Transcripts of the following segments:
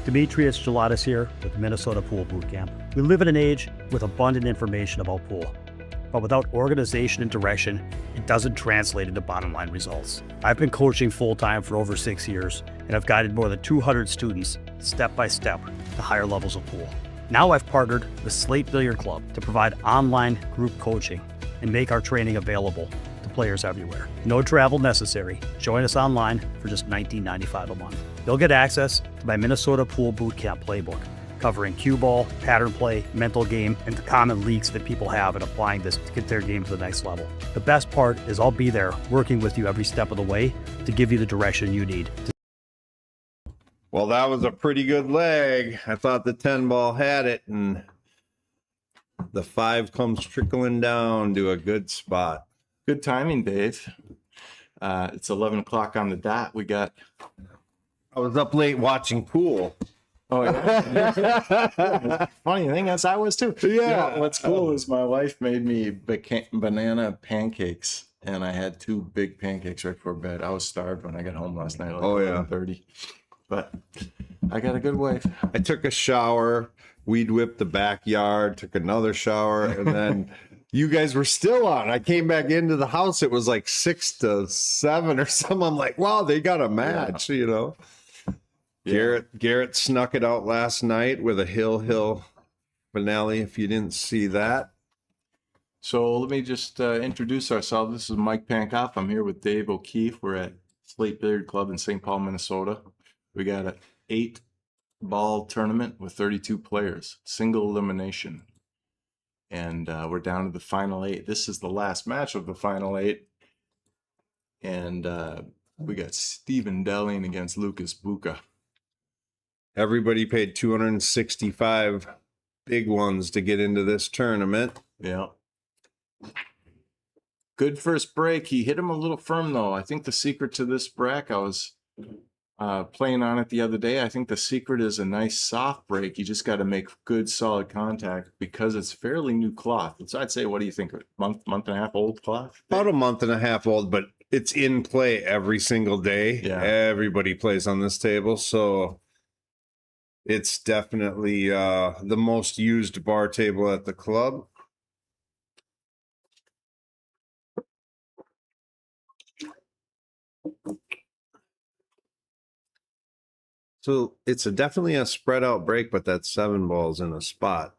Demetrius Gelatis here with Minnesota Pool Boot Camp. We live in an age with abundant information about pool, but without organization and direction, it doesn't translate into bottom line results. I've been coaching full-time for over 6 years, and I've guided more than 200 students step by step to higher levels of pool. Now I've partnered with Slate Billiard Club to provide online group coaching and make our training available to players everywhere. No travel necessary. Join us online for just $19.95 a month. You'll get access to my Minnesota Pool Boot Camp playbook, covering cue ball, pattern play, mental game, and the common leaks that people have in applying this to get their game to the next level. The best part is I'll be there working with you every step of the way to give you the direction you need. Well, that was a pretty good leg. I thought the 10 ball had it, and the 5 comes trickling down to a good spot. Good timing, Dave. It's 11 o'clock on the dot. I was up late watching pool. Oh, yeah. Funny thing is, I was too. Yeah. What's cool is my wife made me banana pancakes, and I had 2 big pancakes right before bed. I was starved when I got home last night, like 11:30. But I got a good wife. I took a shower, weed whipped the backyard, took another shower, and then you guys were still on. I came back into the house. It was like 6 to 7 or something. I'm like, wow, they got a match, you know. Yeah. Garrett snuck it out last night with a Hill finale, if you didn't see that. So let me just introduce ourselves. This is Mike Pankoff. I'm here with Dave O'Keefe. We're at Slate Billiard Club in St. Paul, Minnesota. We got an 8-ball tournament with 32 players, single elimination. And we're down to the final 8. This is the last match of the final 8. And we got Stephen Delling against LUKAS BOUCHA. Everybody paid 265 big ones to get into this tournament. Yeah. Good first break. He hit him a little firm, though. I think the secret to this break, I was playing on it the other day. I think the secret is a nice soft break. You just got to make good, solid contact because it's fairly new cloth. I'd say, what do you think? Month and a half old cloth? About a month and a half old, but it's in play every single day. Yeah. Everybody plays on this table, so it's definitely the most used bar table at the club. So it's definitely a spread out break, but that 7 ball's in a spot.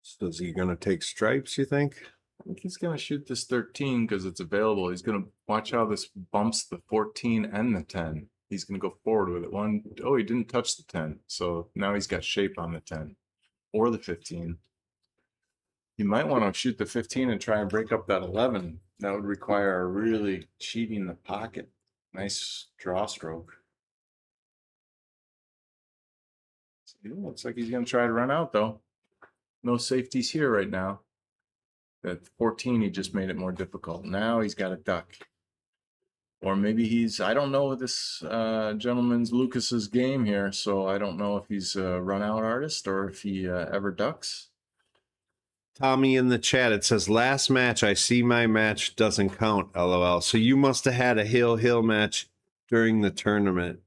So is he going to take stripes, you think? I think he's going to shoot this 13 because it's available. He's going to watch how this bumps the 14 and the 10. He's going to go forward with it. Oh, he didn't touch the 10. So now he's got shape on the 10 or the 15. You might want to shoot the 15 and try and break up that 11. That would require really cheating the pocket. Nice draw stroke. It looks like he's going to try to run out, though. No safeties here right now. At 14, he just made it more difficult. Now he's got a duck. Or maybe I don't know this gentleman's LUKAS's game here, so I don't know if he's a run-out artist or if he ever ducks. Tommy in the chat, it says, last match, I see my match doesn't count, LOL. So you must have had a Hill match during the tournament.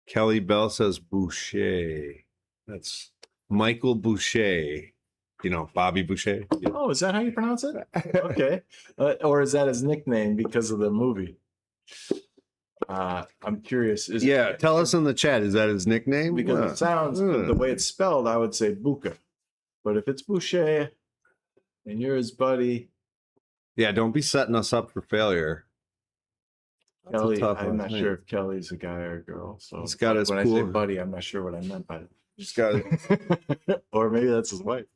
Kelly Bell says Boucher. That's Michael Boucher. You know, Bobby Boucher. Oh, is that how you pronounce it? Okay. Or is that his nickname because of the movie? I'm curious. Tell us in the chat. Is that his nickname? Because it sounds, the way it's spelled, I would say BOUCHA. But if it's Boucher and you're his buddy. Yeah, don't be setting us up for failure. Kelly, I'm not sure if Kelly's a guy or a girl. So he's got his when I say buddy, I'm not sure what I meant by it. He's got it. Or maybe that's his wife.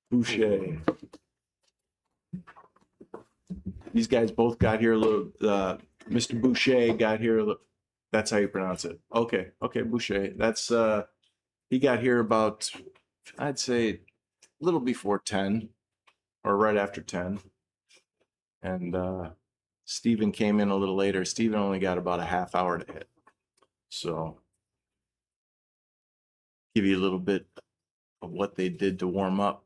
Boucher. These guys both got here a little. Mr. Boucher got here a little. That's how you pronounce it. Okay, Boucher. That's he got here about, I'd say, a little before 10, or right after 10, and Stephen came in a little later. Stephen only got about a half hour to hit, so give you a little bit of what they did to warm up.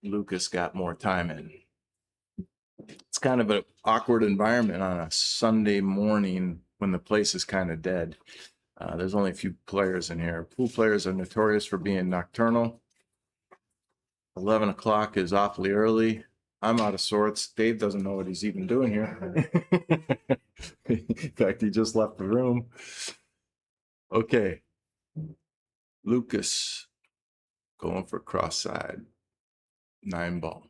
LUKAS got more time in. It's kind of an awkward environment on a Sunday morning when the place is kind of dead. There's only a few players in here. Pool players are notorious for being nocturnal. 11 o'clock is awfully early. I'm out of sorts. Dave doesn't know what he's even doing here. In fact, he just left the room. Okay. Lucas going for cross side. 9 ball.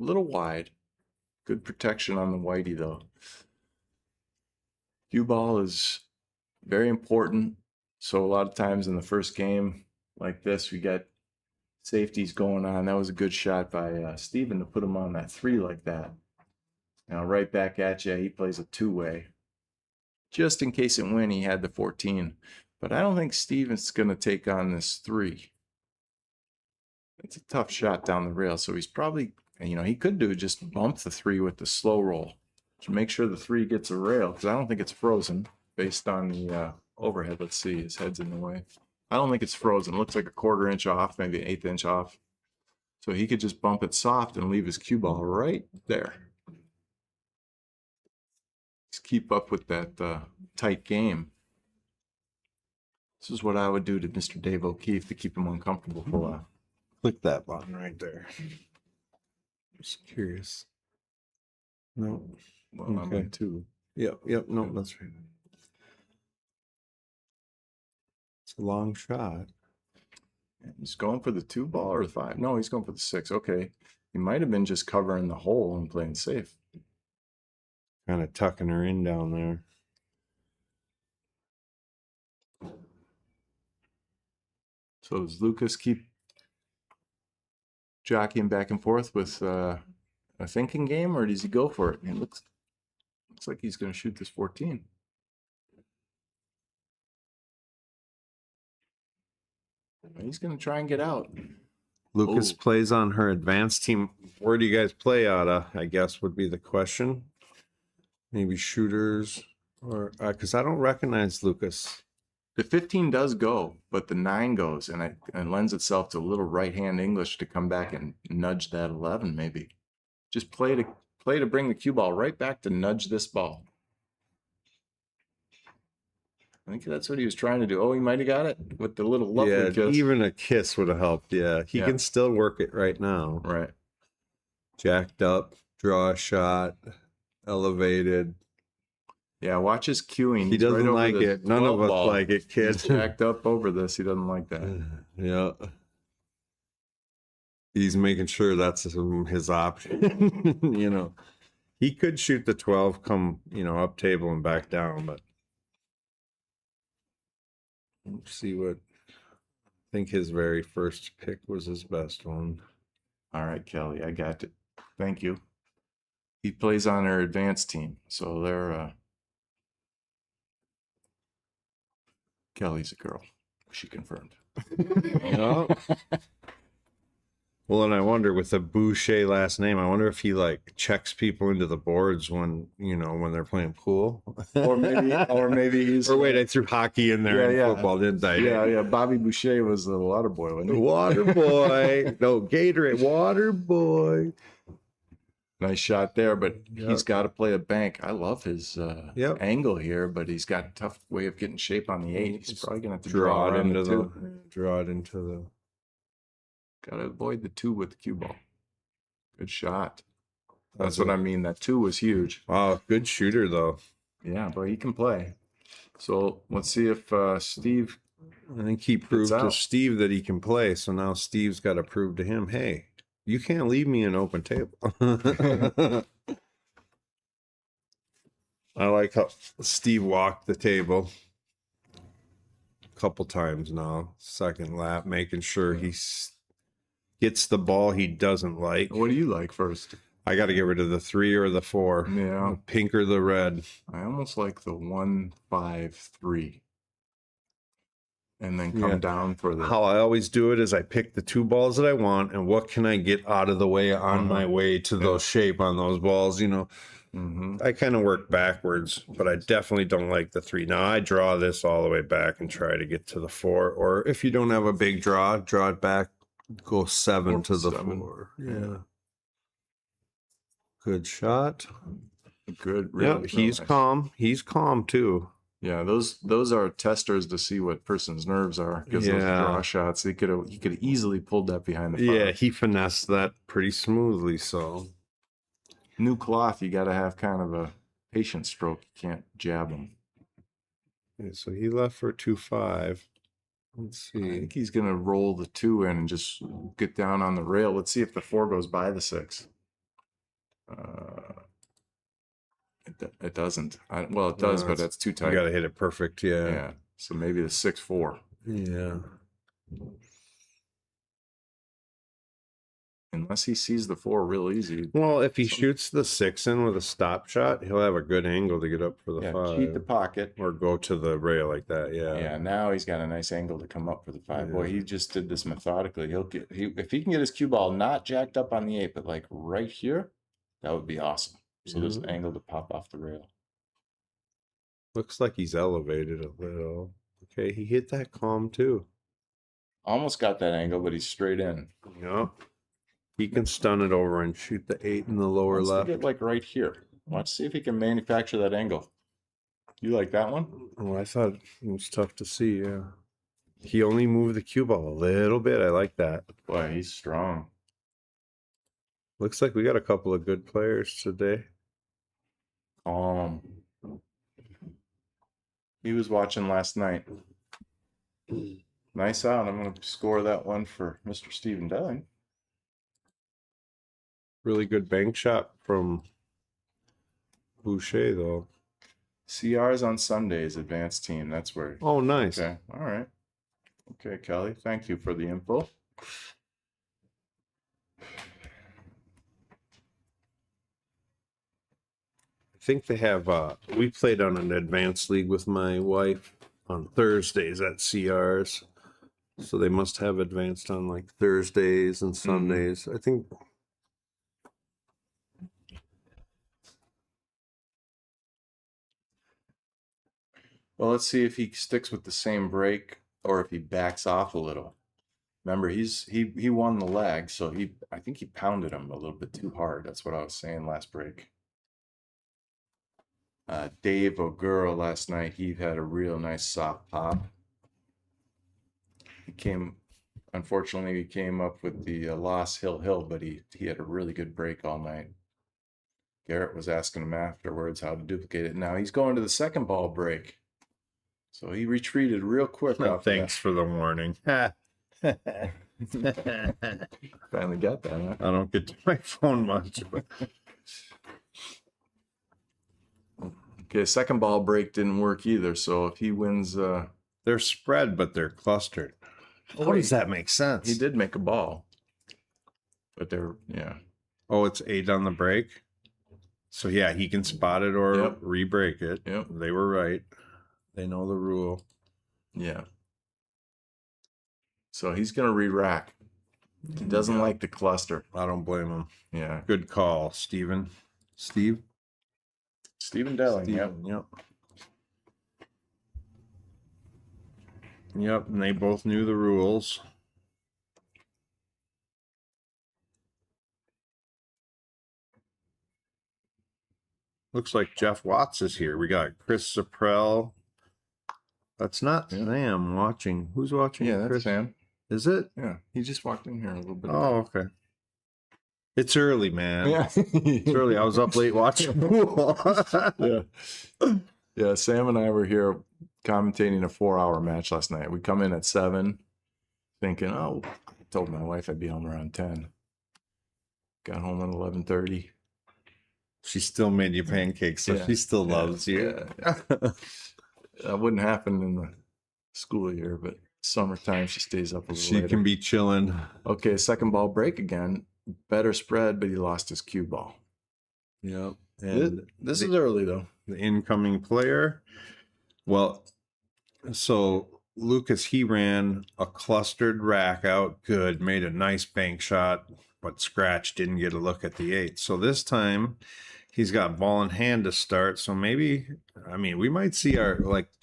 A little wide. Good protection on the whitey though. Cue ball is very important. So a lot of times in the first game like this, we got safeties going on. That was a good shot by Steven to put him on that 3 like that. Now right back at you, he plays a 2-way. Just in case it went, he had the 14. But I don't think Steven's going to take on this 3. It's a tough shot down the rail. So he's probably, he could do just bump the 3 with the slow roll to make sure the 3 gets a rail, because I don't think it's frozen based on the overhead. Let's see, his head's in the way. I don't think it's frozen. It looks like a 1/4 inch off, maybe an 1/8 inch off. So he could just bump it soft and leave his cue ball right there. Just keep up with that tight game. This is what I would do to Mr. Dave O'Keefe to keep him uncomfortable for a while. Click that button right there. Just curious. No. Well, I'm Okay. in 2. Yep. No, that's right. It's a long shot. He's going for the 2 ball or the 5? No, he's going for the 6. Okay. He might have been just covering the hole and playing safe. Kind of tucking her in down there. So does Lucas keep jockeying back and forth with a thinking game, or does he go for it? It looks like he's going to shoot this 14. He's going to try and get out. Lucas plays on her advanced team. Where do you guys play out of, I guess, would be the question. Maybe shooters, or because I don't recognize Lucas. The 15 does go, but the 9 goes, and it lends itself to a little right-hand English to come back and nudge that 11 maybe. Just play to bring the cue ball right back to nudge this ball. I think that's what he was trying to do. Oh, he might have got it with the little lovely kiss. Even a kiss would have helped. Yeah, he can still work it right now. Right. Jacked up, draw a shot, elevated. Yeah, watch his cueing. He doesn't like it. None of us like it, kid. He's jacked up over this. He doesn't like that. Yeah. He's making sure that's his option. He could shoot the 12, come, up table and back down, but let's see what. I think his very first pick was his best one. All right, Kelly, I got it. Thank you. He plays on our advanced team, so they're Kelly's a girl. She confirmed. Yeah. Well, and I wonder with the BOUCHA last name, I wonder if he checks people into the boards when they're playing pool. or maybe he's. Or wait, I threw hockey in there in football, didn't I? Yeah. Bobby Boucher was the water boy, wasn't he? Water boy. No, Gatorade. Water boy. Nice shot there, but he's got to play a bank. I love his angle here, but he's got a tough way of getting shape on the 8. He's probably going to have to draw it into the. Got to avoid the 2 with the cue ball. Good shot. That's what I mean. That 2 was huge. Wow, good shooter though. Yeah, but he can play. So let's see if Steve. I think he proved to Steve that he can play. So now Steve's got to prove to him, hey, you can't leave me an open table. I like how Steve walked the table a couple times now. Second lap, making sure he gets the ball he doesn't like. What do you like first? I got to get rid of the 3 or the 4. Yeah. The pink or the red. I almost like the 1, 5, 3. And then come down for the. How I always do it is I pick the 2 balls that I want, and what can I get out of the way on my way to those shape on those balls, I kind of work backwards, but I definitely don't like the 3. Now I draw this all the way back and try to get to the 4, or if you don't have a big draw it back, go 7 to the 4. Yeah. Good shot. Good. Yeah, Really, he's nice. calm. He's calm too. Yeah, those are testers to see what person's nerves are, because those draw shots, he could have easily pulled that behind the Yeah, five. he finessed that pretty smoothly. So New cloth, you got to have kind of a patient stroke. You can't jab him. yeah, so he left for 2-5. Let's I see. think he's gonna roll the 2 in and just get down on the rail. Let's see if the 4 goes by the 6. It doesn't. Well, it does, but that's too tight. You got to hit it perfect. Yeah. Yeah. So maybe the 6-4. Yeah. Unless he sees the 4 real easy. Well, if he shoots the 6 in with a stop shot, he'll have a good angle to get up for the Yeah, 5. cheat the pocket. Or go to the rail like that. Yeah. Yeah, now he's got a nice angle to come up for the 5. Yeah. Boy, he just did this methodically. If he can get his cue ball not jacked up on the 8, but like right here, that would be awesome. So there's an angle to pop off the rail. Looks like he's elevated a little. Okay, he hit that calm too. Almost got that angle, but he's straight in. Yep. He can stun it over and shoot the 8 in the lower Let's left. get like right here. Let's see if he can manufacture that angle. You like that one? Oh, I thought it was tough to see, yeah. He only moved the cue ball a little bit. I like that. Boy, he's strong. Looks like we got a couple of good players today. He was watching last night. Nice out. I'm going to score that one for Mr. Stephen Delling. Really good bank shot from BOUCHA, though. CRs on Sundays, advanced team. That's where. Oh, nice. Okay. All right. Okay, Kelly. Thank you for the info. I think they have, we played on an advanced league with my wife on Thursdays at CRs. So they must have advanced on like Thursdays and Sundays. I think. Well, let's see if he sticks with the same break or if he backs off a little. Remember, he won the leg, so I think he pounded him a little bit too hard. That's what I was saying last break. Dave O'Gura last night, he had a real nice soft pop. Unfortunately, he came up with the loss hill, but he had a really good break all night. Garrett was asking him afterwards how to duplicate it. Now he's going to the second ball break. So he retreated real quick. No, thanks for the warning. Finally got that, huh? I don't get to my phone much. But... Okay, second ball break didn't work either. So if he wins... they're spread, but they're clustered. How does that make sense? He did make a ball. But they're, yeah. Oh, it's 8 on the break? So, yeah, he can spot it or re-break it. Yep. They were right. They know the rule. Yeah. So he's going to re-rack. He doesn't like the cluster. I don't blame him. Yeah. Good call, Stephen. Steve? Stephen Delling, yep. Yep, and they both knew the rules. Looks like Jeff Watts is here. We got Chris Saprell. That's not Sam watching. Who's watching? Yeah, that's Chris? Sam. Is it? Yeah, he just walked in here a little bit. Oh, okay. It's early, man. Yeah. It's early. I was up late watching pool. Yeah, Sam and I were here commentating a 4-hour match last night. We come in at 7, thinking, I told my wife I'd be home around 10. Got home at 11:30. She still made you pancakes, so she still loves you. Yeah. That wouldn't happen in the school year, but summertime she stays up a little later. She can be chilling. Okay, second ball break again. Better spread, but he lost his cue ball. Yep. And this is early, though. The incoming player. Well, so Lucas, he ran a clustered rack out good, made a nice bank shot, but scratch, didn't get a look at the 8. So this time he's got ball in hand to start. So maybe, I mean, we might see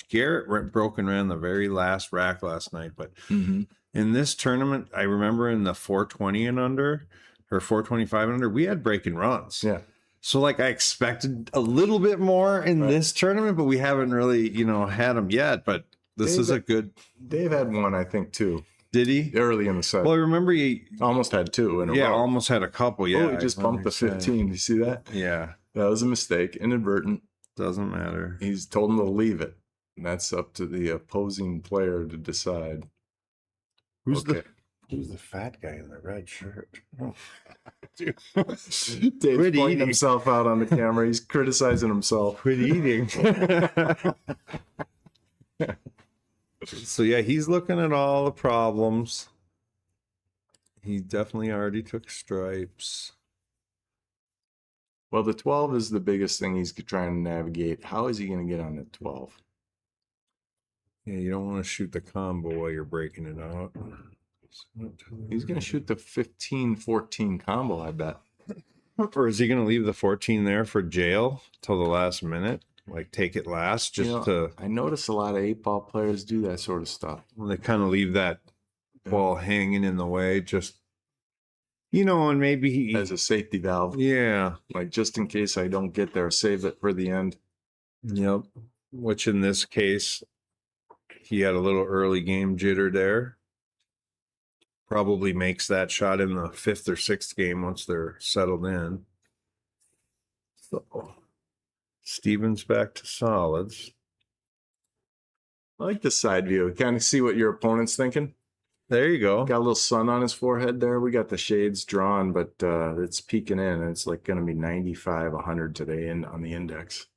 Garrett broke and ran the very last rack last night, but in this tournament, I remember in the 420 and under, or 425 and under, we had breaking runs. Yeah. So like I expected a little bit more in this tournament, but we haven't really, had them yet. But this is a good. Dave had one, I think, too. Did he? Early in the set. Well, I remember he Almost had two in a row. almost had a couple. Yeah, Oh, he just bumped the 15. You see that? Yeah, That was a mistake, inadvertent. doesn't matter. He's told him to leave it. And that's up to the opposing player to decide. Who's the fat guy in the red shirt? Dave's Quit pointing eating. himself out on the camera. He's criticizing himself. Quit eating. So yeah, he's looking at all the problems. He definitely already took stripes. Well, the 12 is the biggest thing he's trying to navigate. How is he going to get on the 12? Yeah, you don't want to shoot the combo while you're breaking it out. He's going to shoot the 15-14 combo, I bet. Or is he going to leave the 14 there for jail till the last minute? Like take it last just to. I notice a lot of 8-ball players do that sort of stuff. They kind of leave that ball hanging in the way, just and maybe he. As a safety valve. Yeah. Like just in case I don't get there, save it for the end. Yep. Which in this case, he had a little early game jitter there. Probably makes that shot in the 5th or 6th game once they're settled in. So Steven's back to solids. I like the side view. Kind of see what your opponent's thinking. There you go. Got a little sun on his forehead there. We got the shades drawn, but it's peeking in. And it's like going to be 95, 100 today on the index.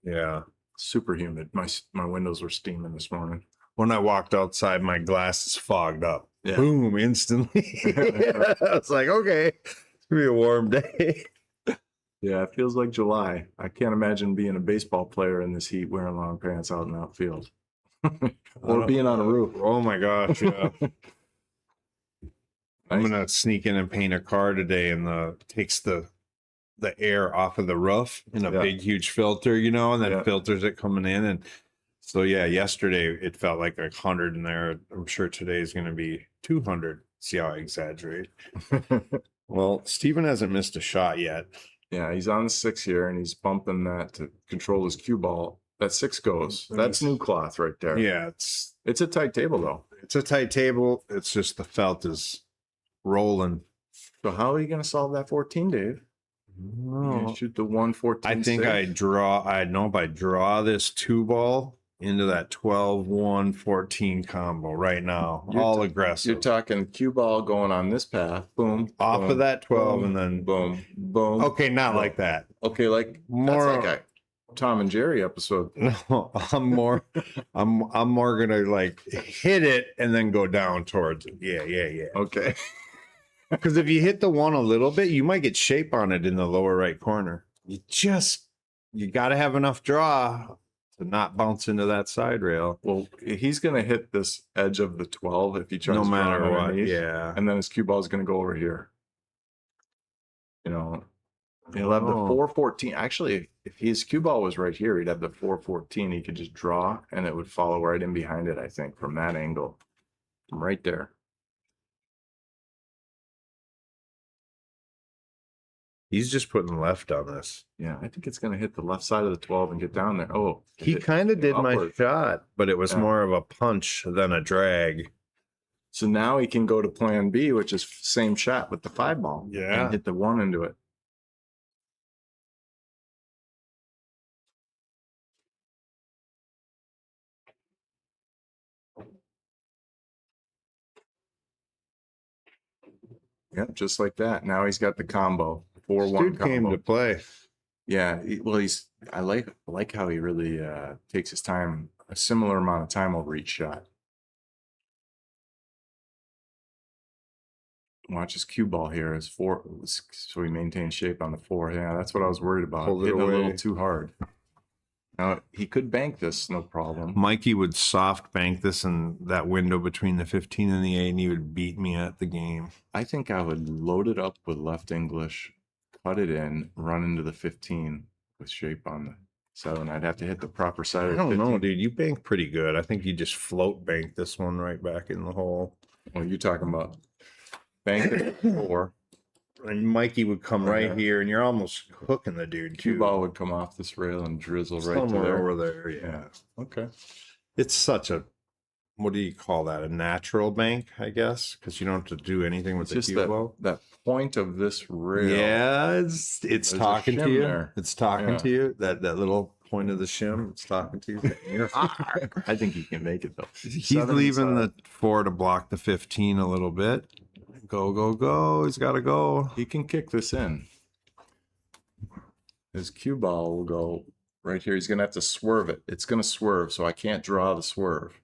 Yeah. Super humid. My windows were steaming this morning. When I walked outside, my glasses fogged up. Yeah. Boom, instantly. I was like, okay, it's going to be a warm day. Yeah, it feels like July. I can't imagine being a baseball player in this heat wearing long pants out in the outfield. Or being on a roof. Oh my gosh, yeah. I'm Nice. gonna sneak in and paint a car today, and takes the air off of the roof in a big huge filter, and then filters it coming in. And so yeah, yesterday it felt like 100 in there. I'm sure today is gonna be 200. See how I exaggerate? Well, Steven hasn't missed a shot yet. Yeah, he's on the 6 here, and he's bumping that to control his cue ball. That 6 goes. That's new cloth right there. Yeah, It's a tight table, though. it's a tight table. It's just the felt is rolling. So how are you going to solve that 14, Dave? You gonna shoot the 114. I think I draw this 2-ball into that 12-1-14 combo right now. All aggressive. You're talking cue ball going on this path. Boom. Off boom, of that 12 boom, and then boom, boom. Okay, not like that. Okay, like More that's like a Tom and Jerry episode. No, I'm more gonna like hit it and then go down towards it. Yeah. Okay. Because if you hit the one a little bit, you might get shape on it in the lower right corner. You got to have enough draw to not bounce into that side rail. Well, he's going to hit this edge of the 12 if he tries No to matter run what. underneath, Yeah. and then his cue ball is going to go over here. He'll have the 414. Actually, if his cue ball was right here, he'd have the 414. He could just draw, and it would follow right in behind it, I think, from that angle. From right there. He's just putting left on this. Yeah, I think it's going to hit the left side of the 12 and get down there. Oh, He kind of did my upward. shot, but it was Yeah. more of a punch than a drag. So now he can go to plan B, which is same shot with the 5-ball. Yeah. And hit the 1 into it. Yep, just like that. Now he's got the combo. 4-1 Dude came combo. to play. Yeah, I like how he really takes his time, a similar amount of time over each shot. Watch his cue ball here. His 4, so he maintains shape on the 4. Yeah, that's what I was worried about. Pulled it Hitting a little away. too hard. Now he could bank this, no problem. Mikey would soft bank this in that window between the 15 and the 8, and he would beat me at the game. I think I would load it up with left English, cut it in, run into the 15 with shape on the 7. I'd have to hit the proper side I of the don't 15. know, dude. You bank pretty good. I think you just float bank this one right back in the hole. Well, you're talking about bank it at 4. and Mikey would come right here, and you're almost hooking the dude. Cue ball would come off this rail and drizzle right to somewhere there. over there. Yeah. Okay. It's such a, what do you call that? A natural bank, I guess, because you don't have to do anything with It's the just cue ball. that point of this rail. Yeah, it's There's a talking to shim you. there. It's talking Yeah. to you. That little point of the shim, it's talking to you. You're hard. I think he can make it though. He's 7 leaving inside. the 4 to block the 15 a little bit. Go, go, go. He's got to go. He can kick this in. His cue ball will go right here. He's going to have to swerve it. It's going to swerve, so I can't draw the swerve.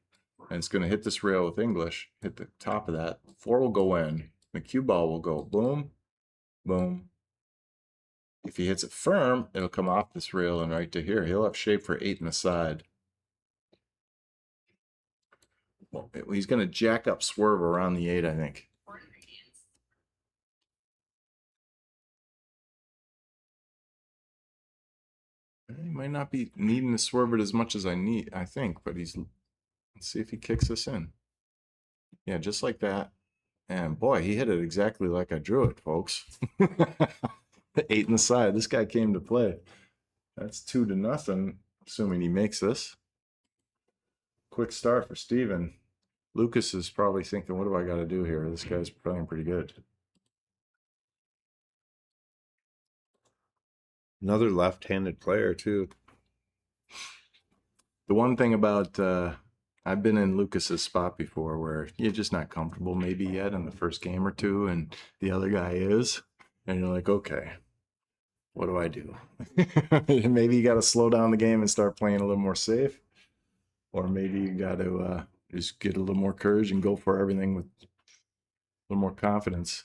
And it's going to hit this rail with English, hit the top of that. 4 will go in. The cue ball will go boom, boom. If he hits it firm, it'll come off this rail and right to here. He'll have shape for 8 in the side. Well, he's going to jack up swerve around the 8, I think. He might not be needing to swerve it as much as I think, but let's see if he kicks this in. Yeah, just like that. And boy, he hit it exactly like I drew it, folks. 8 in the side. This guy came to play. That's 2-0, assuming he makes this. Quick start for Steven. Lucas is probably thinking, what do I got to do here? This guy's playing pretty good. Another left-handed player, too. The one thing about, I've been in Lucas's spot before where you're just not comfortable maybe yet in the first game or two, and the other guy is, and you're like, okay, what do I do? Maybe you got to slow down the game and start playing a little more safe, or maybe you got to just get a little more courage and go for everything with a little more confidence.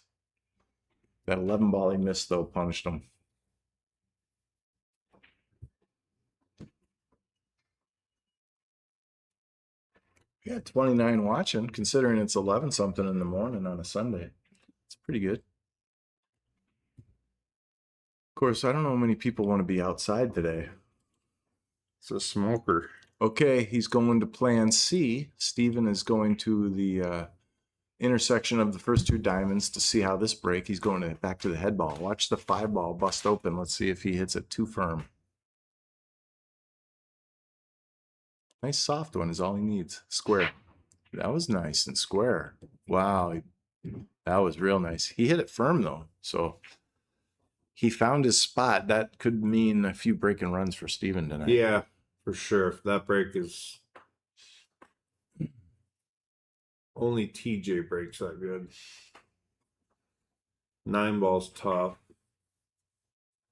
That 11 ball he missed, though, punished him. Yeah, 29 watching, considering it's 11 something in the morning on a Sunday. It's pretty good. Of course, I don't know how many people want to be outside today. It's a smoker. Okay, he's going to plan C. Steven is going to the intersection of the first 2 diamonds to see how this break. He's going back to the head ball. Watch the 5 ball bust open. Let's see if he hits it too firm. Nice soft one is all he needs. Square. That was nice and square. Wow. That was real nice. He hit it firm though. So he found his spot. That could mean a few breaking runs for Steven tonight. Yeah, for sure. If that break is only TJ breaks that good. 9 ball's tough.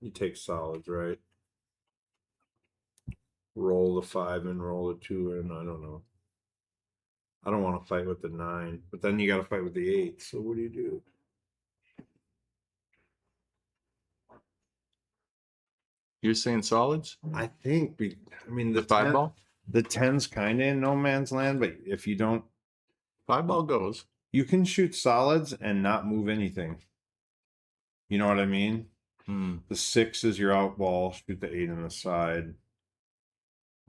You take solids, right? Roll the 5 and roll the 2 in. I don't know. I don't want to fight with the 9, but then you got to fight with the 8. So what do you do? You're saying solids? I think I mean The 5 ball? The 10's kind of in no man's land, but if you don't, 5 ball goes. you can shoot solids and not move anything. You know what I mean? The 6 is your out ball. Shoot the 8 on the side.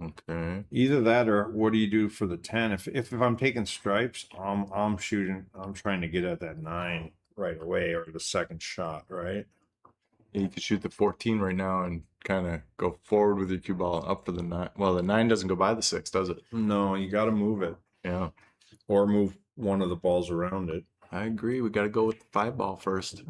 Okay. Either that or what do you do for the 10? If I'm taking stripes, I'm shooting. I'm trying to get at that 9 right away or the second shot, right? Yeah, you could shoot the 14 right now and kind of go forward with your cue ball up for the 9. Well, the 9 doesn't go by the 6, does it? No, you got to move it. Yeah. Or move one of the balls around it. I agree. We got to go with the 5 ball first.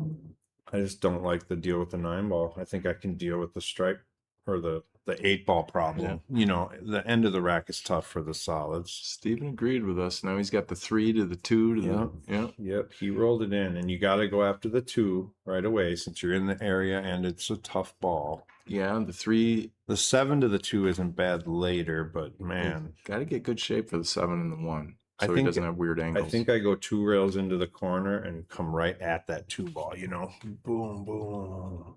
I just don't like the deal with the 9 ball. I think I can deal with the stripe or the 8 ball problem. Yeah. You know, the end of the rack is tough for the solids. Steven agreed with us. Now he's got the 3 to the 2 to the Yep, he rolled it in, and you got to go after the 2 right away since you're in the area and it's a tough ball. Yeah, the 3. The 7 to the 2 isn't bad later, but man, Got to get good shape for the 7 and the 1 I so he think- doesn't have weird angles. I think I go 2 rails into the corner and come right at that 2 ball, you know, boom, boom.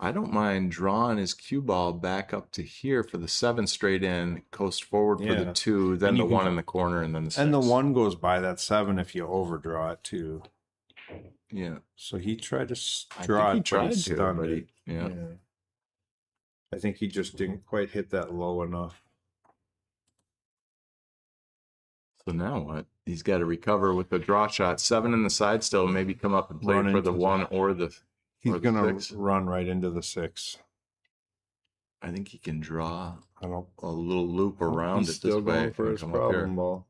I don't mind drawing his cue ball back up to here for the 7 straight in, coast forward for Yeah. the 2, then And the you can- 1 in the corner, and then the 6. And the 1 goes by that 7 if you overdraw it too. Yeah. So he tried to I draw think he it, but tried he to, stunned but it. yeah. I think he just didn't quite hit that low enough. So now what? He's got to recover with the draw shot. 7 in the side still. Maybe come up and play Run for the into 1 or the. He's or the gonna 6. run right into the 6. I think he can draw I don't. a little loop around He's it still this way. going for and his come up here. problem ball.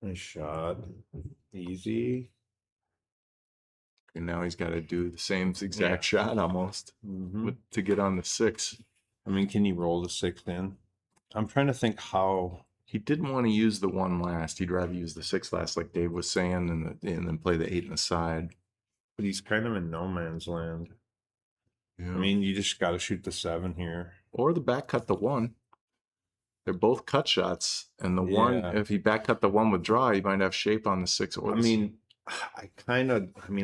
Nice shot. Easy. And now he's got to do the same exact shot almost to get on the 6. I mean, can you roll the 6 in? I'm trying to think how. He didn't want to use the 1 last. He'd rather use the 6 last, like Dave was saying, and then play the 8 in the side. But he's kind of in no man's land. Yeah. I mean, you just got to shoot the 7 here. Or the back cut the 1. They're both cut shots, and the 1, if he back cut the 1 with draw, he might have shape on the 6. Or I mean, I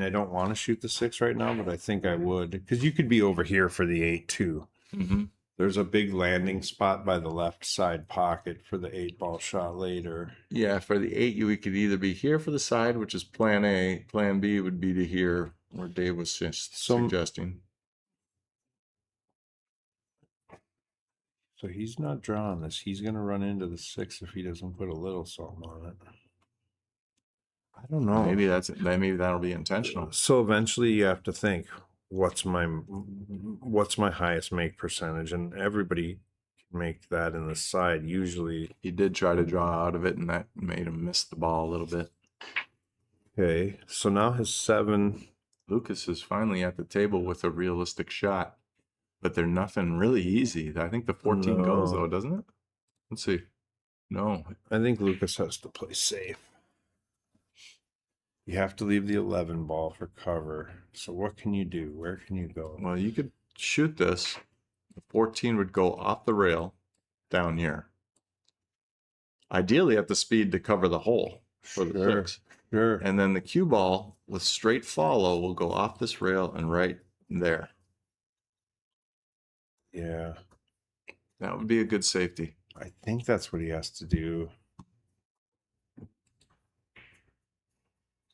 don't want to shoot the 6 right now, but I think I would, because you could be over here for the 8 too. Mm-hmm. There's a big landing spot by the left side pocket for the 8-ball shot later. Yeah, for the 8, we could either be here for the side, which is plan A. Plan B would be to here, where Dave was just suggesting. So he's not drawing this. He's going to run into the 6 if he doesn't put a little something on it. I don't know. Maybe that'll be intentional. So eventually you have to think, what's my highest make percentage? And everybody can make that in the side. Usually He did try to draw out of it, and that made him miss the ball a little bit. Okay, so now his 7. Lucas is finally at the table with a realistic shot, but they're nothing really easy. I think the 14 goes though, doesn't it? Let's see. No, I think Lucas has to play safe. You have to leave the 11 ball for cover. So what can you do? Where can you go? well, you could shoot this. The 14 would go off the rail down here. Ideally at the speed to cover the hole for the 6. Sure. And then the cue ball with straight follow will go off this rail and right there. Yeah. That would be a good safety. I think that's what he has to do.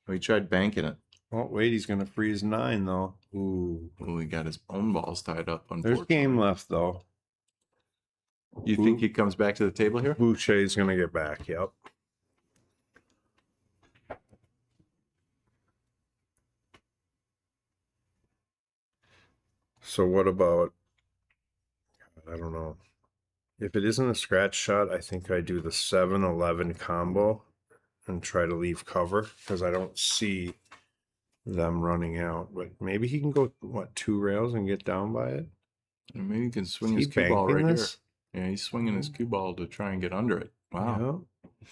We tried banking it. Oh, wait, he's going to freeze 9, though. Ooh. Well, he got his own balls tied up. There's game left, though. You think he comes back to the table here? BOUCHA is going to get back, yep. So what about, I don't know. If it isn't a scratch shot, I think I do the 7-11 combo and try to leave cover because I don't see them running out. But maybe he can go, 2 rails and get down by it? And maybe he can swing Is his he cue ball banking right this? here. Yeah, he's swinging his cue ball to try and get under it. Wow. Yeah.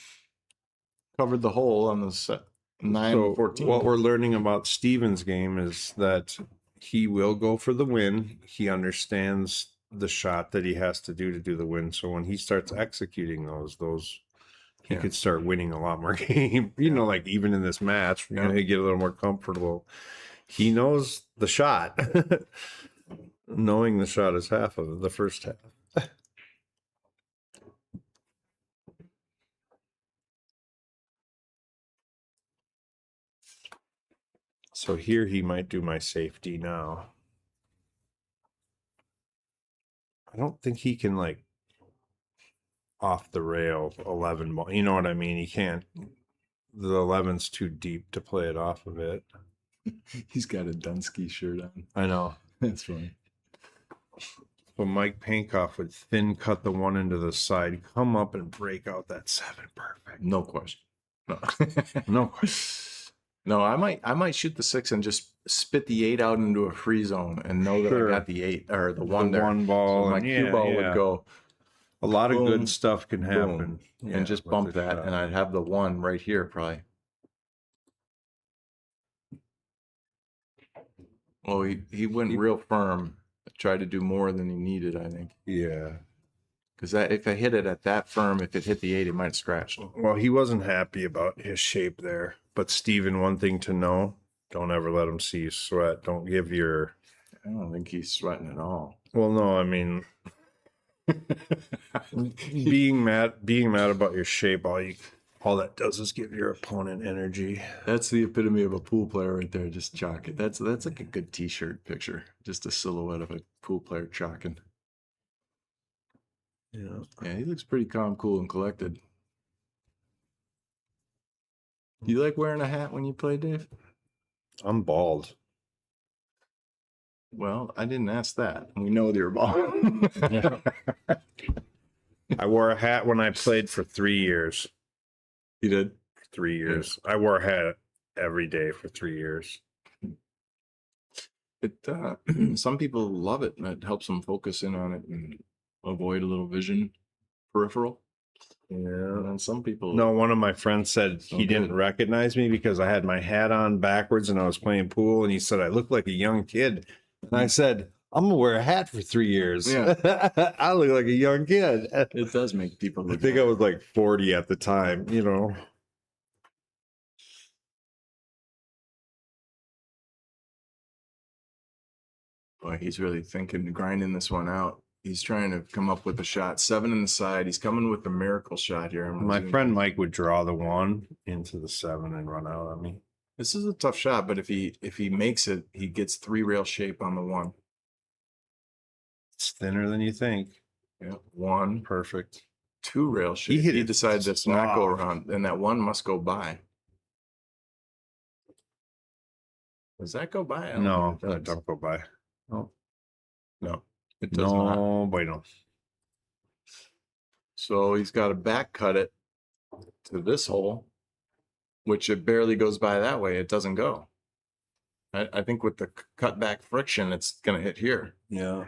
Covered the hole on the set. 9-14. What we're learning about Steven's game is that he will go for the win. He understands the shot that he has to do the win. So when he starts executing those he could start winning a lot more game. Like even in this match, he get a little more comfortable. He knows the shot. Knowing the shot is half of it, the first half. So here he might do my safety now. I don't think he can off the rail 11 ball. You know what I mean? He can't. The 11's too deep to play it off of it. He's got a Dunsky shirt on. I know. That's funny. So Mike Pankoff would thin cut the 1 into the side, come up and break out that 7. Perfect. No question. No. No question. No, I might shoot the 6 and just spit the 8 out into a free zone and know that I got the 8 or the 1 there. 1 ball. So my cue ball would go. A lot of boom, good stuff can happen. And just bump that, and I'd have the 1 right here probably. Well, he went real firm. Tried to do more than he needed, I think. Yeah. Because if I hit it at that firm, if it hit the 8, it might have scratched. Well, he wasn't happy about his shape there. But Steven, one thing to know, don't ever let him see you sweat. Don't give your... I don't think he's sweating at all. Well, no, I mean... being mad about your shape, all that does is give your opponent energy. That's the epitome of a pool player right there. Just chalk it. That's like a good T-shirt picture. Just a silhouette of a pool player chalking. Yeah. Yeah, he looks pretty calm, cool, and collected. Do you like wearing a hat when you play, Dave? I'm bald. Well, I didn't ask that. We know that you're bald. Yeah. I wore a hat when I played for 3 years. You did? 3 years. I wore a hat every day for 3 years. It some people love it, and it helps them focus in on it and avoid a little vision peripheral. Yeah. And then some people No, one of my friends said So he didn't good. recognize me because I had my hat on backwards and I was playing pool, and he said I looked like a young kid. And I said, I'm gonna wear a hat for 3 years. Yeah. I look like a young kid. it does make people I look think I was like 40 at the time, you know. Boy, he's really thinking, grinding this one out. He's trying to come up with a shot. 7 in the side. He's coming with a miracle shot here. My friend Mike would draw the 1 into the 7 and run out on me. This is a tough shot, but if he makes it, he gets 3 rail shape on the 1. It's thinner than you think. Yeah, 1. Perfect. 2 rail shape. hit He it decided to not go soft. around, and that 1 must go by. Does that go by? I don't No, think it does. don't go by. No, it does not. No, bueno. So he's got to back cut it to this hole, which it barely goes by that way. It doesn't go. I think with the cut back friction, it's going to hit here. Yeah.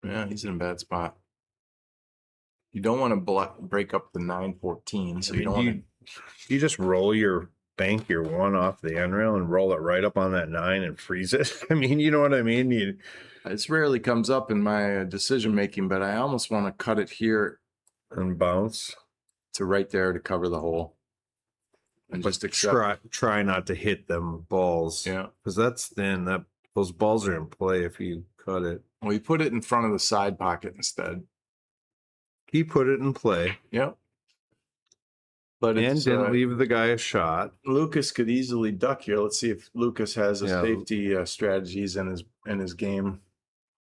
Yeah, he's in a bad spot. You don't want to break up the 914, so you don't want to. You just roll your bank your 1 off the end rail and roll it right up on that 9 and freeze it. I mean, you know what I mean? This rarely comes up in my decision making, but I almost want to cut it here and bounce to right there to cover the hole. And just accept. Try not to hit them balls. Yeah, because that's thin. Those balls are in play if you cut it. Well, you put it in front of the side pocket instead. He put it in play. Yep. But and didn't leave the guy a shot. LUKAS could easily duck here. Let's see if LUKAS has a safety strategies in his game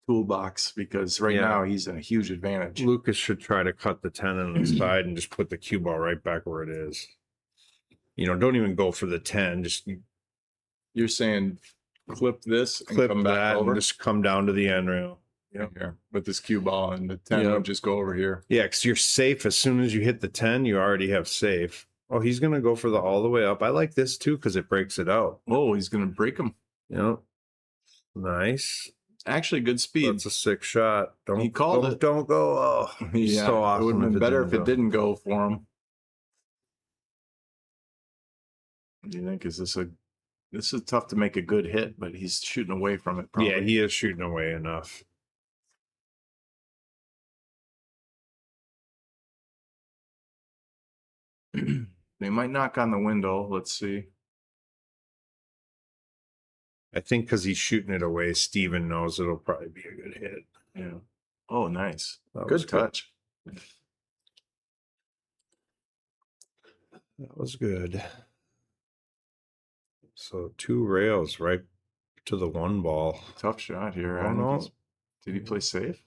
toolbox, because right now he's in a huge advantage. LUKAS should try to cut the 10 on the side and just put the cue ball right back where it is. You know, don't even go for the 10. Just you're saying clip this and clip come back that over? and just come down to the end rail. Yeah, here with this cue ball, and the 10 will just go over here. Yeah, because you're safe. As soon as you hit the 10, you already have safe. Oh, he's going to go for the all the way up. I like this too because it breaks it out. Oh, he's going to break him. Yep. Nice. Actually, good speed. That's a 6 shot. He called it. Don't go. Oh, yeah, so awesome. It would have been better if it didn't go for him. What do you think? This is tough to make a good hit, but he's shooting away from it. Probably. Yeah, he is shooting away enough. They might knock on the window. Let's see. I think because he's shooting it away, Steven knows it'll probably be a good hit. Yeah. Oh, nice. That Good touch. That was good. So 2 rails right to the 1 ball. Tough shot here. Oh, no. Did he play safe?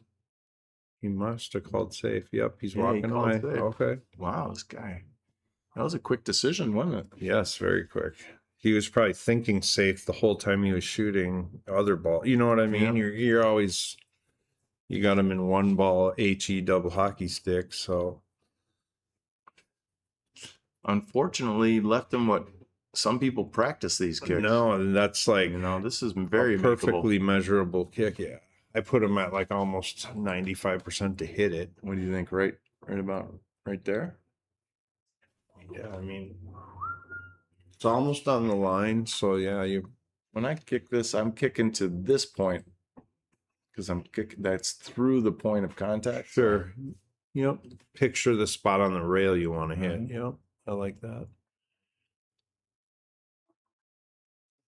He must have called safe. Yep, he's walking away. Safe. Okay. Wow, this guy. That was a quick decision, wasn't it? Yes, very quick. He was probably thinking safe the whole time he was shooting other ball. You know what I mean? Yeah. You're always, you got him in 1 ball HE double hockey stick. So unfortunately, left him what some people practice these kicks. No, and that's like, this is very perfectly measurable kick. Yeah, I put him at like almost 95% to hit it. What do you think? Right about right there. Yeah, I mean, it's almost on the line. So yeah, when I kick this, I'm kicking to this point because I'm kicking. That's through the point of contact. Sure. Yep. Picture the spot on the rail you want to hit. Yep. I like that.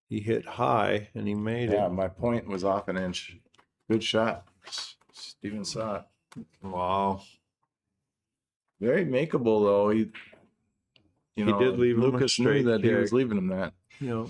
He hit high and he made it. Yeah, my point was off an inch. Good shot. Steven saw it. Wow. Very makeable though. He did leave him a LUKAS knew straight that he was kick. leaving him that. Yep.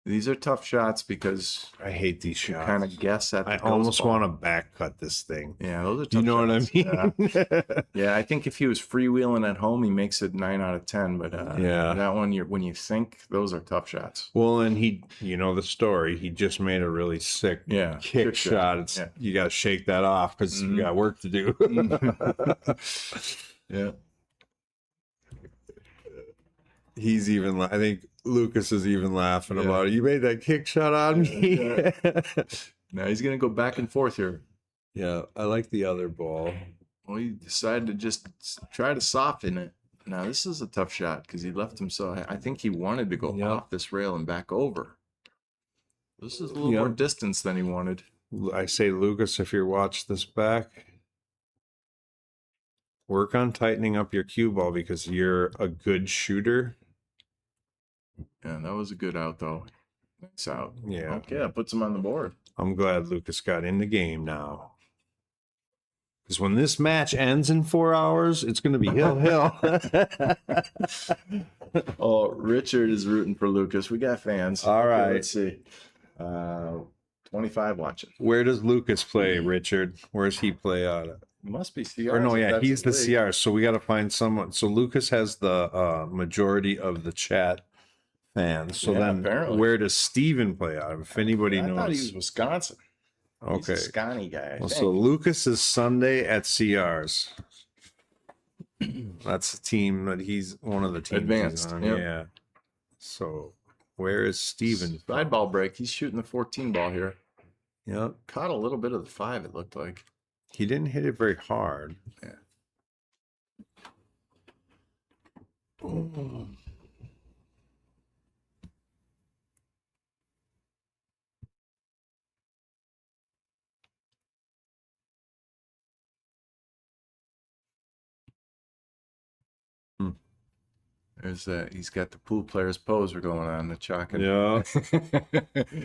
These are tough shots because I hate these you shots. kind of guess at the I ghost almost ball. want to back cut this thing. Yeah, those are tough You know shots. what I mean? Yeah. Yeah, I think if he was freewheeling at home, he makes it 9 out of 10. But Yeah. that one, when you think, those are tough shots. Well, and he, you know the story. He just made a really sick kick shot. It's, Yeah. You got to shake that off because we got work to do. Yeah. He's even, I think Lucas is even laughing Yeah. about it. You made that kick shot on me. Yeah. Now he's going to go back and forth here. Yeah, I like the other ball. Well, he decided to just try to soften it. Now, this is a tough shot because he left himself. I think he wanted to go off this rail and back over. This is a little more distance than he wanted. I say, Lucas, if you're watching this back, work on tightening up your cue ball because you're a good shooter. Yeah, that was a good out, though. Nice out. Yeah. Okay, that puts him on the board. I'm glad Lucas got in the game now. Because when this match ends in 4 hours, it's going to be hill. Oh, Richard is rooting for Lucas. We got fans. All right. Okay, let's see. 25 watching. Where does Lucas play, Richard? Where's he play out of? Must be CR. Or no, yeah, he's the CR. So we got to find someone. So Lucas has the majority of the chat fans. So Yeah, then apparently. where does Steven play out of? If anybody I knows. thought he was Wisconsin. Okay. He's a Scotty guy. I Well, think. so Lucas is Sunday at CRs. That's the team that he's one of the teams. Advanced, He's on. yep. Yeah. So where is Steven? Side ball break. He's shooting the 14 ball here. Yep. Caught a little bit of the 5, it looked like. He didn't hit it very hard. Yeah. There's that. He's got the pool players poser going on the chalk. Yeah.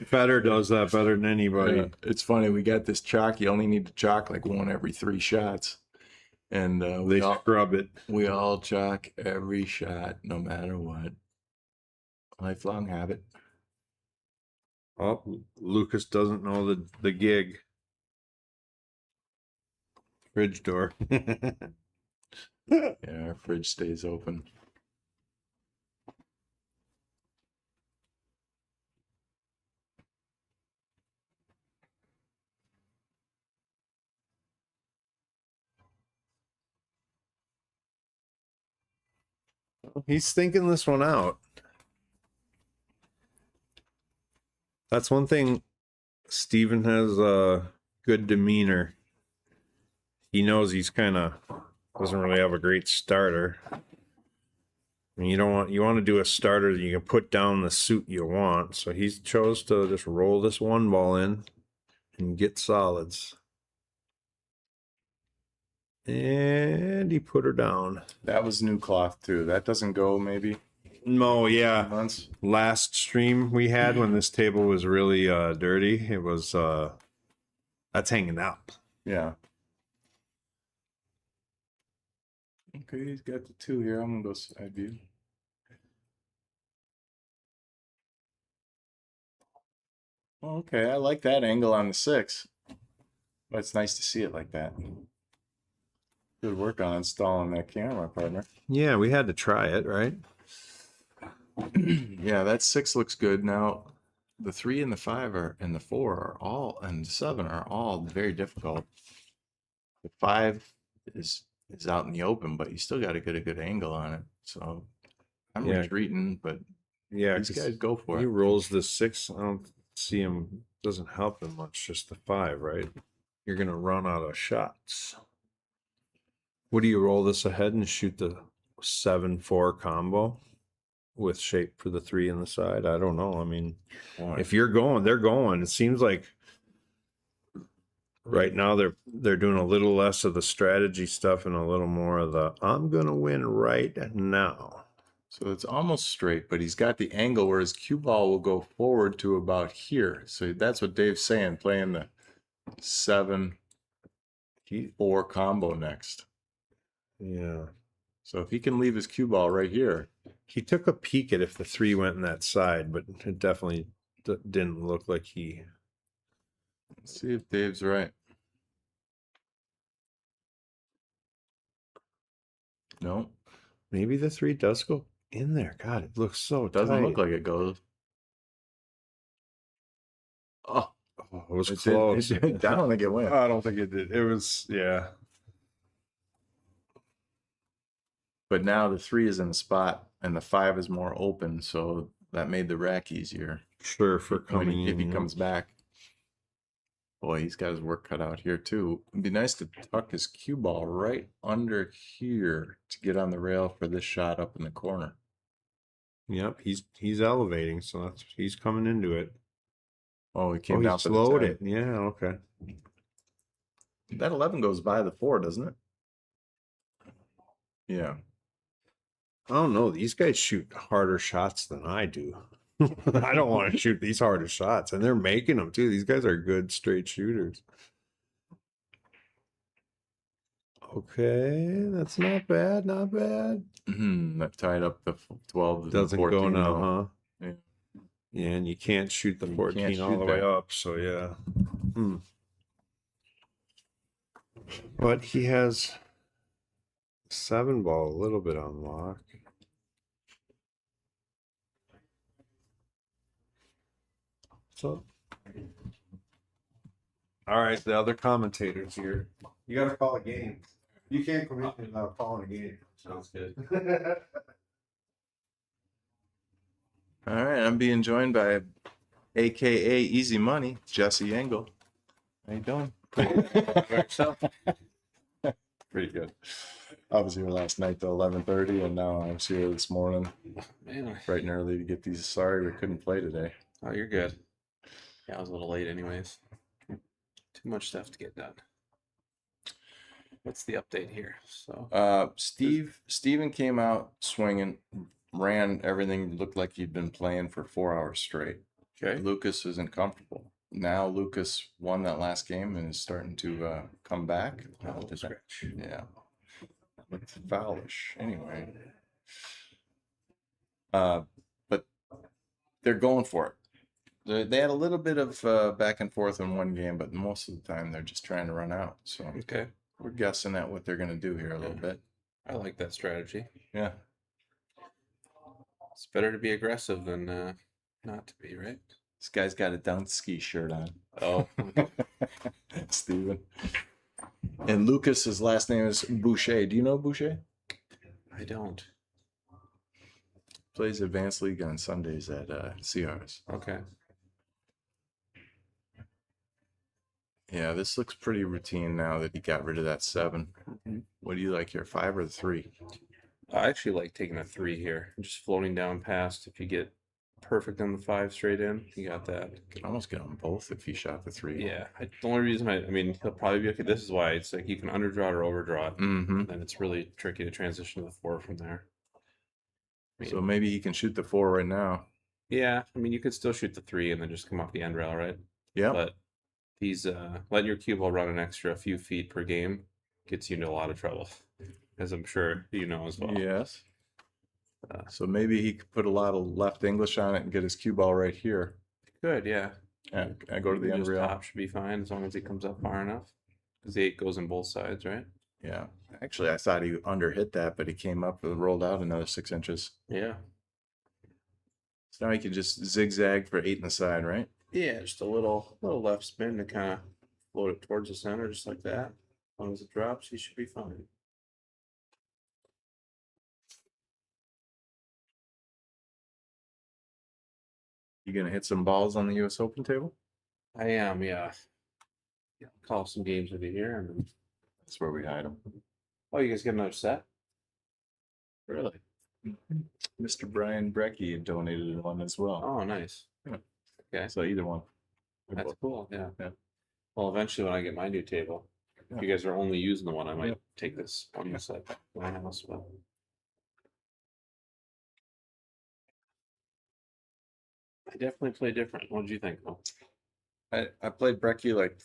Better does that better than anybody. Yeah. It's funny. We got this chalk. You only need to chalk like 1 every 3 shots. And They scrub it. we all chalk every shot, no matter what. Lifelong habit. Oh, Lucas doesn't know the gig. Fridge door. Yeah, our fridge stays open. He's thinking this one out. That's one thing. Steven has a good demeanor. He knows he's kind of doesn't really have a great starter. I mean, you want to do a starter that you can put down the suit you want. So he's chose to just roll this 1 ball in and get solids. And he put her down. That was new cloth too. That doesn't go maybe No, yeah. months. Last stream we had when this table was really dirty, it was that's hanging up. Yeah. Okay, he's got the 2 here. I'm gonna go side view. Okay, I like that angle on the 6. But it's nice to see it like that. Good work on installing that camera, partner. Yeah, we had to try it, right? Yeah, that 6 looks good. Now, the 3 and the 5 are, and the 4 are all, and the 7 are all very difficult. The 5 is out in the open, but you still got to get a good angle on it. So I'm retreating, but Yeah, these guys go for he it. rolls the 6. I don't see him. Doesn't help him much. Just the 5, right? You're gonna run out of shots. What do you roll this ahead and shoot the 7-4 combo with shape for the 3 in the side? I don't know. I mean, if you're going, they're going. It seems like right now they're doing a little less of the strategy stuff and a little more of the I'm gonna win right now. So it's almost straight, but he's got the angle where his cue ball will go forward to about here. So that's what Dave's saying, playing the 7-4 combo next. Yeah. So if he can leave his cue ball right here. He took a peek at if the 3 went in that side, but it definitely didn't look like he. Let's see if Dave's right. No, Maybe the 3 does go in there. God, it looks so doesn't tight. look like it goes. Oh, Oh, it was it close. did. I don't think it went. I don't think it did. It was, yeah. But now the 3 is in the spot and the 5 is more open, so that made the rack easier. Sure, for When coming if he in. comes back. Boy, he's got his work cut out here too. It'd be nice to tuck his cue ball right under here to get on the rail for this shot up in the corner. Yep, he's elevating, so he's coming into it. Oh, he came Oh, he down for the slowed 10. it. Yeah, okay. That 11 goes by the 4, doesn't it? Yeah. I don't know. These guys shoot harder shots than I do. I don't want to shoot these harder shots, and they're making them too. These guys are good straight shooters. Okay, that's not bad. Not bad. That tied up the 12. Doesn't 14, go now, though. huh? Yeah. Yeah, and you can't shoot the You 14 can't all shoot the way that. up. So yeah. But he has 7 ball a little bit on lock. So, all right, the other commentators here. You got to call a game. You can't come in without calling a game. Sounds good. All right, I'm being joined by AKA Easy Money, Jesse Engel. How you doing? Pretty good. I was here last night till 11:30, and now I was here this morning Man, bright and early to get these. Sorry we couldn't play today. oh, you're good. Yeah, I was a little late anyways. Too much stuff to get done. What's the update here? So, Steven came out swinging, ran everything, looked like he'd been playing for 4 hours straight. okay. Lucas isn't comfortable. Now Lucas won that last game and is starting to come back. Scratch. Yeah. Looked foulish anyway. But they're going for it. They had a little bit of back and forth in one game, but most of the time they're just trying to run out. So Okay. we're guessing at what they're going to do here a little bit. I like that strategy. Yeah. It's better to be aggressive than not to be, right? This guy's got a Dunsky shirt on. Oh, Steven. And Lucas's last name is Boucher. Do you know Boucher? I don't. Plays Advanced League on Sundays at CRs. Okay. Yeah, this looks pretty routine now that he got rid of that 7. What do you like here, 5 or 3? I actually like taking a 3 here. Just floating down past. If you get perfect on the 5 straight in, you got that. Could almost get them both if he shot the 3. Yeah. The only reason I mean, he'll probably be okay. This is why it's like you can underdraw it or overdraw it. Mm-hmm. And then it's really tricky to transition to the 4 from there. I mean, So maybe he can shoot the 4 right now. yeah, I mean, you could still shoot the 3 and then just come off the end rail, right? Yeah. But he's letting your cue ball run an extra a few feet per game gets you into a lot of trouble, as I'm sure you know as well. Yes. So maybe he could put a lot of left English on it and get his cue ball right here. Good, yeah. And I go to the end Just rail. top should be fine as long as he comes up far enough. Because the 8 goes in both sides, right? Yeah. Actually, I thought he underhit that, but he came up and rolled out another 6 inches. Yeah. So now he can just zigzag for 8 in the side, right? Yeah, just a little left spin to kind of float it towards the center, just like that. As long as it drops, he should be fine. You gonna hit some balls on the U.S. Open table? I am, yeah. Call some games with you here, and then... That's where we hide them. Oh, you guys get another set? Really? Mr. Brian Brecky donated one as well. Oh, nice. Yeah. Okay, So either one. that's cool. Yeah. Yeah. Well, eventually, when I get my new table, if you guys are only using the one, I might Yeah. take this one set to my house. But I definitely play different. What did you think, though? I played Brecky like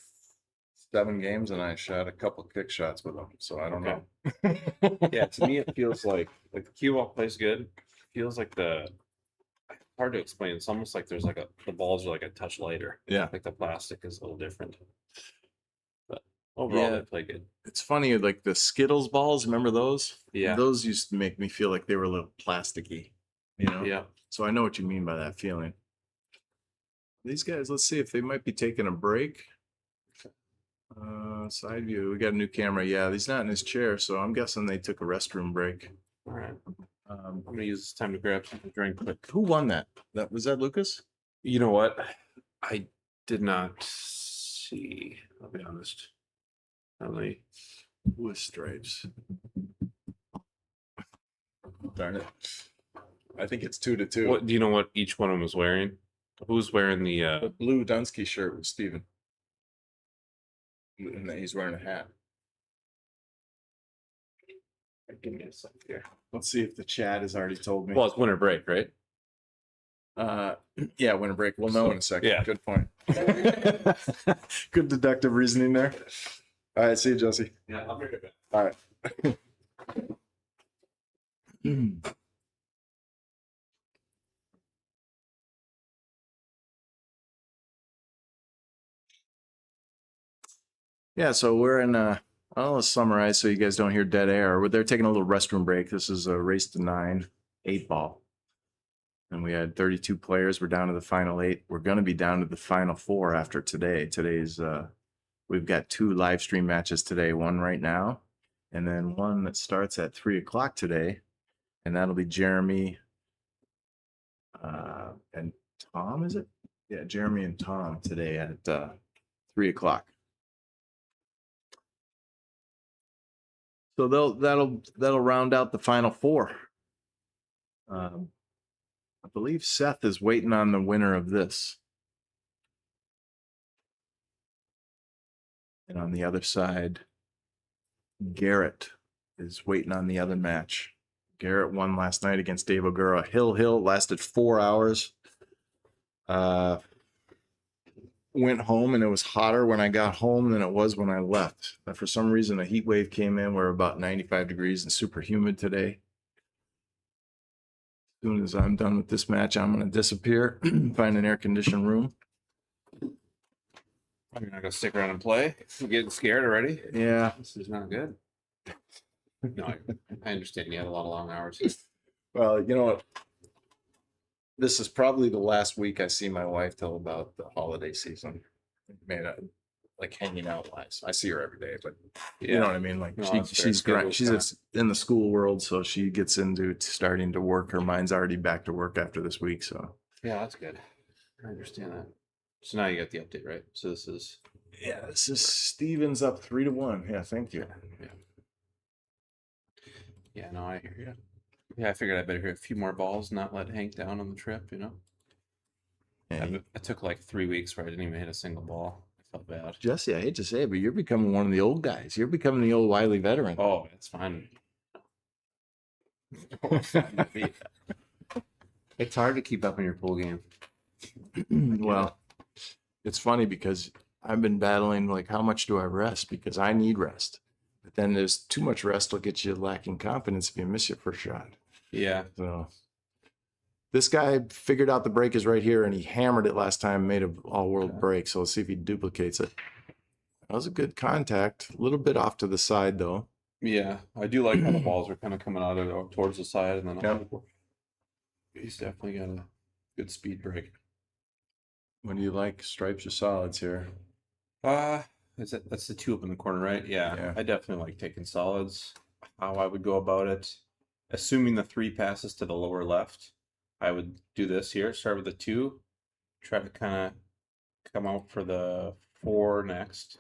7 games and I shot a couple kick shots with him. So I don't know. Yeah, to me, it feels like the cue ball plays good. It feels like I hard to explain. It's almost like there's like the balls are like a touch lighter. Yeah. Like the plastic is a little different. But overall, they play good. It's funny, like the Skittles balls, remember those? Yeah. Those used to make me feel like they were a little plasticky, you know? Yeah. So I know what you mean by that feeling. These guys, let's see if they might be taking a break. Side view, we got a new camera. Yeah, he's not in his chair, so I'm guessing they took a restroom break. All right. I'm gonna use this time to grab something to drink quick. Who won that? Was that Lucas? You know what? I did not see. I'll be honest. Only With stripes. Darn it. I think it's 2-2. what do you know what each one of them was wearing? Who's wearing the The blue Dunsky shirt was Steven. And then he's wearing a hat. give me a sec here. Let's see if the chat has already told me. Well, it's winter break, right? Yeah, winter break. We'll know in a second. Yeah. Good point. Good deductive reasoning there. All right, see you, Jesse. Yeah, I'll bring it back. All right. Yeah, so we're in I'll summarize so you guys don't hear dead air. They're taking a little restroom break. This is a race to 9, 8-ball. And we had 32 players. We're down to the final 8. We're going to be down to the final 4 after today. Today's we've got 2 live stream matches today, one right now, and then one that starts at 3 o'clock today. And that'll be Jeremy and Tom, is it? Yeah, Jeremy and Tom today at 3 o'clock. So that'll round out the final 4. I believe Seth is waiting on the winner of this. And on the other side, Garrett is waiting on the other match. Garrett won last night against Dave Ogura. Hill lasted 4 hours. Went home and it was hotter when I got home than it was when I left. But for some reason, a heat wave came in. We're about 95 degrees and super humid today. As soon as I'm done with this match, I'm going to disappear, find an air-conditioned room. You're not gonna stick around and play. You're getting scared already. Yeah. This is not good. No, I understand. You had a lot of long hours. Well, you know what? This is probably the last week I see my wife till about the holiday season. Man, like hanging out wise. I see her every day, but you know what I mean? Like No, that's fair. she's Schedule's she's in the school world, so she gets into starting to work. Her mind's already back to work after this week. So Yeah, that's good. I understand that. So now you got the update, right? So this is yeah, this is Stevens up 3-1. Yeah, thank you. yeah. No, I hear you. Yeah, I figured I better hit a few more balls, not let Hank down on the trip. You know, Yeah, I took like 3 weeks where I didn't even hit a single ball. I felt bad. Jesse, I hate to say it, but you're becoming one of the old guys. You're becoming the old wily veteran. Oh, it's fine. It's hard to keep up in your pool game. Well, it's funny because I've been battling like how much do I rest because I need rest. But then there's too much rest will get you lacking confidence if you miss your first shot. Yeah. So this guy figured out the break is right here and he hammered it last time, made an all-world break. So let's see if he duplicates it. That was a good contact. A little bit off to the side though. Yeah, I do like how the balls are kind of coming out of towards the side, and then he's definitely got a good speed break. What do you like? Stripes or solids here? That's the 2 up in the corner, right? Yeah. I definitely like taking solids. How I would go about it, assuming the 3 passes to the lower left, I would do this here. Start with the 2, try to kind of come out for the 4 next.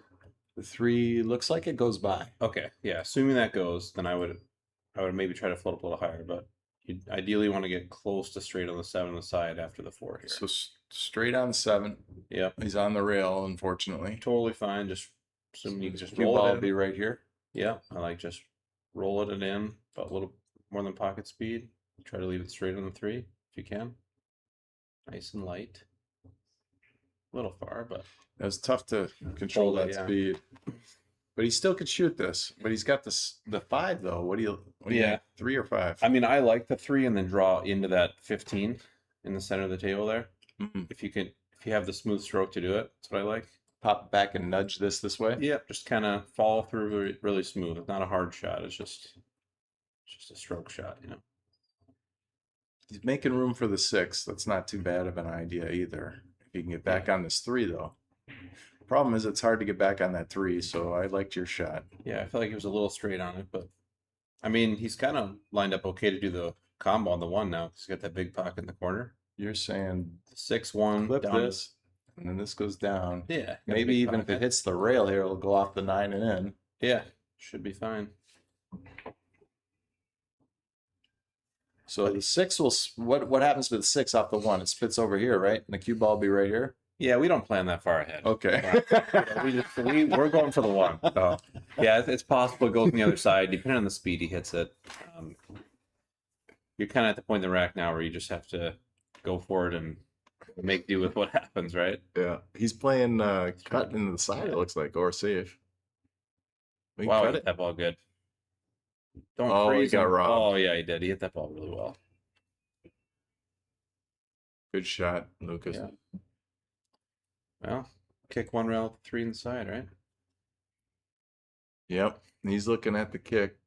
The 3 looks like it goes by. Okay, yeah. Assuming that goes, then I would maybe try to float up a little higher, but you ideally want to get close to straight on the 7 on the side after the 4 here. So straight on 7. Yep, He's on the rail, unfortunately. totally fine. Just assuming you can just Cue roll ball it would in. be right here. Yeah, I like just rolling it in, but a little more than pocket speed. Try to leave it straight on the 3 if you can. Nice and light. A little far, but It was tough to control Hold it, that yeah. speed. But he still could shoot this. But he's got the 5 though. What do you Yeah. 3 or 5? I mean, I like the 3 and then draw into that 15. in the center of the table there. If you have the smooth stroke to do it, that's what I like. Pop back and nudge this way. Yep, just kind of follow through really, really smooth. It's not a hard shot. It's just a stroke shot, you know. He's making room for the 6. That's not too bad of an idea either. If you can get back on this 3, though. Problem is, it's hard to get back on that 3, so I liked your shot. Yeah, I feel like he was a little straight on it, but I mean, he's kind of lined up okay to do the combo on the 1 now. He's got that big pocket in the corner. You're saying 6-1 flip down. this, and then this goes down. Yeah, Maybe even if it hits the rail here, it'll go off the 9 and in. Yeah, should be fine. So the 6 will. What happens with the 6 off the 1? It spits over here, right? And the cue ball will be right here. Yeah, we don't plan that far ahead. Okay. We're going for the 1. So, yeah, it's possible it goes on the other side, depending on the speed he hits it. You're kind of at the point in the rack now where you just have to go for it and make do with what happens, right? Yeah, he's playing cut into the side. It looks like, or safe. We Wow, he cut hit it. that ball good. Don't Oh, he freeze got him. robbed. Oh, yeah, he did. He hit that ball really well. Good shot, Lucas. Yeah. Well, kick 1 rail at the 3 inside, right? Yep, he's looking at the kick.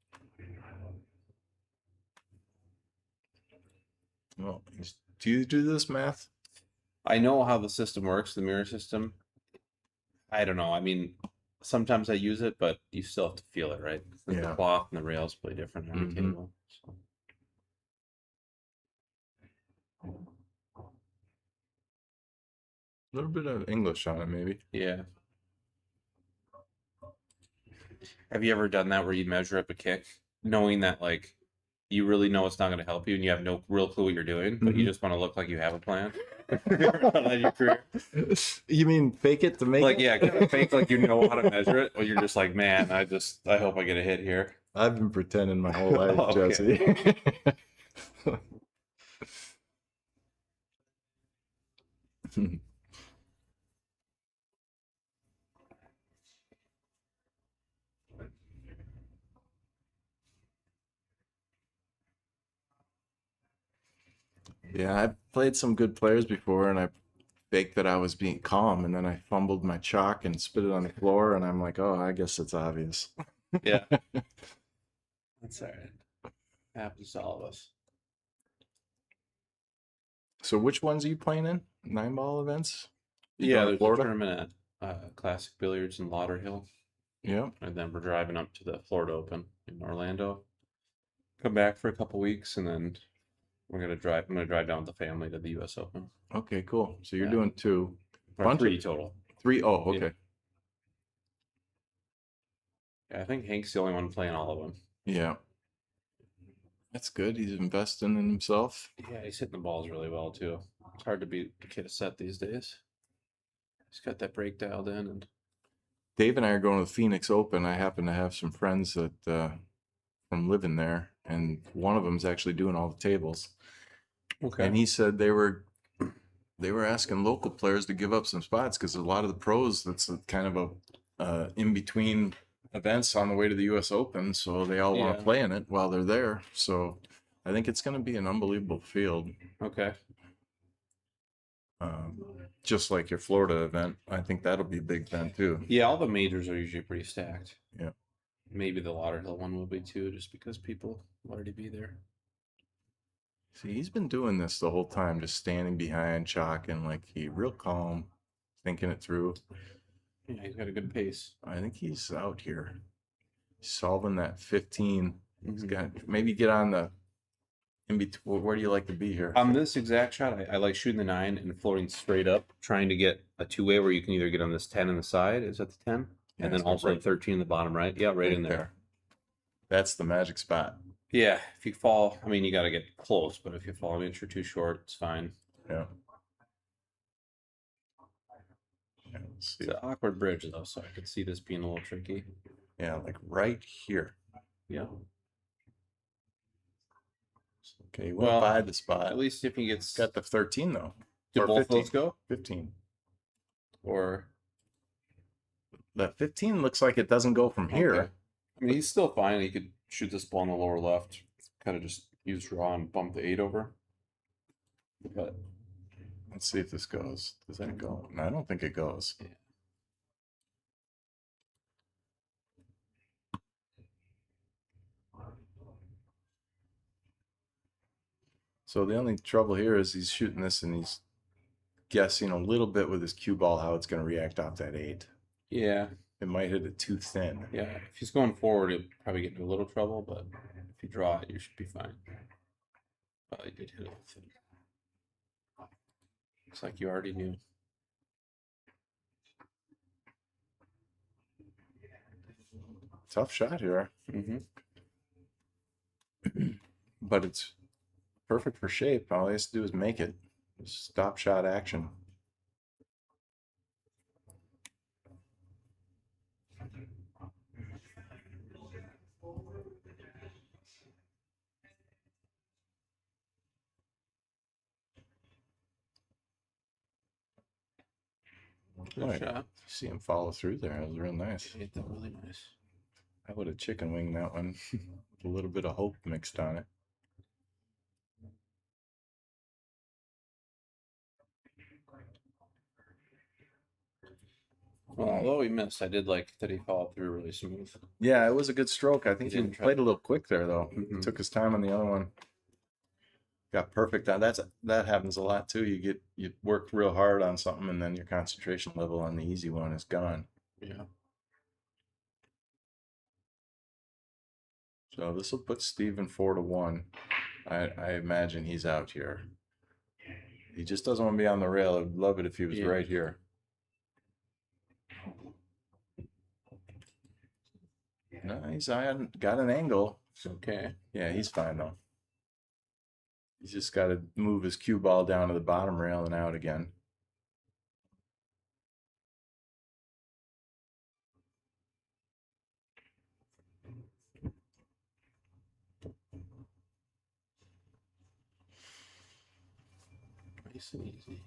Well, do you do this math? I know how the system works, the mirror system. I don't know. I mean, sometimes I use it, but you still have to feel it, right? The Yeah. cloth and the rails play different on the table. So. A little bit of English on it, maybe. Yeah. Have you ever done that where you measure up a kick, knowing that like you really know it's not going to help you and you have no real clue what you're doing, but you just want to look like you have a plan? Have you ever done that in your career? You mean fake it to make Like, it? yeah, kind of fake like you know how to measure it, or you're just like, man, I hope I get a hit here. I've been pretending my whole life, Okay. Jesse. Yeah, I've played some good players before, and I faked that I was being calm, and then I fumbled my chalk and spit it on the floor, and I'm like, oh, I guess it's obvious. Yeah. That's all right. Happens to all of us. So which ones are you playing in? 9-ball events? You Yeah, going to there's a Florida? tournament at Classic Billiards in Lauderhill, Yeah. and then we're driving up to the Florida Open in Orlando. Come back for a couple weeks, and then I'm gonna drive down with the family to the U.S. Open. Okay, cool. So you're Yeah. doing 2. Or Bunch of- 3 total. 3? Oh, okay. Yeah. Yeah, I think Hank's the only one playing all of them. Yeah. That's good. He's investing in himself. Yeah, he's hitting the balls really well too. It's hard to beat the kid a set these days. He's got that break dialed in, and Dave and I are going to the Phoenix Open. I happen to have some friends that from living there, and one of them's actually doing all the tables. okay. And he said they were asking local players to give up some spots because a lot of the pros, that's a kind of a in between events on the way to the U.S. Open, so they all want Yeah. to play in it while they're there. So I think it's going to be an unbelievable field. Okay. Just like your Florida event, I think that'll be a big event too. Yeah, all the majors are usually pretty stacked. Yeah. Maybe the Lauderhill one will be too, just because people will already be there. See, he's been doing this the whole time, just standing behind, chalking, like he real calm, thinking it through. Yeah, he's got a good pace. I think he's out here solving that 15. He's Mhm. got maybe get on the in between. Where do you like to be here? On this exact shot, I like shooting the 9 and floating straight up, trying to get a 2-way where you can either get on this 10 on the side. Is that the 10? Yeah, And then so also right- 13 in the bottom right. Yeah, right in there. That's the magic spot. Yeah, if you fall, I mean, you got to get close, but if you fall an inch or 2 short, it's fine. Yeah. Yeah, let's see. It's an awkward bridge, though, so I could see this being a little tricky. Yeah, like right here. Yeah. Okay, he went Well, by the spot. At least if he gets. Got the 13 though. Do or both 15. those go? 15. Or. That 15 looks like it doesn't go from here. Okay. I mean, he's still fine. He could shoot this ball in the lower left, kind of just use draw and bump the 8 over. But Let's see if this goes. Does that go? No, I don't think it goes. Yeah. So the only trouble here is he's shooting this and he's guessing a little bit with his cue ball how it's going to react off that 8. Yeah. It might hit it too thin. Yeah. If he's going forward, he'll probably get into a little trouble, but if you draw it, you should be fine. Well, he did hit it thin. Looks like you already knew. Tough shot here. Mm-hmm. But it's perfect for shape. All he has to do is make it. Stop shot action. Good Right. shot. See him follow through there. It was real nice. He hit that really nice. I would have chicken winged that one with a little bit of hope mixed on it. Well, although he missed, I did like that he followed through really smooth. Yeah, it was a good stroke. I think He he didn't try- played a little quick there, though. Mhm. Took his time on the other one. Got perfect on that happens a lot too. You work real hard on something and then your concentration level on the easy one is gone. Yeah. So this will put Steven 4-1. I imagine he's out here. He just doesn't want to be on the rail. I'd love it if he was Yeah. right here. No, he's got an angle. It's okay. Yeah, he's fine though. He's just got to move his cue ball down to the bottom rail and out again. Nice and easy.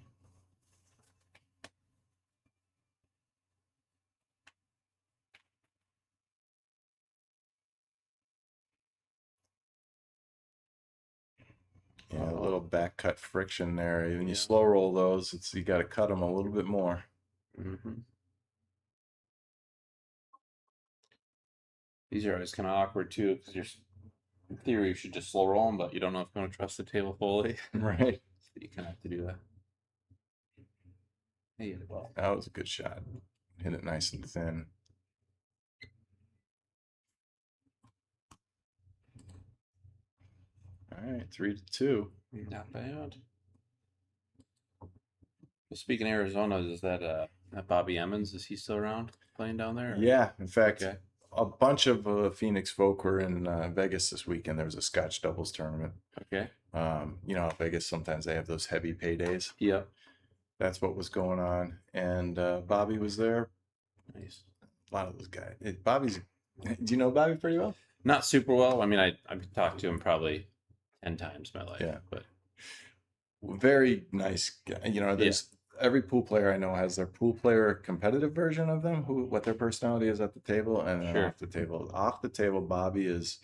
Yeah, a little back cut friction there. When you Yeah. slow roll those, you got to cut them a little bit more. Mm-hmm. These are always kind of awkward too, because in theory you should just slow roll them, but you don't know if you want to trust the table fully. Right. So you kind of have to do that. Hey, well, That was a good shot. Hit it nice and thin. All right, 3-2. not bad. Speaking of Arizona, is that Bobby Emmons? Is he still around playing down there? Yeah, in fact, Okay. a bunch of Phoenix folk were in Vegas this weekend. There was a Scotch doubles tournament. Okay. You know, Vegas sometimes they have those heavy paydays. Yep. That's what was going on, and Bobby was there. Nice. A lot of those guys. Bobby's. Do you know Bobby pretty well? Not super well. I mean, I've talked to him probably 10 times in my life. Yeah. But Very nice guy. You know, there's every pool player I know has their pool player competitive version of them, what their personality is at the table, and then Sure. off the table. Off the table, Bobby is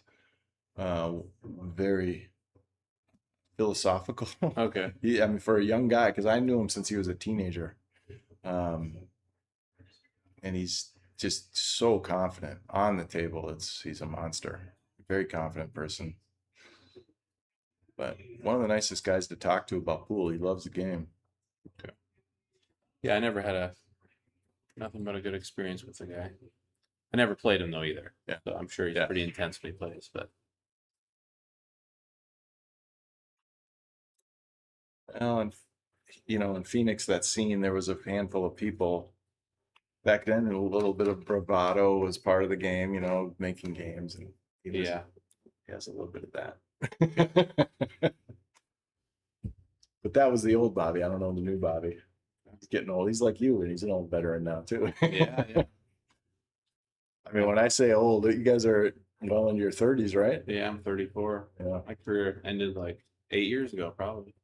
very philosophical. okay. I mean, for a young guy, because I knew him since he was a teenager, and he's just so confident on the table. He's a monster, very confident person. But one of the nicest guys to talk to about pool. He loves the game. Okay. Yeah, I never had nothing but a good experience with the guy. I never played him though either. Yeah. So I'm sure he's Yeah. pretty intense when he plays, but Well, and you know, in Phoenix, that scene, there was a handful of people back then, and a little bit of bravado was part of the game, you know, making games, and he has a little bit of that. But that was the old Bobby. I don't know the new Bobby. He's getting old. He's like you, and he's an old veteran now too. yeah. I mean, when I say old, you guys are well into your 30s, right? Yeah, I'm 34. Yeah. My career ended like 8 years ago, probably.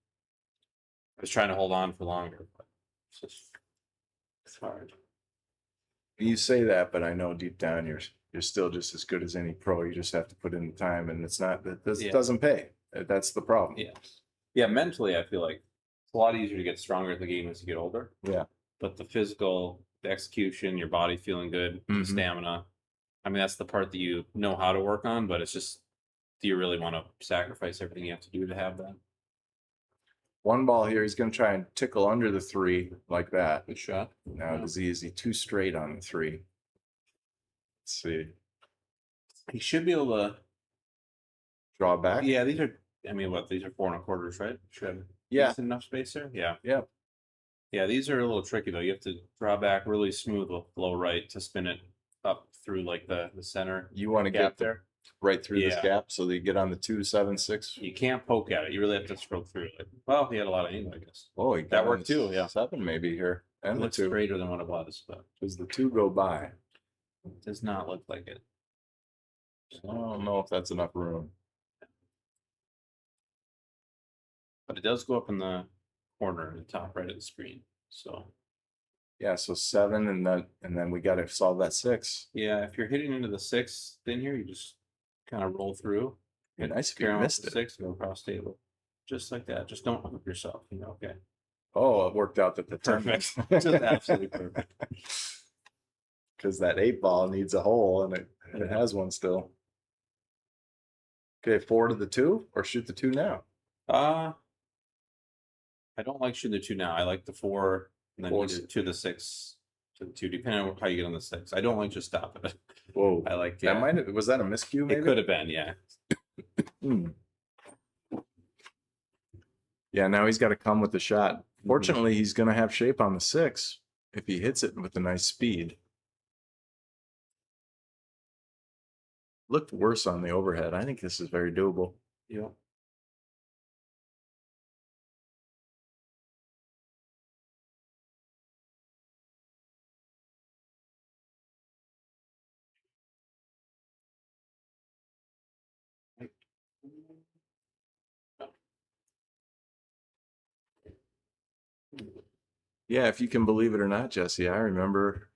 I was trying to hold on for longer, but it's hard. You say that, but I know deep down you're still just as good as any pro. You just have to put in the time, and it's not that this Yeah. doesn't pay. That's the problem. Yeah. Yeah, mentally I feel like It's a lot easier to get stronger at the game as you get older. Yeah. But the physical, the execution, your body feeling good, the stamina. I mean, that's the part that you know how to work on, but it's just, do you really want to sacrifice everything you have to do to have that? One ball here, he's going to try and tickle under the 3 like that. Good shot. Now, Yeah. is he too straight on the 3? Let's see. He should be able to Draw back? Yeah, these are. I mean, what these are 4 1/4s, right? Should have decent enough space there. Yeah. Yep. Yeah, these are a little tricky though. You have to draw back really smooth with low right to spin it up through like the center. You want to gap get there. right through this Yeah. gap so that you get on the 2, 7, 6. You can't poke at it. You really have to stroke through it. Well, he had a lot of angle, I guess. Oh, he got worked on too, yeah. 7 maybe here. It And the looks 2. straighter than what it was, but Does the 2 go by? it does not look like it. I don't know if that's enough room. But it does go up in the corner, the top right of the screen. So Yeah, so 7 and then we got to solve that 6. yeah, if you're hitting into the 6 in here, you just kind of roll through. Be nice if you Carry on with missed the it. 6, go across table. Just like that. Just don't hook yourself, okay. Oh, it worked out that the 10. Perfect. Just absolutely perfect. Because that 8 ball needs a hole and it has one still. Okay, 4 to the 2 or shoot the 2 now. I don't like shooting the 2 now. I like the 4 and then 4 either to the 6 to the 2, depending on how you get on the 6. I don't like just stopping it. Whoa. I like That might have, was that a miscue maybe? It could have been, yeah. Yeah, now he's got to come with the shot. Fortunately, he's going to have shape on the 6 if he hits it with a nice speed. Looked worse on the overhead. I think this is very doable. Yeah. Yeah, if you can believe it or not, Jesse, I remember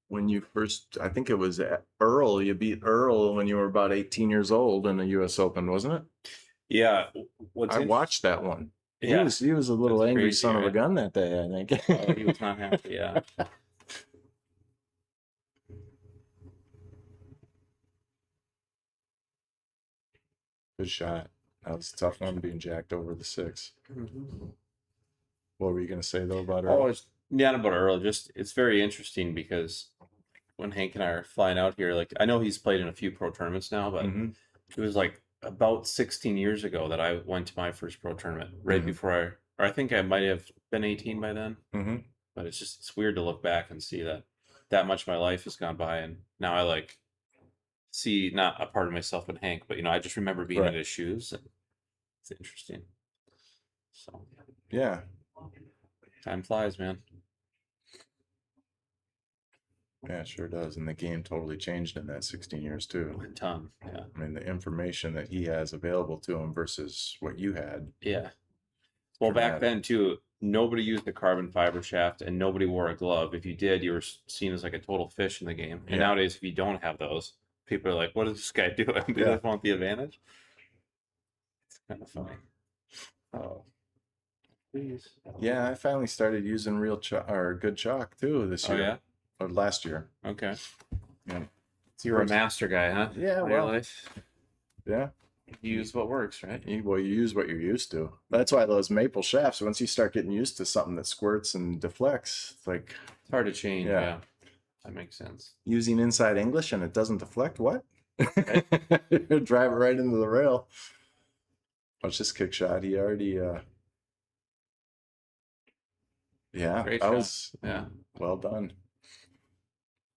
when you first, I think it was Earl, you beat Earl when you were about 18 years old in the US Open, wasn't it? Yeah. I watched that one. Yeah. He was a little That's angry crazy, son of a right? gun that day, I think. Oh, he was not happy, yeah. Good shot. That was a tough one being jacked over the 6. What were you going to say though about Earl? Oh, it's not about Earl. Just it's very interesting because when Hank and I are flying out here, like I know he's played in a few pro tournaments now, but Mhm. it was like about 16 years ago that I went to my first pro tournament, right Mhm. before or I think I might have been 18 by then. Mhm. But it's weird to look back and see that much of my life has gone by, and now I like see not a part of myself in Hank, but I just remember being Right. in his shoes, and it's interesting. So Yeah. time flies, man. Yeah, it sure does. And the game totally changed in that 16 years too. A ton, yeah. I mean, the information that he has available to him versus what you had. Yeah. Well, back Dramatic. then too, nobody used a carbon fiber shaft and nobody wore a glove. If you did, you were seen as like a total fish in the game. And Yeah. nowadays, if you don't have those, people are like, "What is this guy doing? Do Yeah. they want the advantage?" It's kind of funny. Oh, please. Yeah, I finally started using real chalk or good chalk too this Oh year. yeah. Or last year. Okay. Yeah. So you're a master guy, huh? Yeah, All your well, life. yeah. You use what works, right? Well, you use what you're used to. That's why those maple shafts, once you start getting used to something that squirts and deflects, it's like It's hard to change. Yeah. Yeah. That makes sense. using inside English and it doesn't deflect. What? Drive it right into the rail. Watch this kick shot. He already, yeah, Great that shot. was Yeah. well done.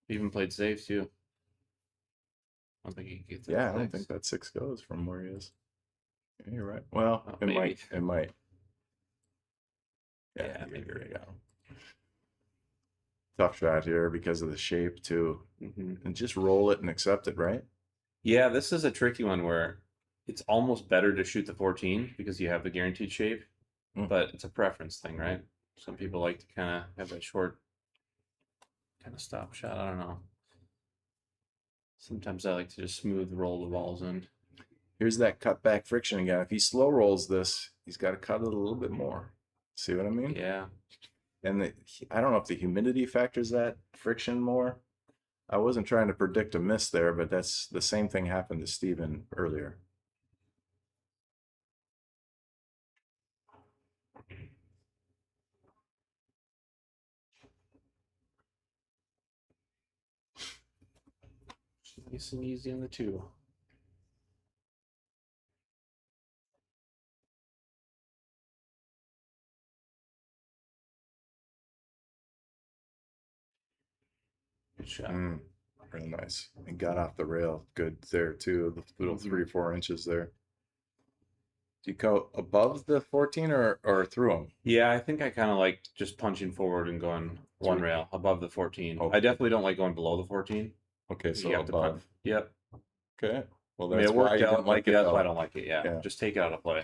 Even played safe too. I don't think he can get that. Yeah, I don't six. think that 6 goes from where he is. Yeah, you're right. Well, Oh, it maybe. might. It might. Yeah, maybe. maybe. There you go. Tough shot here because of the shape too. Mhm. And just roll it and accept it, right? Yeah, this is a tricky one where it's almost better to shoot the 14 because you have the guaranteed shape, Mm. but it's a preference thing, right? Some people like to kind of have that short kind of stop shot. I don't know. Sometimes I like to just smooth roll the balls in. Here's that cut back friction again. If he slow rolls this, he's got to cut it a little bit more. See what I mean? Yeah. And I don't know if the humidity factors that friction more. I wasn't trying to predict a miss there, but that's the same thing happened to Steven earlier. Nice and easy on the 2. Good shot. Real nice. And got off the rail. Good there too. The little 3 or 4 inches there. Do you go above the 14 or through them? Yeah, I think I kind of like just punching forward and going one rail above the 14. Oh. I definitely don't like going below the 14. Okay, so You have to above. punch. Yep. Okay. Well, I mean, that's it why worked you out, didn't like but it. that's why I though. don't like it. Yeah. Yeah. Just take it out of play.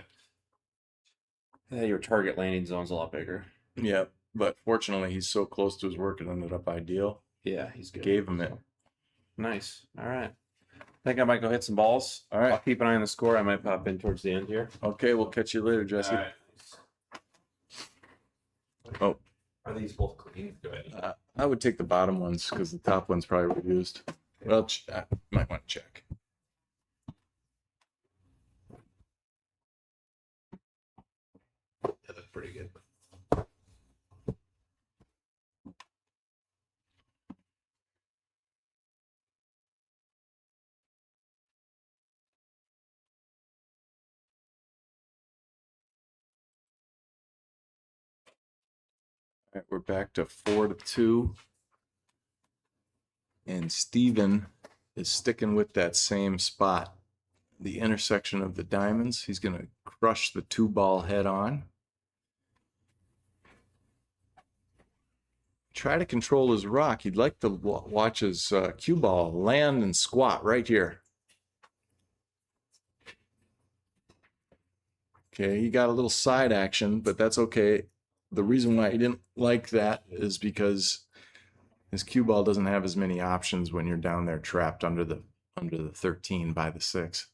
Yeah, your target landing zone's a lot bigger. Yeah, but fortunately, he's so close to his work, it ended up ideal. Yeah, he's good. Gave him it. Nice. All right. I think I might go hit some balls. All right. I'll keep an eye on the score. I might pop in towards the end here. Okay, we'll catch you later, Jesse. All right. Oh, Are these both clean? Go ahead. I would take the bottom ones because the top ones probably were used. Well, I might want to check. That looks pretty good. All right, we're back to 4-2. And Steven is sticking with that same spot. The intersection of the diamonds. He's going to crush the 2-ball head on. Try to control his rock. He'd like to watch his cue ball land and squat right here. Okay, he got a little side action, but that's okay. The reason why he didn't like that is because his cue ball doesn't have as many options when you're down there trapped under the 13 by the 6.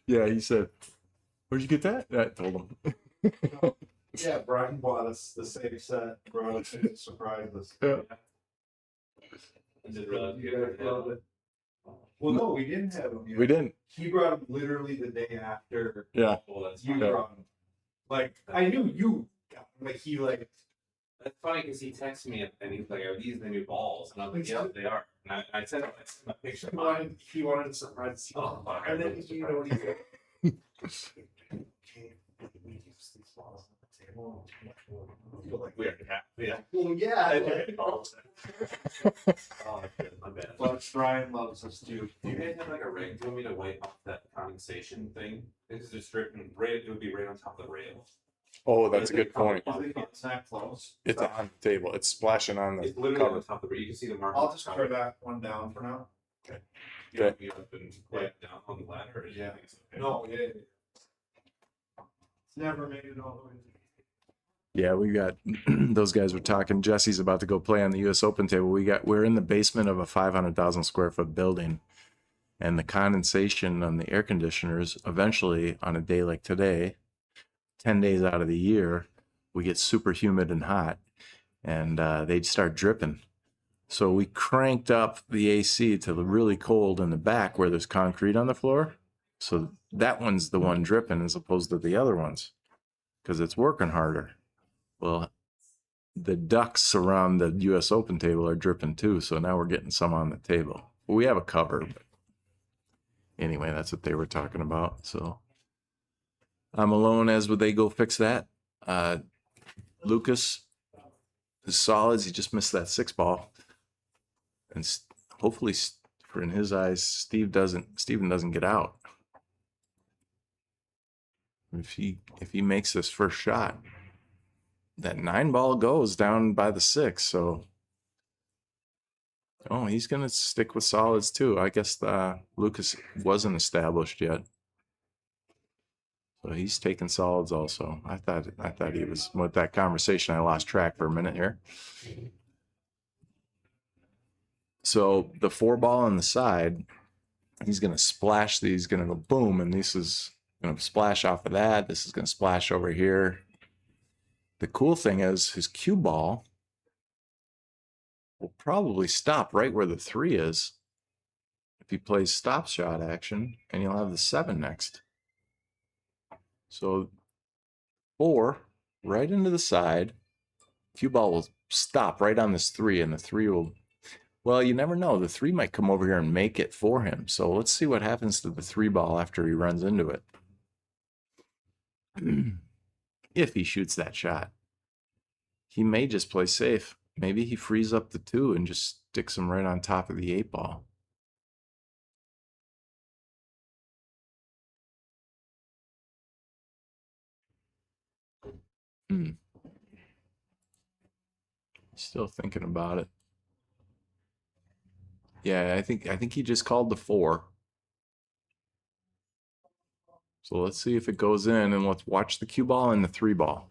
Yeah, he said, "Where'd you get that?" I told him. Yeah, Brian bought us the same set, brought us to surprise us. Yeah. I didn't realize You guys love it. Well, no, we didn't have them yet. We didn't. He brought them literally the day after Yeah. Well, that's you funny. brought them. Like, I knew you got them, but he like, That's funny because he texted me and he's like, "Are these the new balls?" And I was like, "Yep, they are." And I sent him a picture of mine. he wanted to surprise you. Oh, fuck. And then you know what he said? Okay, we use these balls on the table. You're like, We already have. Yeah. well, yeah. Oh, shit, my bad. But Brian loves us too. Do you guys have like a rig? Do you want me to wipe off that condensation thing? It's just dripping right. It would be right on top of the rail. Oh, that's a good point. It's not close. It's on the table. It's splashing on the It's literally cover. on top of the rail. You can see the mark. I'll just turn that one down for now. You want me up and wipe down on the ladder? Or do you Yeah. think it's okay? No, yeah. It's never made it all the way. Yeah, we got those guys were talking. Jesse's about to go play on the U.S. Open table. We're in the basement of a 500,000 square foot building, and the condensation on the air conditioners. Eventually, on a day like today, 10 days out of the year, we get super humid and hot, and they'd start dripping. So we cranked up the AC to the really cold in the back where there's concrete on the floor. So that one's the one dripping as opposed to the other ones, because it's working harder. Well, the ducts around the U.S. Open table are dripping too, so now we're getting some on the table. We have a cover, but anyway, that's what they were talking about. So I'm alone as would they go fix that. LUKAS is solids. He just missed that 6-ball, and hopefully, for in his eyes, Steven doesn't get out. If he makes this first shot, that 9-ball goes down by the 6. So, he's gonna stick with solids too. I guess LUKAS wasn't established yet, so he's taking solids also. I thought he was with that conversation. I lost track for a minute here. So the 4 ball on the side, he's going to splash these, going to go boom, and this is going to splash off of that. This is going to splash over here. The cool thing is his cue ball will probably stop right where the 3 is if he plays stop shot action, and he'll have the 7 next. So 4 right into the side. Cue ball will stop right on this 3, and the 3 will, well, you never know. The 3 might come over here and make it for him. So let's see what happens to the 3 ball after he runs into it. If he shoots that shot, he may just play safe. Maybe he frees up the 2 and just sticks him right on top of the 8 ball. Still thinking about it. Yeah, I think he just called the 4. So let's see if it goes in, and let's watch the cue ball and the 3 ball.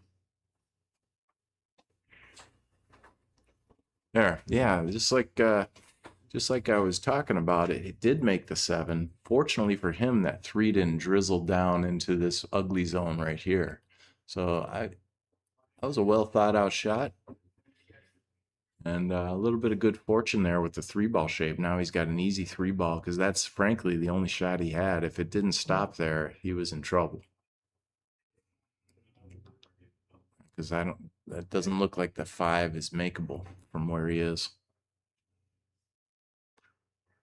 There, yeah, just like I was talking about, it did make the 7. Fortunately for him, that 3 didn't drizzle down into this ugly zone right here. So that was a well thought out shot. And a little bit of good fortune there with the 3 ball shape. Now he's got an easy 3 ball, because that's frankly the only shot he had. If it didn't stop there, he was in trouble. Because that doesn't look like the 5 is makeable from where he is.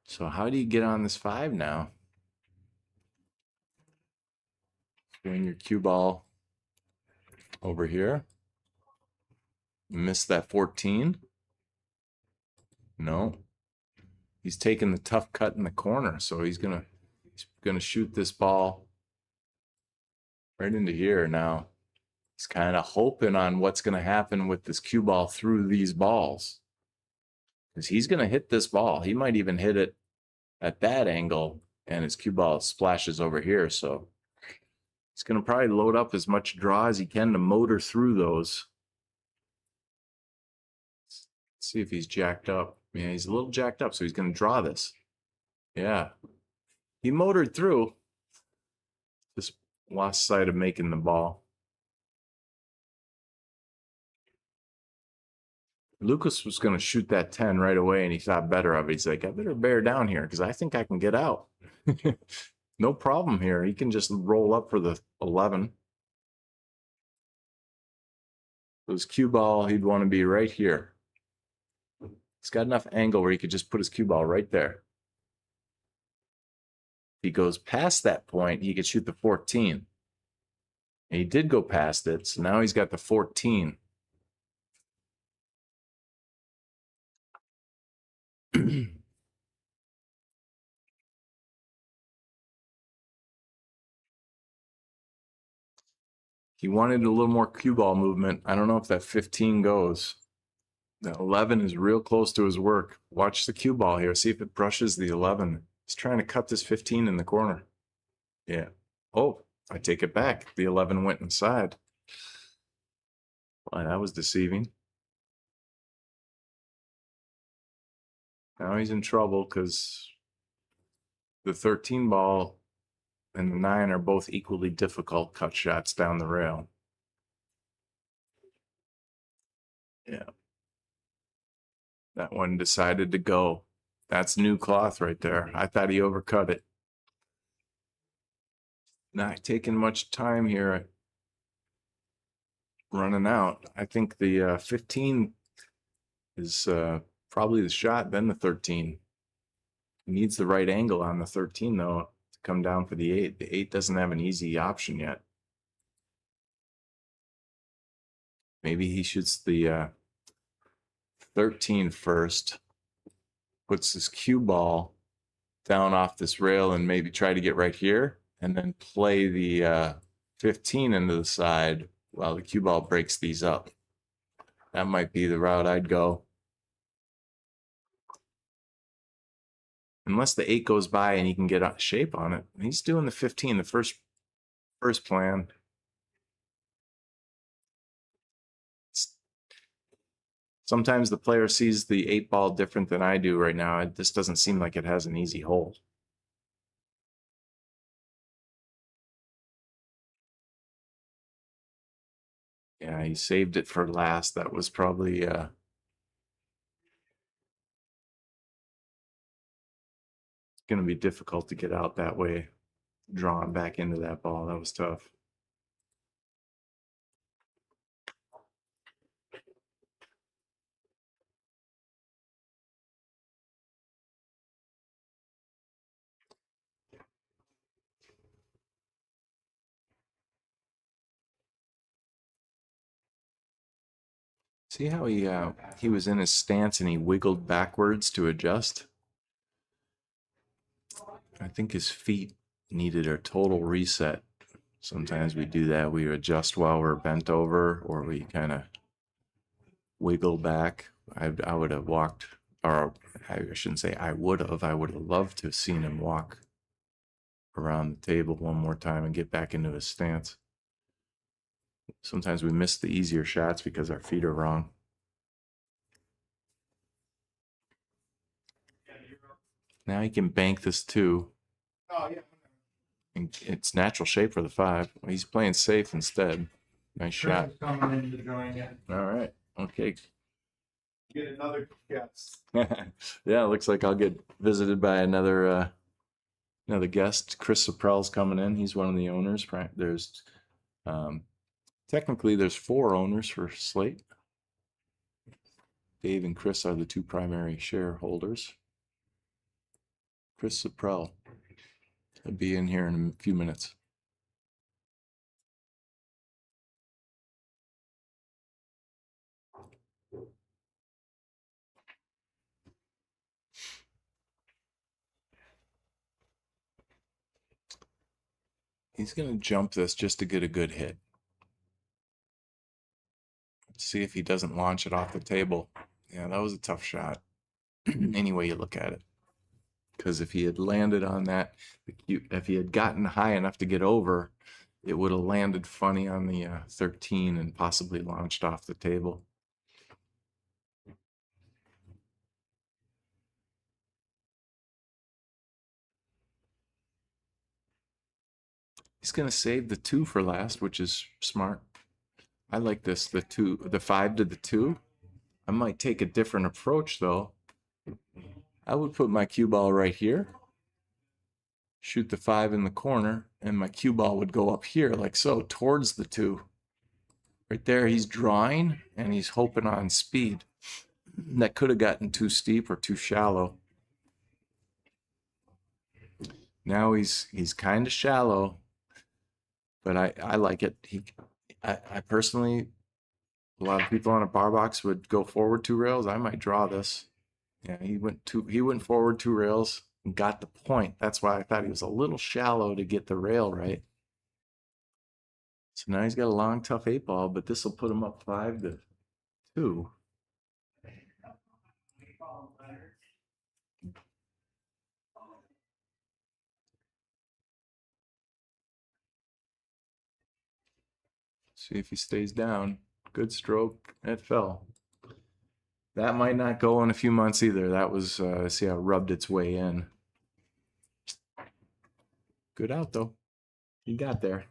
So how do you get on this 5 now? Doing your cue ball over here. Miss that 14. No. He's taking the tough cut in the corner, so he's gonna shoot this ball right into here now. He's kind of hoping on what's going to happen with this cue ball through these balls, because he's going to hit this ball. He might even hit it at that angle, and his cue ball splashes over here. So he's going to probably load up as much draw as he can to motor through those. Let's see if he's jacked up. Yeah, he's a little jacked up, so he's going to draw this. Yeah. He motored through. Just lost sight of making the ball. Lucas was going to shoot that 10 right away, and he thought better of it. He's like, I better bear down here because I think I can get out. No problem here. He can just roll up for the 11. His cue ball, he'd want to be right here. He's got enough angle where he could just put his cue ball right there. If he goes past that point, he could shoot the 14. And he did go past it, so now he's got the 14. He wanted a little more cue ball movement. I don't know if that 15 goes. The 11 is real close to his work. Watch the cue ball here. See if it brushes the 11. He's trying to cut this 15 in the corner. Yeah. Oh, I take it back. The 11 went inside. Boy, that was deceiving. Now he's in trouble because the 13 ball and the 9 are both equally difficult cut shots down the rail. Yeah. That one decided to go. That's new cloth right there. I thought he overcut it. Not taking much time here. Running out. I think the 15 is probably the shot, then the 13. He needs the right angle on the 13, though, to come down for the 8. The 8 doesn't have an easy option yet. Maybe he shoots the 13 first, puts his cue ball down off this rail and maybe try to get right here, and then play the 15 into the side while the cue ball breaks these up. That might be the route I'd go. Unless the 8 goes by and he can get shape on it. He's doing the 15, the first plan. Sometimes the player sees the 8-ball different than I do right now. This doesn't seem like it has an easy hole. Yeah, he saved it for last. That was probably going to be difficult to get out that way, drawn back into that ball. That was tough. See how he was in his stance and he wiggled backwards to adjust? I think his feet needed a total reset. Sometimes we do that. We adjust while we're bent over, or we kind of wiggle back. I would have walked, or I shouldn't say I would have loved to have seen him walk around the table one more time and get back into his stance. Sometimes we miss the easier shots because our feet are wrong. Now he can bank this 2. Oh, yeah. And it's natural shape for the 5. He's playing safe instead. Nice shot. Coming in to join you. All right. Okay. Get another guest. Yeah, looks like I'll get visited by another guest. Chris Saprell's coming in. He's one of the owners. There's technically there's 4 owners for Slate. Dave and Chris are the 2 primary shareholders. Chris Saprell will be in here in a few minutes. He's going to jump this just to get a good hit. Let's see if he doesn't launch it off the table. Yeah, that was a tough shot. Any way you look at it. Because if he had landed on that, if he had gotten high enough to get over, it would have landed funny on the 13 and possibly launched off the table. He's going to save the 2 for last, which is smart. I like this, the 5 to the 2. I might take a different approach though. I would put my cue ball right here, shoot the 5 in the corner, and my cue ball would go up here like so towards the 2. Right there, he's drawing and he's hoping on speed. That could have gotten too steep or too shallow. Now he's kind of shallow, but I like it. I personally, a lot of people on a bar box would go forward 2 rails. I might draw this. Yeah, he went forward 2 rails and got the point. That's why I thought he was a little shallow to get the rail right. So now he's got a long, tough 8-ball, but this will put him up 5 to 2. See if he stays down. Good stroke. It fell. That might not go in a few months either. That was, see how it rubbed its way in. Good out though. He got there.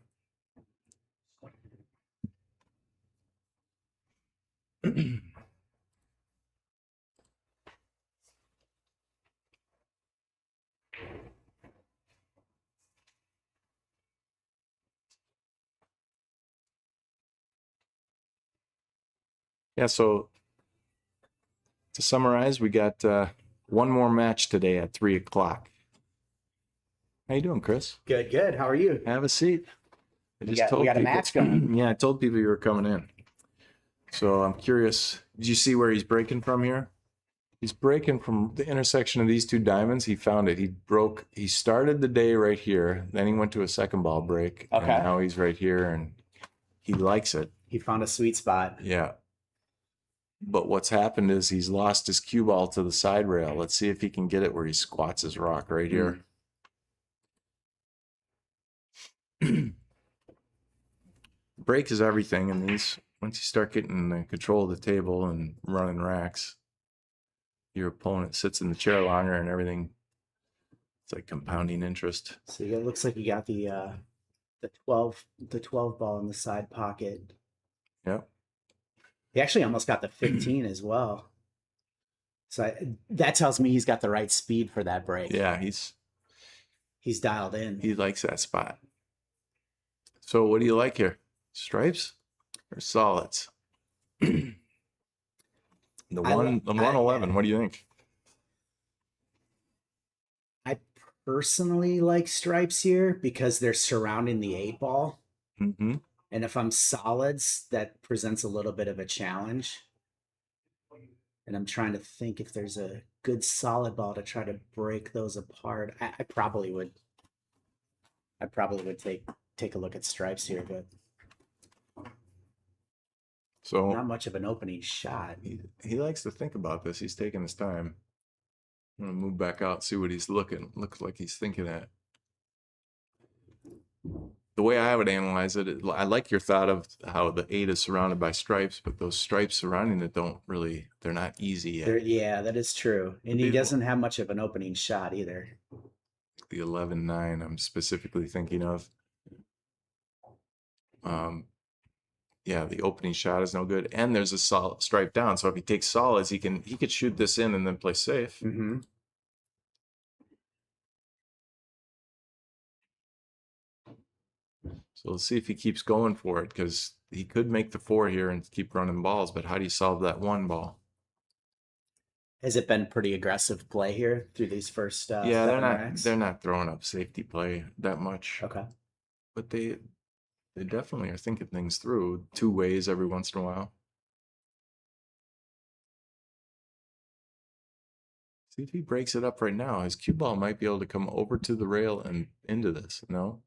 Yeah, so to summarize, we got one more match today at 3 o'clock. How you doing, Chris? Good, good. How are you? Have a seat. We got a match going. Yeah, I told people you were coming in. So I'm curious, did you see where he's breaking from here? He's breaking from the intersection of these 2 diamonds. He found it. He started the day right here. Then he went to a second ball break. Okay. And now he's right here and he likes it. He found a sweet spot. Yeah. But what's happened is he's lost his cue ball to the side rail. Let's see if he can get it where he squats his rock right here. Break is everything in these. once you start getting control of the table and running racks, your opponent sits in the chair longer and everything. It's like compounding interest. So it looks like you got the 12 ball in the side pocket. Yep. He actually almost got the 15 as well. So that tells me he's got the right speed for that break. Yeah, He's dialed in. he likes that spot. So what do you like here? Stripes or solids? The 111, what do you think? I personally like stripes here because they're surrounding the 8 ball. Mm-hmm. And if I'm solids, that presents a little bit of a challenge. And I'm trying to think if there's a good solid ball to try to break those apart. I probably would take a look at stripes here, but So not much of an opening shot. he likes to think about this. He's taking his time. I'm gonna move back out, see what he's looks like he's thinking at. The way I would analyze it, I like your thought of how the 8 is surrounded by stripes, but those stripes surrounding it they're not easy yet. Yeah, that is true. And he doesn't have much of an opening shot either. The 11-9 I'm specifically thinking of. Yeah, the opening shot is no good, and there's a solid stripe down. So if he takes solids, he could shoot this in and then play safe. Mm-hmm. So let's see if he keeps going for it, because he could make the 4 here and keep running balls. But how do you solve that 1 ball? Has it been pretty aggressive play here through these first? Yeah, 7 racks? they're not throwing up safety play that much. Okay. But they definitely are thinking things through 2 ways every once in a while. See if he breaks it up right now. His cue ball might be able to come over to the rail and into this. No,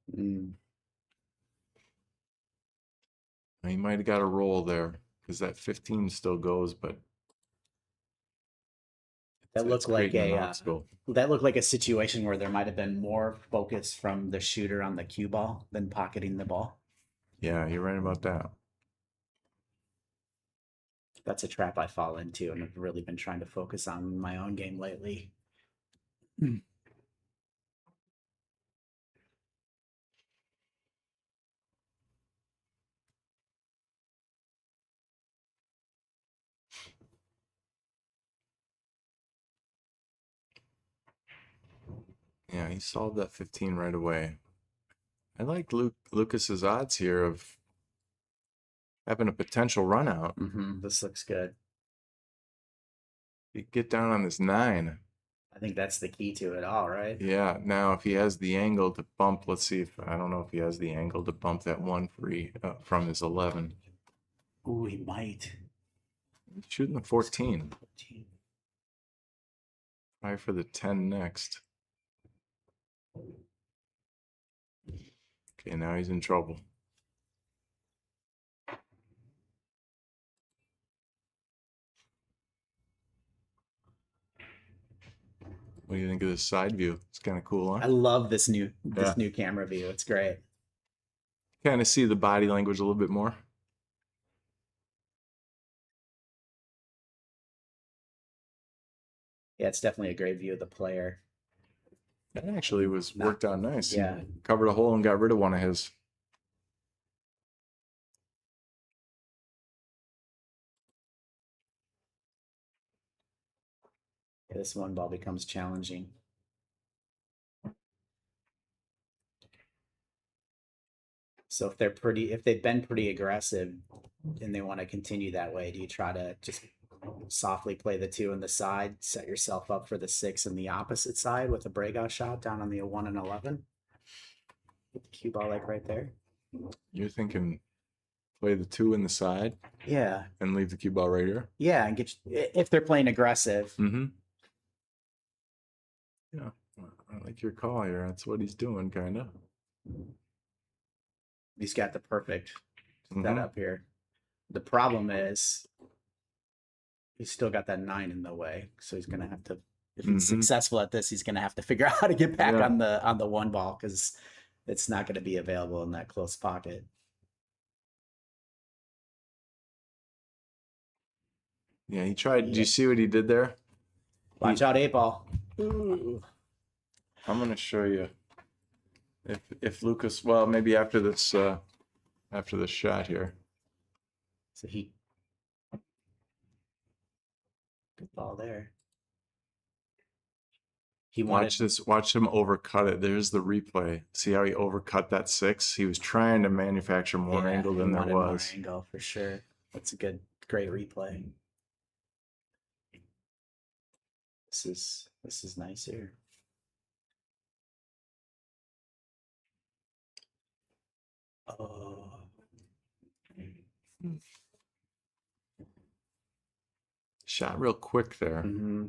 he might have got a roll there because that 15 still goes, but That looked like creating an a obstacle. that looked like a situation where there might have been more focus from the shooter on the cue ball than pocketing the ball. Yeah, you're right about that. That's a trap I fall into, and I've really been trying to focus on my own game lately. Yeah, he solved that 15 right away. I like Lucas's odds here of having a potential run out. This looks good. You get down on this 9. I think that's the key to it all, right? Yeah, now if he has the angle to bump, let's see if, I don't know if he has the angle to bump that 1 free from his 11. Ooh, he might. He's shooting the 14. Try for the 10 next. Okay, now he's in trouble. What do you think of this side view? It's kind of cool, I huh? love this new camera view. It's great. Kind of see the body language a little bit more. Yeah, it's definitely a great view of the player. That actually was worked out nice. Yeah. He covered a hole and got rid of one of his. Yeah, this 1 ball becomes challenging. So if they've been pretty aggressive and they want to continue that way, do you try to just softly play the 2 on the side, set yourself up for the 6 on the opposite side with a breakout shot down on the 1 and 11? With the cue ball like right there. You're thinking play the 2 in the side Yeah. and leave the cue ball right here? Yeah, and if they're playing aggressive. Mm-hmm. Yeah, I like your call here. That's what he's doing, kind of. He's got the perfect setup here. The problem is he's still got that 9 in the way, so he's gonna have to. If he's successful at this, he's gonna have to figure out how to get back on the 1 ball because it's not gonna be available in that close pocket. Yeah, he tried. Do you see what he did there? Watch out, 8-ball. I'm gonna show you if Lucas. Well, maybe after this shot here. So he good ball there. He wanted Watch this. Watch him overcut it. There's the replay. See how he overcut that 6? He was trying to manufacture more angle he than there wanted more was. angle for sure. That's a great replay. This is nice here. Oh. Shot real quick there. Mm-hmm.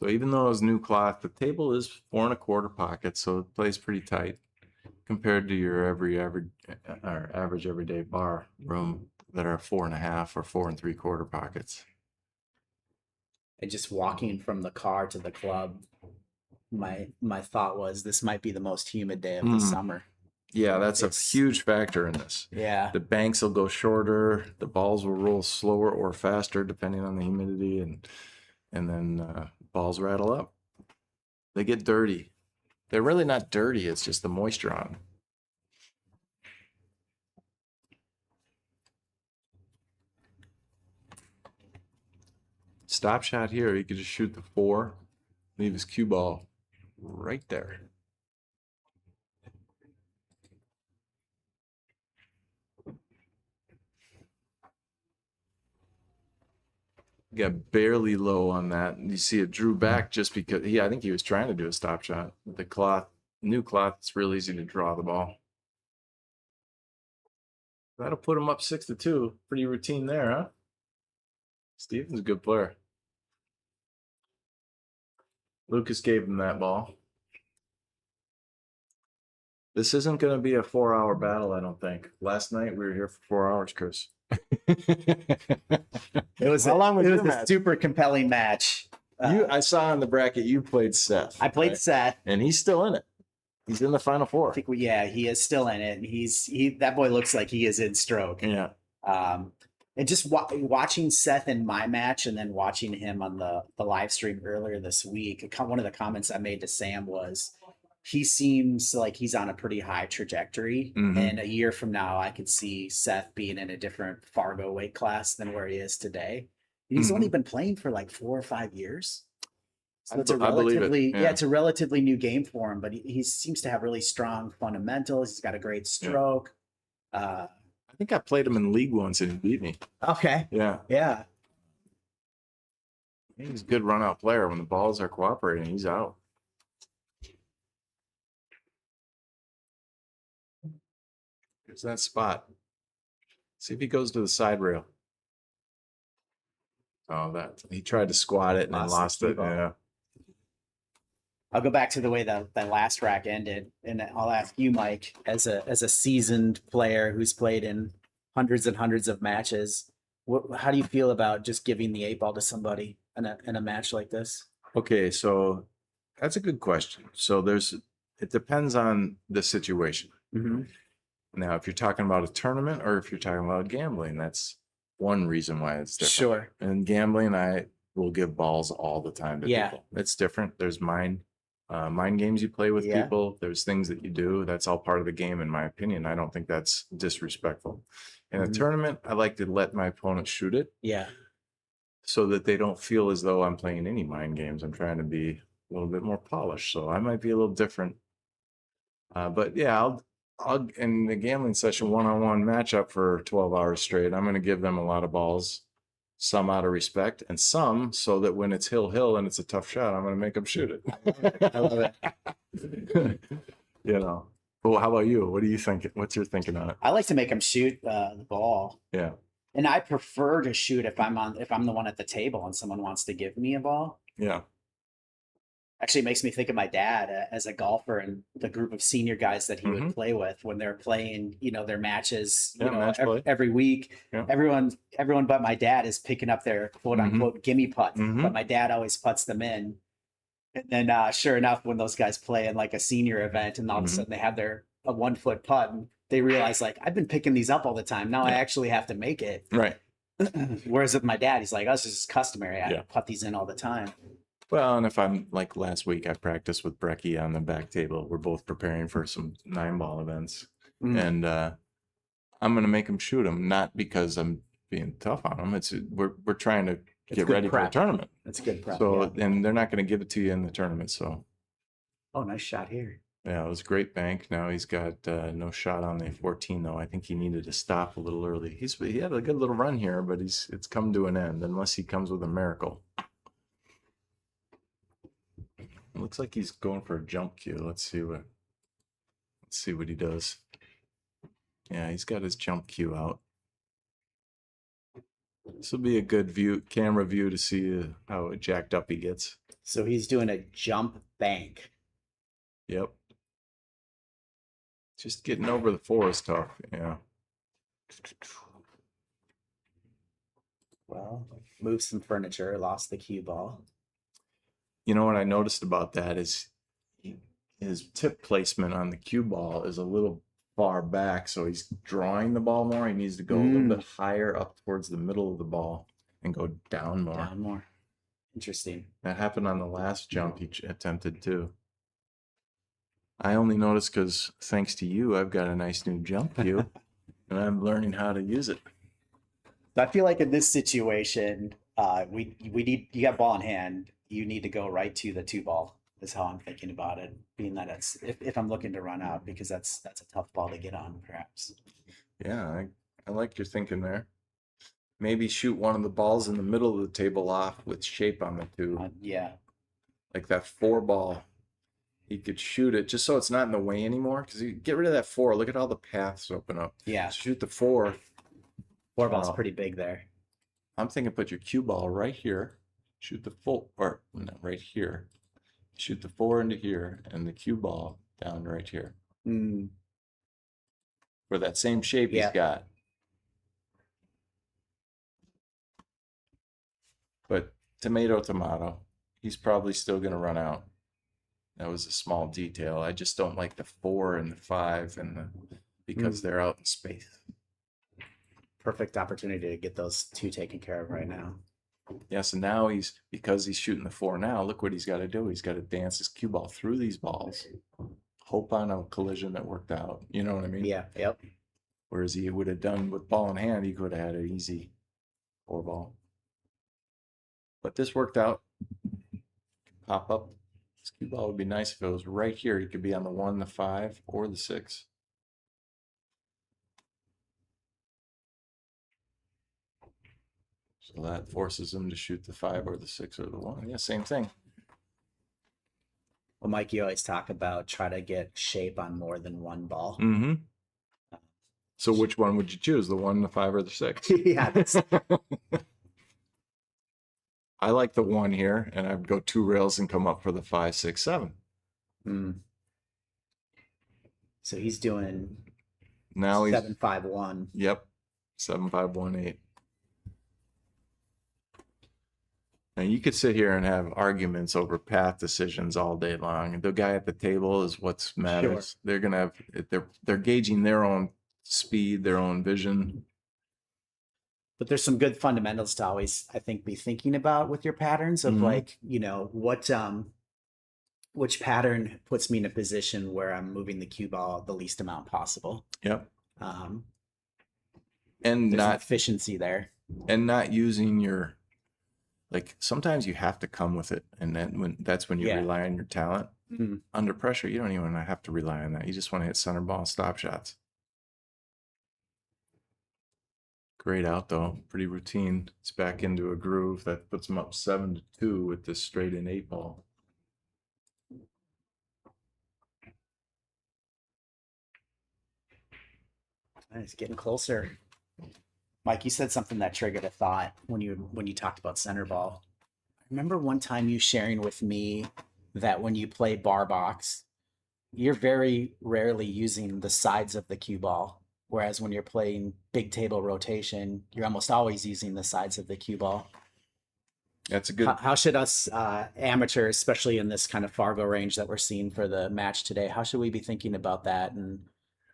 So even though it was new cloth, the table is 4 1/4 pockets, so it plays pretty tight compared to your average everyday bar room that are 4 1/2 or 4 3/4 pockets. And just walking from the car to the club, my thought was this might be the most humid day of the summer. Yeah, that's It's- a huge factor in this. Yeah. The banks will go shorter, the balls will roll slower or faster depending on the humidity, and then balls rattle up. They get dirty. They're really not dirty, it's just the moisture on them. Stop shot here, he could just shoot the 4, leave his cue ball right there. Got barely low on that. You see it drew back just because I think he was trying to do a stop shot. The new cloth, it's real easy to draw the ball. That'll put him up 6-2. Pretty routine there, huh? Steven's a good player. Lucas gave him that ball. This isn't going to be a 4-hour battle, I don't think. Last night we were here for 4 hours, Chris. It was How long was your a match? super compelling match. I saw in the bracket you played Seth. I played right? Seth. And he's still in it. He's in the final 4. I think he is still in it, and that boy looks like he is in stroke. Yeah. And just watching Seth in my match, and then watching him on the live stream earlier this week. One of the comments I made to Sam was, he seems like he's on a pretty high trajectory, and a year from now, I could see Seth being in a different Fargo weight class than where he is today. And he's only been playing for like 4 or 5 years. So it's a I believe it, relatively, yeah. it's a relatively new game for him, but he seems to have really strong fundamentals. He's got a great stroke. I think I played him in league once and he beat me. Okay. Yeah. Yeah. He's a good run out player. When the balls are cooperating, he's out. Here's that spot. See if he goes to the side rail. Oh, he tried to squat it and then lost it. Yeah. I'll go back to the way that last rack ended, and I'll ask you, Mike, as a seasoned player who's played in hundreds and hundreds of matches, how do you feel about just giving the 8-ball to somebody in a match like this? Okay, so that's a good question. So it depends on the situation. Mm-hmm. Now, if you're talking about a tournament or if you're talking about gambling, that's one reason why it's different. Sure. In gambling, I will give balls all the time to Yeah. people. It's different. There's mind games you play with Yeah. people. There's things that you do. That's all part of the game, in my opinion. I don't think that's disrespectful. In a tournament, I like to let my opponent shoot it Yeah. so that they don't feel as though I'm playing any mind games. I'm trying to be a little bit more polished. So I might be a little different. But yeah, I'll in the gambling session, one-on-one matchup for 12 hours straight, I'm going to give them a lot of balls, some out of respect and some so that when it's hill and it's a tough shot, I'm going to make them shoot it. I love it. You know. Well, how about you? What do you think? What's your thinking on it? I like to make them shoot the ball. Yeah. And I prefer to shoot if I'm the one at the table and someone wants to give me a ball. Yeah. Actually, it makes me think of my dad as a golfer and the group of senior guys that he would play with when they're playing, their matches, match play. every week. Yeah. Everyone but my dad is picking up their quote unquote gimme putt, but my dad always puts them in. And then sure enough, when those guys play in like a senior event and all of a sudden they have a 1 foot putt, and they realize like, I've been picking these up all the time. Now I actually have to make it. Right. Whereas with my dad, he's like, "Us, this is customary. I Yeah. put these in all the time." Well, and if I'm like last week, I practiced with Brecky on the back table. We're both preparing for some 9-ball events, and I'm gonna make him shoot them, not because I'm being tough on them. It's we're trying to It's get good ready for a prep. tournament. That's good prep. So, Yeah. and they're not going to give it to you in the tournament. So, Oh, nice shot here. yeah, it was a great bank. Now he's got no shot on the 14 though. I think he needed to stop a little early. He had a good little run here, but it's come to an end unless he comes with a miracle. It looks like he's going for a jump cue. Let's see what he does. Yeah, he's got his jump cue out. This will be a good camera view to see how jacked up he gets. So he's doing a jump bank. Yep. Just getting over the 4 is tough. Yeah. Well, moved some furniture, lost the cue ball. You know what I noticed about that is his tip placement on the cue ball is a little far back, so he's drawing the ball more. He needs to go a little bit higher up towards the middle of the ball and go down more. Down more. Interesting. That happened on the last jump he attempted too. I only noticed because thanks to you, I've got a nice new jump cue and I'm learning how to use it. I feel like in this situation, we need, you got ball in hand, you need to go right to the 2 ball is how I'm thinking about it, being that it's if I'm looking to run out, because that's a tough ball to get on, perhaps. Yeah, I like your thinking there. Maybe shoot one of the balls in the middle of the table off with shape on the 2. Yeah. Like that 4 ball. He could shoot it just so it's not in the way anymore. Because you get rid of that 4. Look at all the paths open up. Yeah. Shoot the 4. 4 ball's pretty big there. I'm thinking put your cue ball right here. Shoot the 4, or not right here. Shoot the 4 into here and the cue ball down right here. For that same shape he's got. But tomato, he's probably still going to run out. That was a small detail. I just don't like the 4 and the 5 because they're out in space. Perfect opportunity to get those 2 taken care of right now. Yeah, so now because he's shooting the 4 now, look what he's got to do. He's got to dance his cue ball through these balls. Hope on a collision that worked out. You know what I mean? Yeah, yep. Whereas he would have done with ball in hand, he could have had an easy 4 ball. But this worked out. Pop up. This cue ball would be nice if it was right here. He could be on the 1, the 5, or the 6. So that forces him to shoot the 5 or the 6 or the 1. Yeah, same thing. Well, Mike, you always talk about try to get shape on more than 1 ball. Mm-hmm. So which one would you choose? The 1, the 5, or the 6? Yeah. I like the 1 here, and I'd go 2 rails and come up for the 5, 6, 7. So he's doing Now he's 7-5-1. Yep, 7, 5, 1, 8. Now you could sit here and have arguments over path decisions all day long. The guy at the table is what matters. Sure. They're gonna have they're gauging their own speed, their own vision. But there's some good fundamentals to always, I think, be thinking about with your patterns of like, you know, which pattern puts me in a position where I'm moving the cue ball the least amount possible. Yep. And And there's an not efficiency there. and not using your, like, sometimes you have to come with it, and then that's when you Yeah. rely on your talent. Mhm. Under pressure, you don't even have to rely on that. You just want to hit center ball stop shots. Great out though, pretty routine. It's back into a groove that puts him up 7-2 with this straight in 8 ball. It's getting closer. Mike, you said something that triggered a thought when you talked about center ball. I remember one time you sharing with me that when you play bar box, you're very rarely using the sides of the cue ball. Whereas when you're playing big table rotation, you're almost always using the sides of the cue ball. That's a good. How should us amateurs, especially in this kind of Fargo range that we're seeing for the match today, how should we be thinking about that and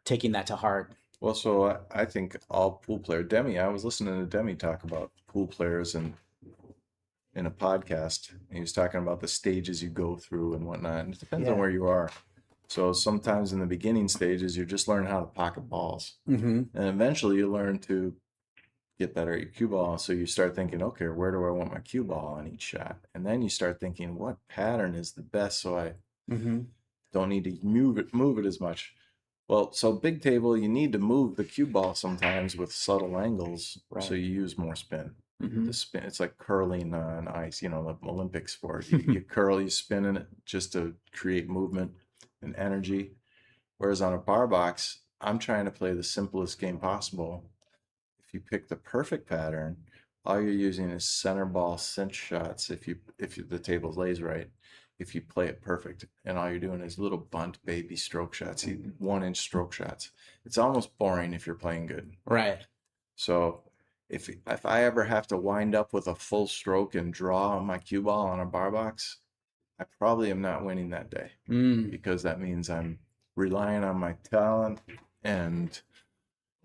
taking that to heart? Well, so I think all pool player Demi. I was listening to Demi talk about pool players and in a podcast. And he was talking about the stages you go through and whatnot. And it depends on Yeah. where you are. So sometimes in the beginning stages, you're just learning how to pocket balls, Mm-hmm. and eventually you learn to get better at your cue ball. So you start thinking, okay, where do I want my cue ball on each shot? And then you start thinking, what pattern is the best so I Mm-hmm. don't need to move it as much. Well, so big table, you need to move the cue ball sometimes with subtle angles, Right. so you use more spin. Mm-hmm. The spin, it's like curling on ice, you know, the Olympic sport. You curl, you spin in it just to create movement and energy. Whereas on a bar box, I'm trying to play the simplest game possible. If you pick the perfect pattern, all you're using is center ball cinch shots. If the table lays right, if you play it perfect, and all you're doing is little bunt baby stroke shots, 1-inch stroke shots. It's almost boring if you're playing good. Right. So if I ever have to wind up with a full stroke and draw on my cue ball on a bar box, I probably am not winning that day, because that means I'm relying on my talent and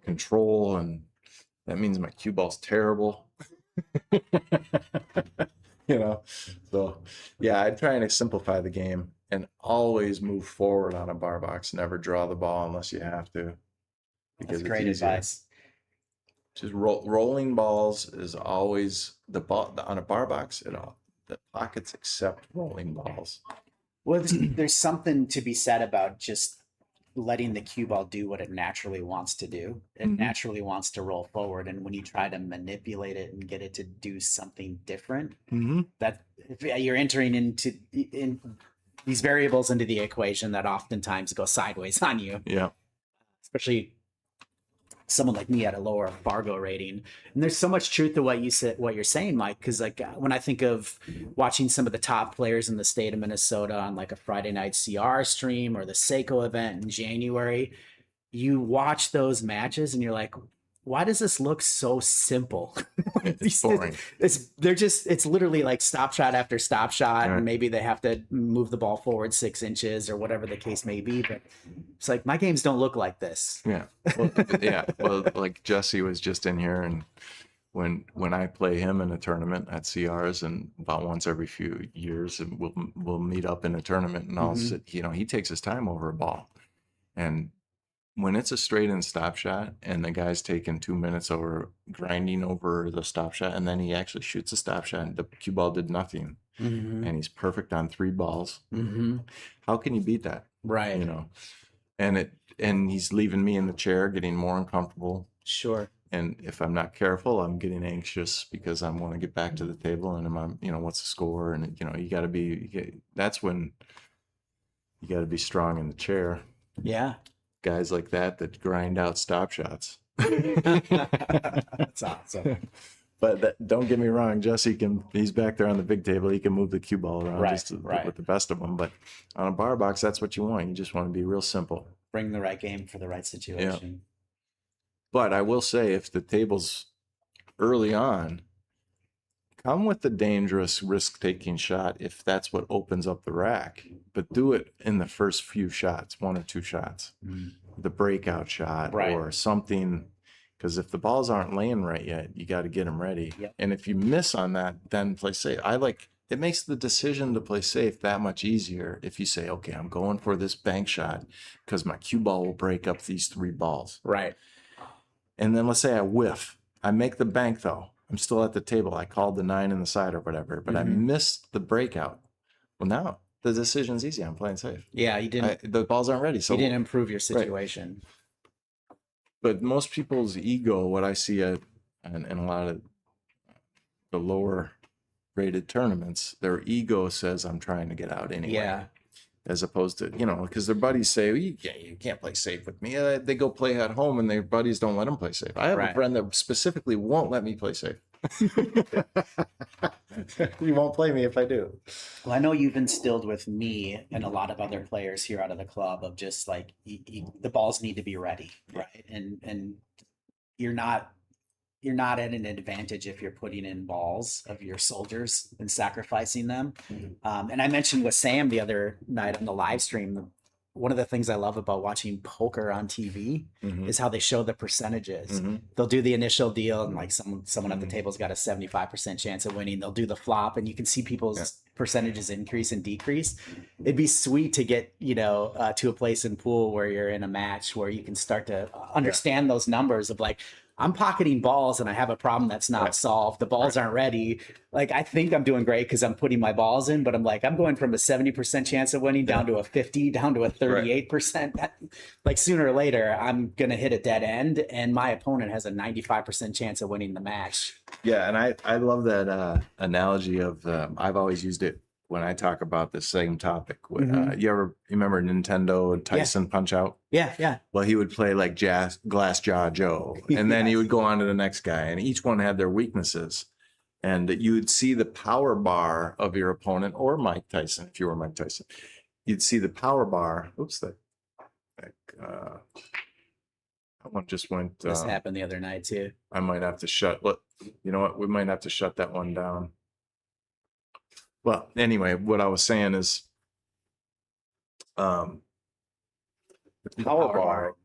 control, and that means my cue ball's terrible. You know, so yeah, I'm trying to simplify the game and always move forward on a bar box. Never draw the ball unless you have to, because That's great it's easier. advice. Just rolling balls is always the ball on a bar box. The pockets accept rolling balls. Well, there's something to be said about just letting the cue ball do what it naturally wants to do. It Mhm. naturally wants to roll forward, and when you try to manipulate it and get it to do something different, that if you're entering into these variables into the equation that oftentimes go sideways on you, Yeah. especially someone like me at a lower Fargo rating. And there's so much truth to what you're saying, Mike, because like when I think of watching some of the top players in the state of Minnesota on like a Friday night CR stream or the Seiko event in January, you watch those matches and you're like, why does this look so simple? It's boring. It's literally like stop shot after stop shot, Right. and maybe they have to move the ball forward 6 inches or whatever the case may be. But it's like, my games don't look like this. Yeah. Well, yeah. Well, like Jesse was just in here, and when I play him in a tournament at CRs, and about once every few years, and we'll meet up in a tournament, and I'll sit, he takes his time over a ball. And when it's a straight in stop shot and the guy's taking 2 minutes over grinding over the stop shot, and then he actually shoots a stop shot and the cue ball did nothing, and he's perfect on 3 balls. How can you beat that? Right. You know, and he's leaving me in the chair, getting more uncomfortable. Sure. And if I'm not careful, I'm getting anxious because I want to get back to the table, and what's the score? And that's when you got to be strong in the chair. Yeah. Guys like that grind out stop shots. That's awesome. But don't get me wrong, Jesse he's back there on the big table. He can move the cue ball around with the best of them. But on a bar box, that's what you want. You just want to be real simple. Bring the right game for the right situation. But I will say, if the table's early on, come with the dangerous risk-taking shot if that's what opens up the rack. But do it in the first few shots, 1 or 2 shots. The breakout shot or something. Because if the balls aren't laying right yet, you got to get them ready. Yep. And if you miss on that, then play safe. It makes the decision to play safe that much easier if you say, okay, I'm going for this bank shot because my cue ball will break up these 3 balls. Right. And then let's say I whiff. I make the bank though. I'm still at the table. I called the 9 in the side or whatever, but I missed the breakout. Well, now the decision's easy. I'm playing safe. Yeah, you didn't. The balls aren't ready. So You didn't improve your situation. But most people's ego, what I see in a lot of the lower rated tournaments, their ego says, I'm trying to get out anyway. Yeah. As opposed to, because their buddies say, well, you can't play safe with me. They go play at home and their buddies don't let them play safe. I have a friend that specifically won't let me play safe. He won't play me if I do. Well, I know you've instilled with me and a lot of other players here out of the club of just like the balls need to be ready, right? And you're not at an advantage if you're putting in balls of your soldiers and sacrificing them. And I mentioned with Sam the other night on the live stream, one of the things I love about watching poker on TV Mhm. is how they show the percentages. Mhm. They'll do the initial deal, and like someone at the table's got a 75% chance of winning. They'll do the flop, and you can see people's percentages increase and decrease. It'd be sweet to get, to a place in pool where you're in a match where you can start to understand those numbers of like, I'm pocketing balls and I have a problem that's not solved. The balls aren't ready. Like, I think I'm doing great because I'm putting my balls in, but I'm like, I'm going from a 70% chance of winning down to a 50, down to a 38%. Like, sooner or later, I'm going to hit a dead end, and my opponent has a 95% chance of winning the match. Yeah, and I love that analogy of I've always used it when I talk about the same topic. You remember Nintendo and Tyson Punch Out? Yeah. Well, he would play like Glass Jaw Joe, and then he would go on to the next guy, and each one had their weaknesses. And you would see the power bar of your opponent, or Mike Tyson, if you were Mike Tyson. You'd see the power bar. Oops, that one just went. This happened the other night too. I might have to shut. Look, you know what? We might have to shut that one down. Well, anyway, what I was saying is, the power bar,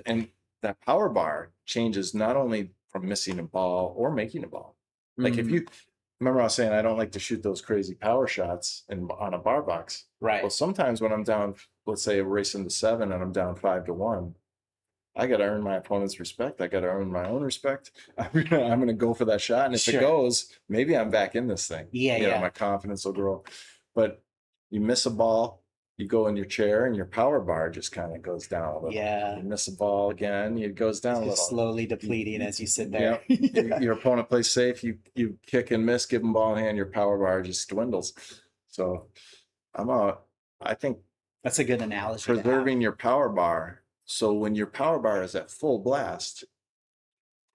and that power bar changes not only from missing a ball or making a ball. Like if you remember, I was saying I don't like to shoot those crazy power shots on a bar box. Right. Well, sometimes when I'm down, let's say racing to 7 and I'm down 5-1, I got to earn my opponent's respect. I got to earn my own respect. I'm going to go for that shot. And if it goes, maybe I'm back in this thing. Yeah. My confidence will grow. But you miss a ball, you go in your chair and your power bar just kind of goes down a little. Yeah. You miss a ball again, it goes down a little. Slowly depleting as you sit there. Your opponent plays safe. You kick and miss, give them ball in hand, your power bar just dwindles. So I think that's a good analogy. Preserving your power bar. So when your power bar is at full blast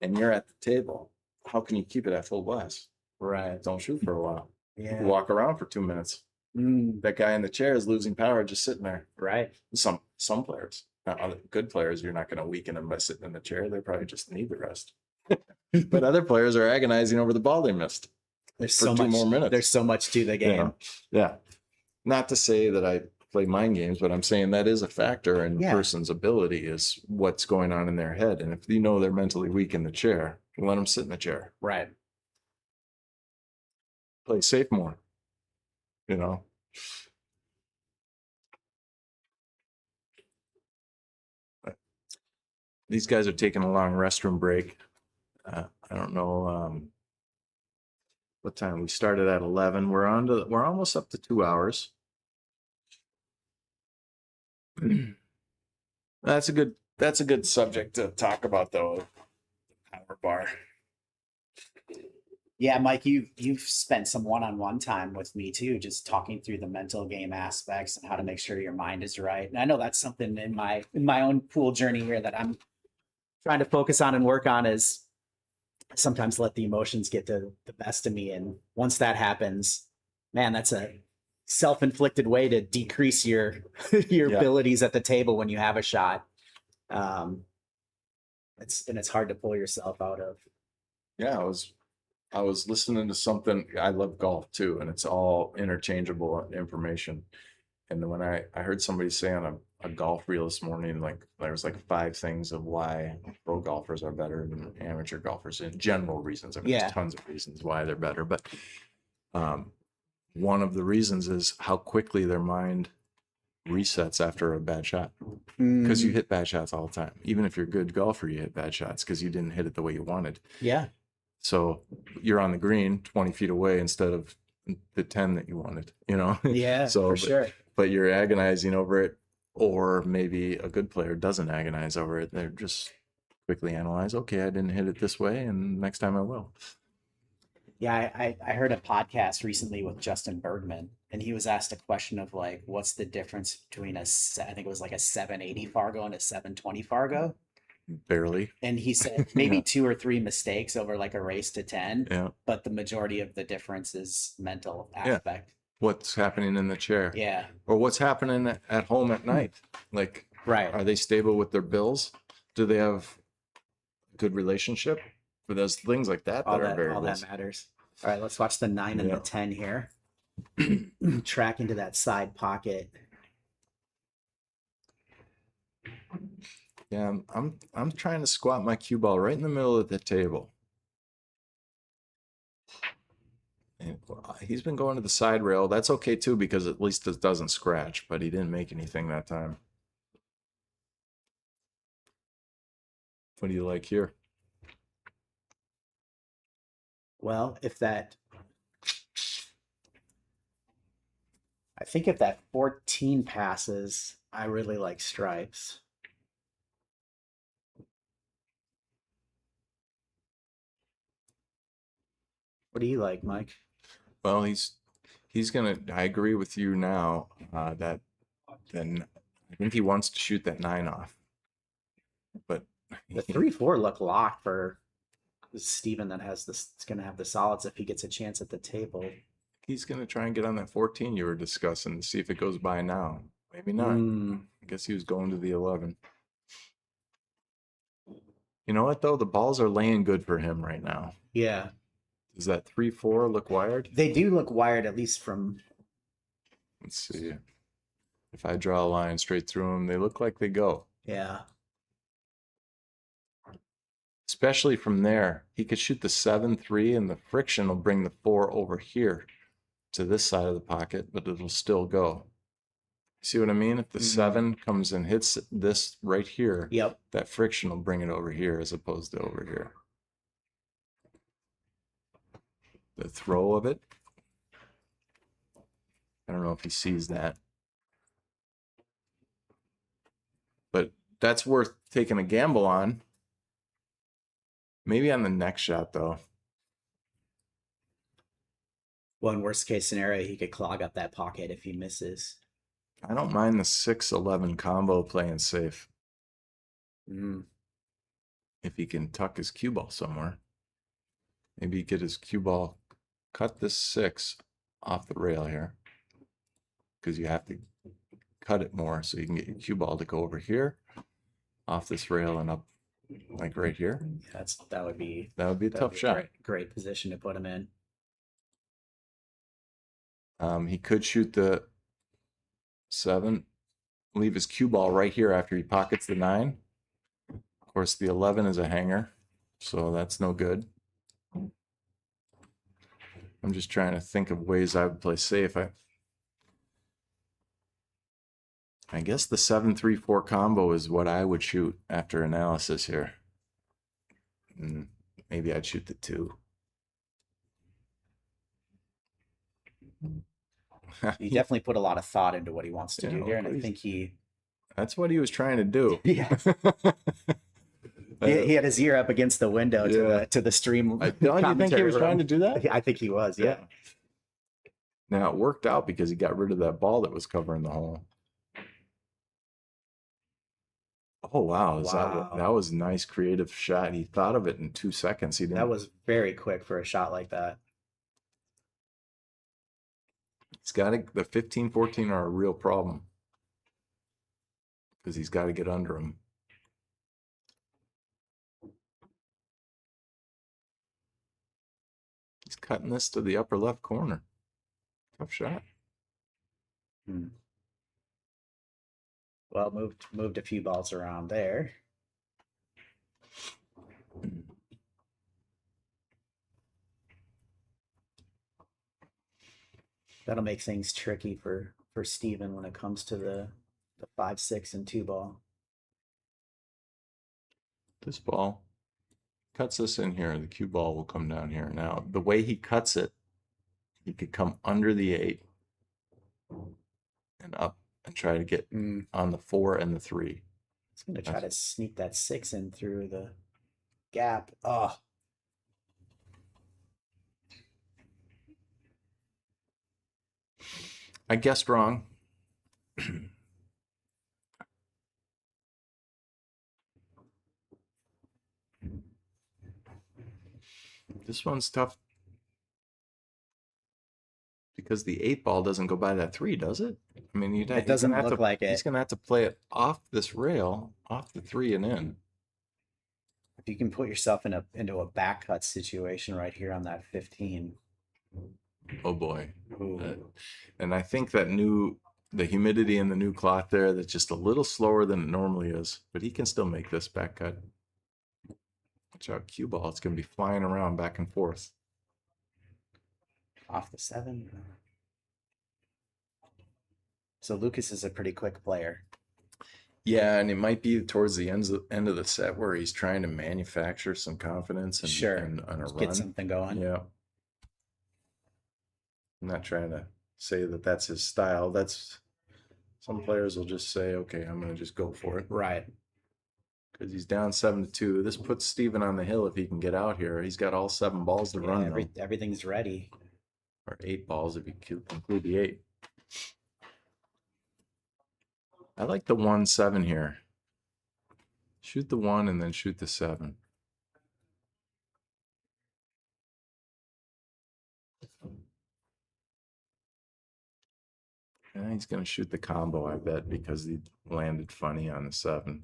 and you're at the table, how can you keep it at full blast? Right. Don't shoot for a while. Yeah. Walk around for 2 minutes. That guy in the chair is losing power just sitting there. Right. Some players, other good players, you're not going to weaken them by sitting in the chair. They probably just need the rest. But other players are agonizing over the ball they missed. There's for so 2 much more minutes. There's so much to the game. Yeah. Not to say that I play mind games, but I'm saying that is a factor in a person's ability is what's going on in their head. And if you know they're mentally weak in the chair, let them sit in the chair. Right. Play safe more. These guys are taking a long restroom break. I don't know what time we started at 11. We're almost up to 2 hours. That's a good subject to talk about though. Power bar. Yeah, Mike, you've spent some one-on-one time with me too, just talking through the mental game aspects and how to make sure your mind is right. And I know that's something in my own pool journey here that I'm trying to focus on and work on, is sometimes let the emotions get the best of me. And once that happens, man, that's a self-inflicted way to decrease your abilities at the table when you have a shot. It's hard to pull yourself out of. Yeah, I was listening to something. I love golf too, and it's all interchangeable information. And then when I heard somebody say on a golf reel this morning, like there was like 5 things of why pro golfers are better than amateur golfers in general reasons. I mean, there's tons of reasons why they're better, but one of the reasons is how quickly their mind resets after a bad shot, because you hit bad shots all the time. Even if you're a good golfer, you hit bad shots because you didn't hit it the way you wanted. Yeah. So you're on the green 20 feet away instead of the 10 that you wanted, Yeah, so for sure. But you're agonizing over it, or maybe a good player doesn't agonize over it. They're just quickly analyze, okay, I didn't hit it this way, and next time I will. Yeah, I heard a podcast recently with Justin Bergman, and he was asked a question of like, what's the difference between I think it was like a 780 Fargo and a 720 Fargo? Barely. And he said maybe 2 or 3 mistakes over like a race to 10, Yeah. but the majority of the difference is mental aspect. What's happening in the chair? Yeah. Or what's happening at home at night? Like, Right. are they stable with their bills? Do they have a good relationship? But there's things like that All that are that variables. matters. All right, let's watch the 9 and the 10 here. Track into that side pocket. Yeah, I'm trying to squat my cue ball right in the middle of the table. And he's been going to the side rail. That's okay too, because at least it doesn't scratch, but he didn't make anything that time. What do you like here? Well, I think if that 14 passes, I really like stripes. What do you like, Mike? Well, he's gonna. I agree with you now. That then I think he wants to shoot that 9 off, but The 3-4 look locked for Steven that has this. It's going to have the solids if he gets a chance at the table. he's gonna try and get on that 14 you were discussing to see if it goes by now. Maybe not. I guess he was going to the 11. You know what though? The balls are laying good for him right now. Yeah, Does that 3-4 look wired? they do look wired, at least from. Let's see. If I draw a line straight through them, they look like they go. Yeah. Especially from there, he could shoot the 7-3 and the friction will bring the 4 over here to this side of the pocket, but it'll still go. See what I mean? If the 7 comes and hits this right here, Yep. that friction will bring it over here as opposed to over here. The throw of it, I don't know if he sees that. But that's worth taking a gamble on. Maybe on the next shot, though. Well, in worst case scenario, he could clog up that pocket if he misses. I don't mind the 6-11 combo playing safe. If he can tuck his cue ball somewhere. Maybe get his cue ball, cut this 6 off the rail here. Because you have to cut it more so you can get your cue ball to go over here, off this rail and up like right here. That would be a tough shot. Great position to put him in. He could shoot the 7, leave his cue ball right here after he pockets the 9. Of course, the 11 is a hanger, so that's no good. I'm just trying to think of ways I would play safe. I guess the 7-3-4 combo is what I would shoot after analysis here. Maybe I'd shoot the 2. He definitely put a lot of thought into what he wants to do here, and I think that's what he was trying to do. Yeah. He had his ear up against the window to the stream. Don't you think he was trying to do that? I think he was, yeah. Now it worked out because he got rid of that ball that was covering the hole. Oh wow, that was a nice creative shot. He thought of it in 2 seconds. That was very quick for a shot like that. He's got to, the 15-14 are a real problem because he's got to get under them. He's cutting this to the upper left corner. Tough shot. Well, moved a few balls around there. That'll make things tricky for Steven when it comes to the 5-6 and 2 ball. This ball cuts this in here. The cue ball will come down here. Now, the way he cuts it, he could come under the 8 and up and try to get on the 4 and the 3. He's going to try to sneak that 6 in through the gap. Oh. I guessed wrong. This one's tough because the 8 ball doesn't go by that 3, does it? I mean, it doesn't look like it. He's going to have to play it off this rail, off the 3 and in. If you can put yourself into a back cut situation right here on that 15. Oh boy. And I think that new the humidity in the new cloth there that's just a little slower than it normally is, but he can still make this back cut. Watch out, cue ball. It's going to be flying around back and forth. Off the 7. So Lucas is a pretty quick player. Yeah, and it might be towards the end of the set where he's trying to manufacture some confidence and, Sure. and on a Get run. something going. Yeah. I'm not trying to say that that's his style. That's some players will just say, okay, I'm going to just go for it. Right. Because he's down 7-2. This puts Steven on the hill if he can get out here. He's got all 7 balls to Yeah, run. Though. everything's ready. Or 8 balls if you include the 8. I like the 1-7 here. Shoot the 1 and then shoot the 7. And he's going to shoot the combo, I bet, because he landed funny on the 7.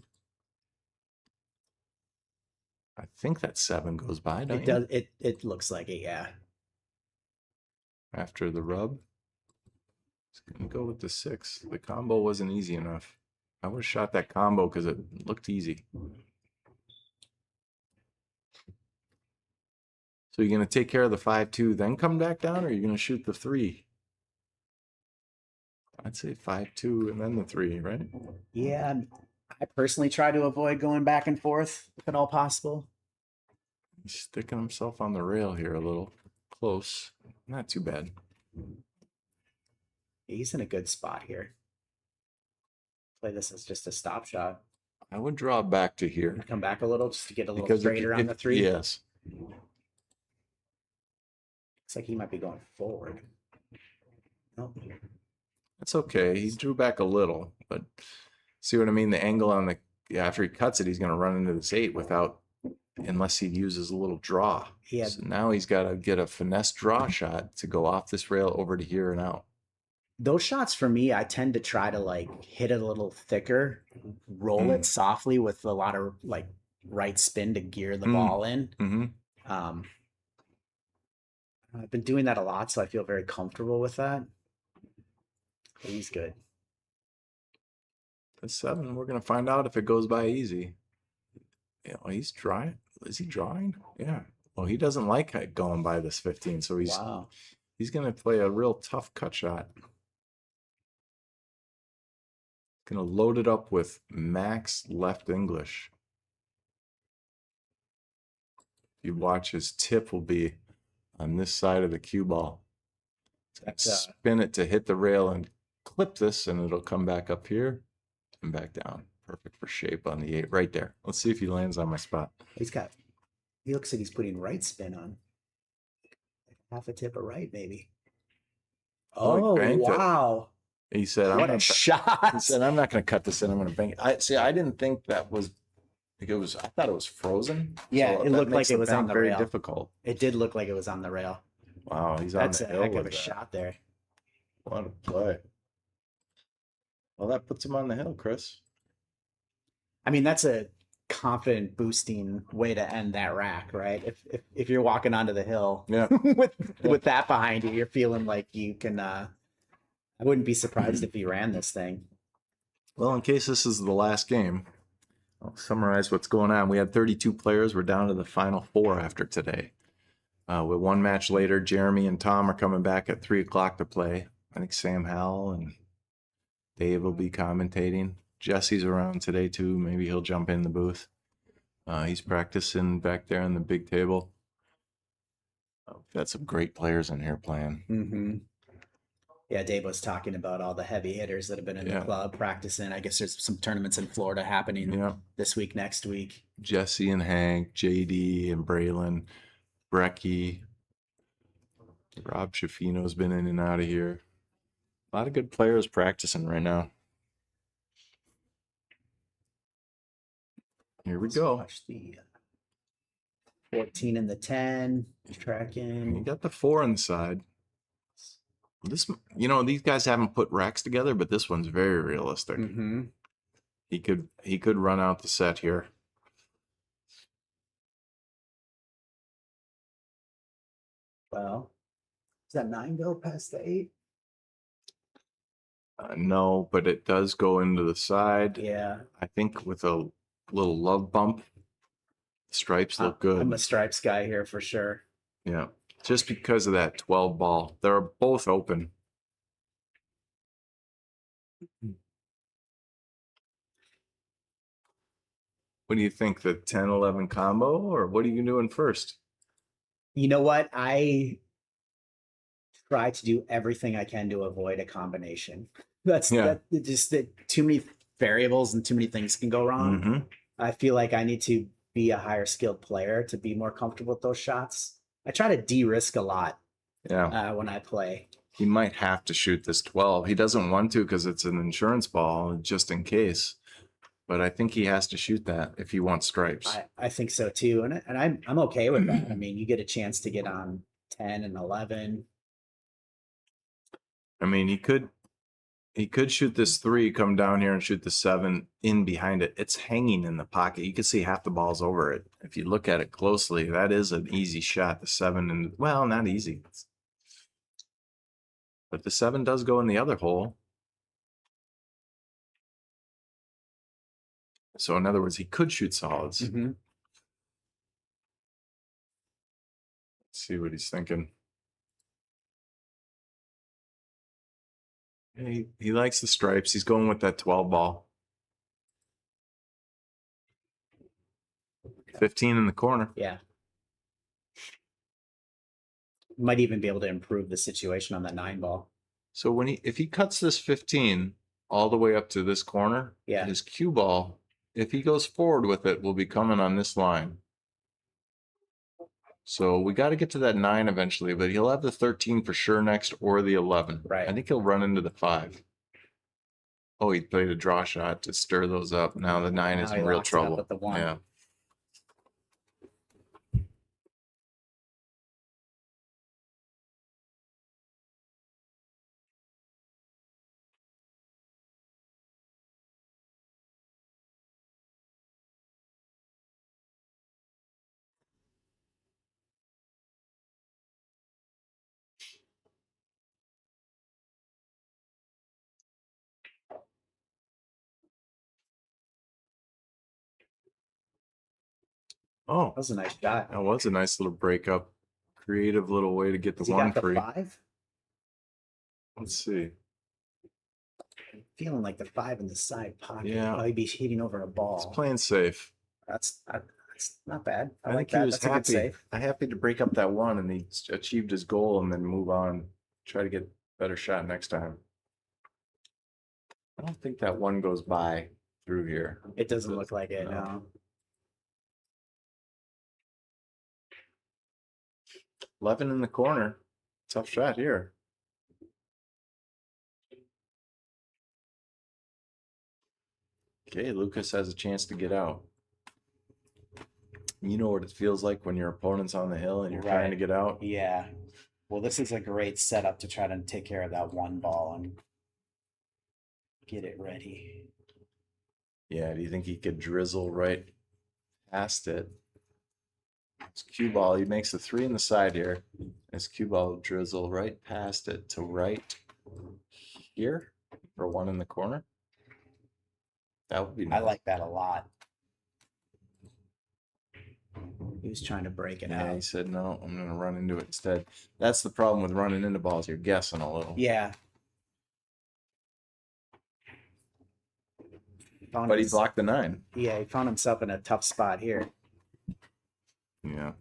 I think that 7 goes by, don't It you? does. It looks like it. Yeah. After the rub. He's going to go with the 6. The combo wasn't easy enough. I would have shot that combo because it looked easy. So you're going to take care of the 5-2, then come back down, or you're going to shoot the 3? I'd say 5-2 and then the 3, right? Yeah. I personally try to avoid going back and forth if at all possible. He's sticking himself on the rail here a little. Close. Not too bad. He's in a good spot here. Play this as just a stop shot. I would draw back to here. Come back a little just to get a little Because straighter on the 3. Yes. Looks like he might be going forward. Nope. That's okay. He drew back a little, but see what I mean? The angle on the, after he cuts it, he's going to run into this 8 without, unless he uses a little draw. Yeah. So now he's got to get a finesse draw shot to go off this rail over to here and out. Those shots for me, I tend to try to like hit it a little thicker, roll it softly with a lot of like right spin to gear the ball in. Mm-hmm. I've been doing that a lot, so I feel very comfortable with that. He's good. The 7, we're going to find out if it goes by easy. Yeah, well, he's trying. Is he drawing? Yeah. Well, he doesn't like it going by this 15, so he's going to play a real tough cut shot. Going to load it up with max left English. If you watch, his tip will be on this side of the cue ball. Spin it to hit the rail and clip this, and it'll come back up here and back down. Perfect for shape on the 8 right there. Let's see if he lands on my spot. He looks like he's putting right spin on. Half a tip of right, maybe. Oh, wow. He said, What a shot. He said, I'm not going to cut this in. I'm going to bang it. I didn't think that was, like it was, I thought it was frozen. Yeah, So it looked like it was on the very rail. difficult. It did look like it was on the rail. Wow, he's on That's the a hill heck of with a that. shot there. What a play. Well, that puts him on the hill, Chris. I mean, that's a confident boosting way to end that rack, right? If you're walking onto the hill with that behind you, you're feeling like you can I wouldn't be surprised if he ran this thing. Well, in case this is the last game, I'll summarize what's going on. We had 32 players. We're down to the final 4 after today. With one match later, Jeremy and Tom are coming back at 3 o'clock to play. I think Sam Howell and Dave will be commentating. Jesse's around today too. Maybe he'll jump in the booth. He's practicing back there on the big table. We've got some great players in here playing. Mm-hmm. Yeah, Dave was talking about all the heavy hitters that have been in the club practicing. I guess there's some tournaments in Florida happening this week, next week. Jesse and Hank, JD and Braylon, Brecky, Rob Shafino's been in and out of here. A lot of good players practicing right now. Here we go. Watch the 14 and the 10 You tracking. got the 4 on the side. This, these guys haven't put racks together, but this one's very realistic. Mm-hmm. He could run out the set here. Well, does that 9 go past the 8? No, but it does go into the side. Yeah. I think with a little love bump, stripes look good. I'm a stripes guy here for sure. Yeah, just because of that 12 ball. They're both open. What do you think, the 10-11 combo, or what are you doing first? You know what? I try to do everything I can to avoid a combination. That just that too many variables and too many things can go wrong. Mm-hmm. I feel like I need to be a higher skilled player to be more comfortable with those shots. I try to de-risk a lot Yeah, when I play. he might have to shoot this 12. He doesn't want to because it's an insurance ball, just in case. But I think he has to shoot that if he wants stripes. I think so too, and I'm okay with that. I mean, you get a chance to get on 10 and 11. I mean, he could shoot this 3, come down here and shoot the 7 in behind it. It's hanging in the pocket. You can see half the ball's over it. If you look at it closely, that is an easy shot. The 7 and, well, not easy, but the 7 does go in the other hole. So in other words, he could shoot solids. Mm-hmm. Let's see what he's thinking. He likes the stripes. He's going with that 12 ball. 15 in the corner. Yeah. Might even be able to improve the situation on that 9 ball. So when if he cuts this 15 all the way up to this corner, Yeah. his cue ball, if he goes forward with it, will be coming on this line. So we got to get to that 9 eventually, but he'll have the 13 for sure next, or the 11. Right. I think he'll run into the 5. Oh, he played a draw shot to stir those up. Now the 9 is Now he in real locks it up trouble. with the 1. Yeah. Oh, That was a nice shot. that was a nice little breakup. Creative little way to get the Has he 1 got the free. 5? Let's see. I'm feeling like the 5 in the side pocket. Yeah. Oh, he'd be hitting over a ball. He's playing safe. That's not bad. I I like think he that. was That's a good happy. save. Happy to break up that 1, and he achieved his goal, and then move on. Try to get a better shot next time. I don't think that 1 goes by through here. It doesn't look like it. No. No. 11 in the corner. Tough shot here. Okay, Lucas has a chance to get out. You know what it feels like when your opponent's on the hill and you're trying to Right. get out? Yeah. Well, this is a great setup to try to take care of that 1 ball and get it ready. Yeah, do you think he could drizzle right past it? His cue ball, he makes the 3 in the side here. His cue ball will drizzle right past it to right here for 1 in the corner. That would be I nice. like that a lot. He was trying to break it Yeah, he out. said, no, I'm going to run into it instead. That's the problem with running into balls. You're guessing a little. Yeah. But he blocked the 9. Yeah, he found himself in a tough spot here. Yeah.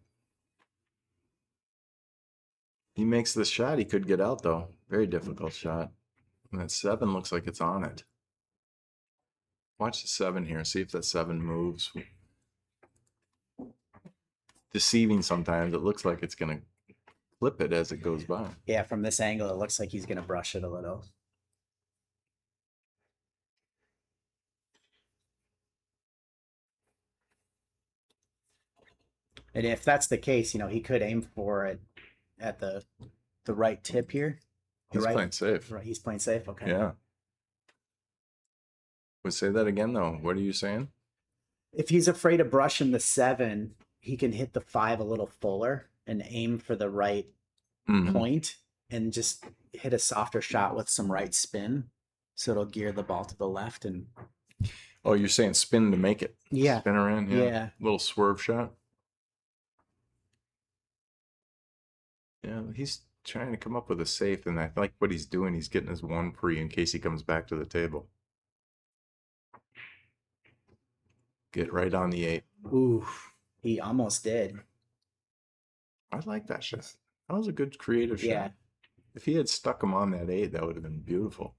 He makes this shot. He could get out, though. Very difficult shot. And that 7 looks like it's on it. Watch the 7 here. See if that 7 moves. Deceiving sometimes. It looks like it's going to clip it as it goes by. Yeah, from this angle, it looks like he's going to brush it a little. And if that's the case, he could aim for it at the right tip here. He's right, playing safe. Right, he's playing safe. Okay. Yeah. Would say that again, though. What are you saying? If he's afraid of brushing the 7, he can hit the 5 a little fuller and aim for the right Mhm. point and just hit a softer shot with some right spin So it'll gear the ball to the left and Oh, you're saying spin to make it? yeah. Spin around, yeah. Yeah. Little swerve shot. Yeah, he's trying to come up with a safe, and I like what he's doing. He's getting his one free in case he comes back to the table. Get right on the 8. Ooh, he almost did. I like that shot. That was a good creative shot. Yeah. If he had stuck him on that 8, that would have been beautiful.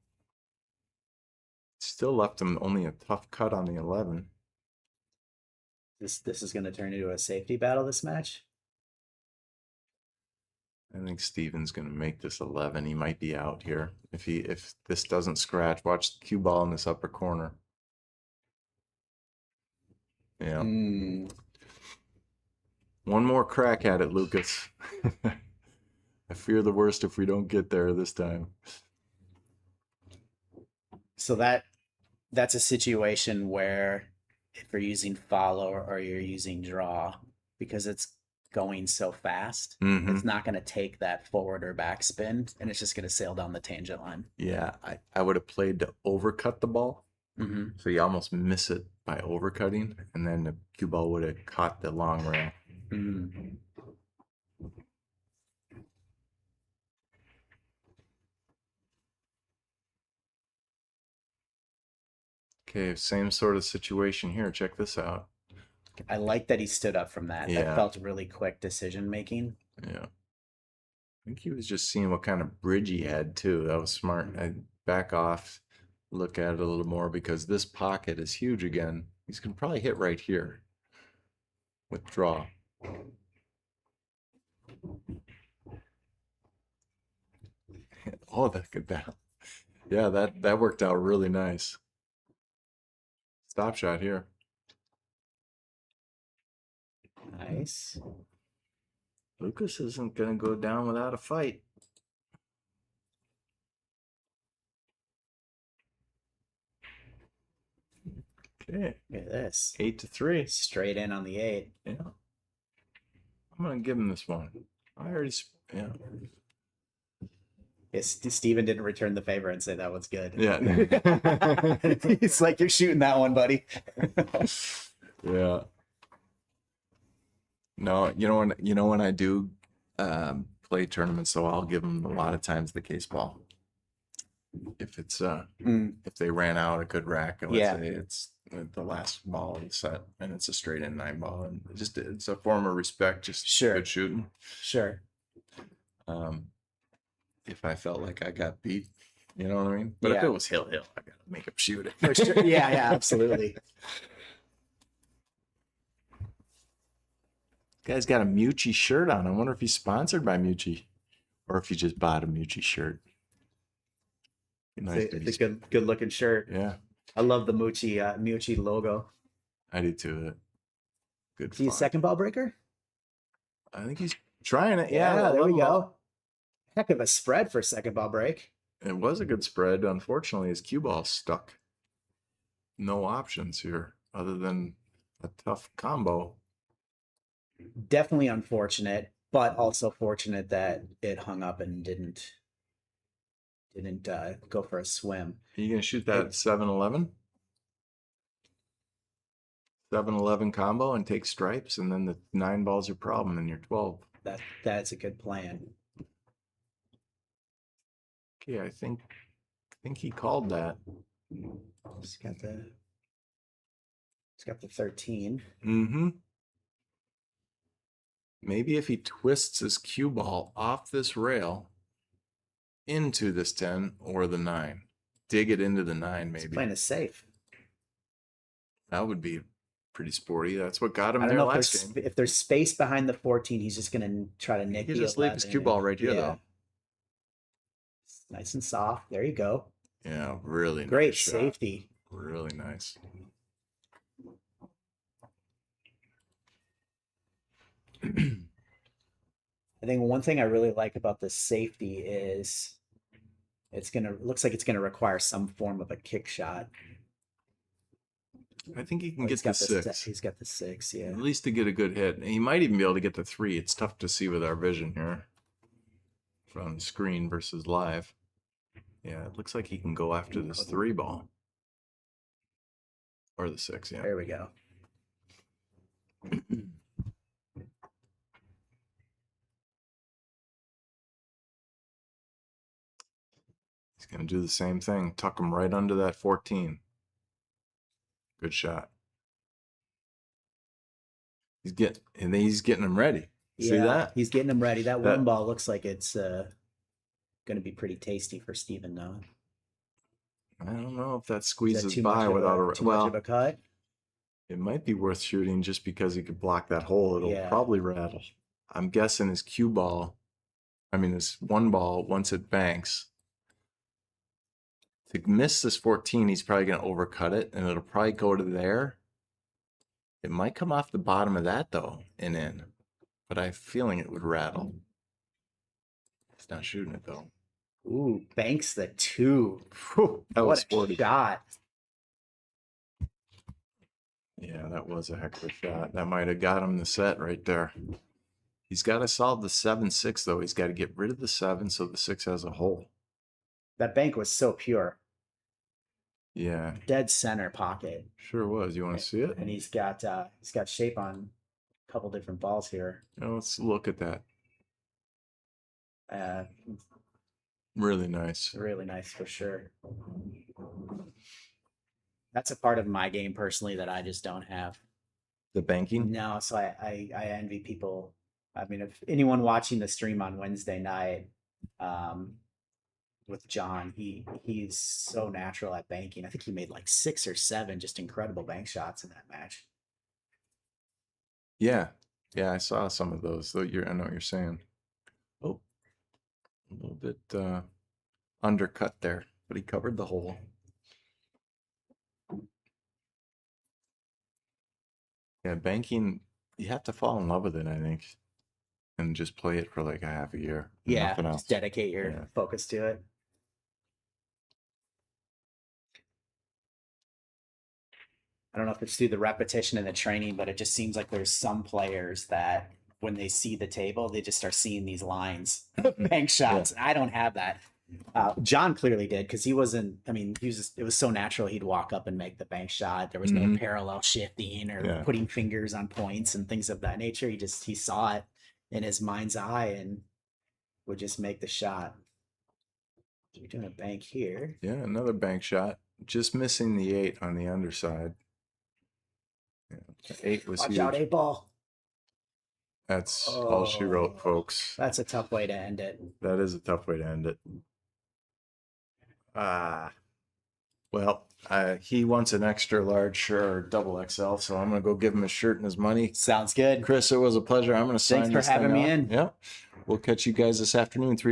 Still left him only a tough cut on the 11. This is going to turn into a safety battle this match. I think Steven's going to make this 11. He might be out here. If this doesn't scratch, watch the cue ball in this upper corner. Yeah. One more crack at it, Lucas. I fear the worst if we don't get there this time. So that's a situation where if you're using follow or you're using draw, because it's going so fast, it's not going to take that forward or back spin, and it's just going to sail down the tangent line. Yeah, I would have played to overcut the ball. So you almost miss it by overcutting, and then the cue ball would have caught the long rail. Okay, same sort of situation here. Check this out. I like that he stood up from that. Yeah. That felt really quick decision making. Yeah. I think he was just seeing what kind of bridge he had, too. That was smart. I'd back off, look at it a little more, because this pocket is huge again. He's going to probably hit right here with draw. Oh, look at that. Yeah, that worked out really nice. Stop shot here. Nice. Lucas isn't going to go down without a fight. Okay. Look at this. 8-3. Straight in on the 8. Yeah. I'm going to give him this one. I already, yeah. Yes, Steven didn't return the favor and say that one's good. Yeah. He's like, you're shooting that one, buddy. Yeah. No, you know when I do play tournaments, so I'll give them a lot of times the case ball. If it's if they ran out a good rack, and let's say it's the last ball of the set and it's a straight in 9 ball, and it's a form of respect, just good shooting. Sure. If I felt like I got beat, you know what I mean? But if it was hill, I gotta make him shoot it. For sure. Yeah, absolutely. Guy's got a Mucci shirt on. I wonder if he's sponsored by Mucci, or if he just bought a Mucci shirt. Nice. It's a good looking shirt. Yeah, I love the Mucci logo. I do too. Good. Is he a second ball breaker? I think he's trying it. Yeah, there we go. Ball. Heck of a spread for a second ball break. It was a good spread. Unfortunately, his cue ball stuck. No options here other than a tough combo. Definitely unfortunate, but also fortunate that it hung up and didn't go for a swim. Are you gonna shoot that 7-11? 7-11 combo and take stripes, and then the 9 ball's your problem, and you're 12. That's a good plan. Okay, I think he called that. He's got the 13. Mm-hmm. Maybe if he twists his cue ball off this rail into this 10 or the 9. Dig it into the 9, maybe. He's playing it safe. That would be pretty sporty. That's what got him I don't there know last game. if there's space behind the 14, he's just gonna try to nick He the just leave his 11. cue ball right here, though. Nice and soft. There you go. Yeah, really nice Great shot. safety. Really nice. I think one thing I really like about this safety is looks like it's gonna require some form of a kick shot. I think he can He's get got the 6. He's got the 6, yeah. At least to get a good hit. He might even be able to get the 3. It's tough to see with our vision here from the screen versus live. Yeah, it looks like he can go after this 3 ball. Or the 6, yeah. There we go. He's going to do the same thing. Tuck him right under that 14. Good shot. He's getting him ready. See that? He's getting them ready. That That- one ball looks like it's going to be pretty tasty for Steven, though. I don't know if that Is that squeezes too by much without of a too much of a cut? It might be worth shooting just because he could block that hole. It'll Yeah. probably rattle. I'm guessing his cue ball, his 1 ball, once it banks, to miss this 14, he's probably going to overcut it, and it'll probably go to there. It might come off the bottom of that, though, and in. But I have a feeling it would rattle. He's not shooting it, though. Ooh, banks the 2. Whew, that was What a sporty. shot. Yeah, that was a heck of a shot. That might have got him the set right there. He's got to solve the 7-6, though. He's got to get rid of the 7 so the 6 has a hole. That bank was so pure. Yeah, Dead center pocket. sure was. You want to see it? And he's got shape on a couple different balls here. Now let's look at that. Uh, Really nice. really nice for sure. That's a part of my game personally that I just don't have. The banking? No, so I envy people. I mean, if anyone watching the stream on Wednesday night, with John, he's so natural at banking. I think he made like 6 or 7 just incredible bank shots in that match. Yeah. Yeah, I saw some of those. I know what you're saying. Oh, a little bit undercut there, but he covered the hole. Yeah, banking, you have to fall in love with it, I think, and just play it for like a half a year. and Yeah, nothing else. just dedicate your Yeah. focus to it. I don't know if it's through the repetition and the training, but it just seems like there's some players that when they see the table, they just start seeing these lines of bank shots. And I don't have that. John clearly did because he wasn't. I mean, it was so natural. He'd walk up and make the bank shot. There was no parallel shifting or putting fingers on points and things of that nature. He saw it in his mind's eye and would just make the shot. So we're doing a bank here. Yeah, another bank shot. Just missing the 8 on the underside. Yeah, the 8 was Watch huge. out, 8 ball. That's all she wrote, folks. That's a tough way to end it. That is a tough way to end it. Well, he wants an extra large shirt or double XL, so I'm gonna go give him his shirt and his money. Sounds good. Chris, it was a pleasure. I'm gonna sign Thanks for this thing having me off. in. Yep. We'll catch you guys this afternoon, 3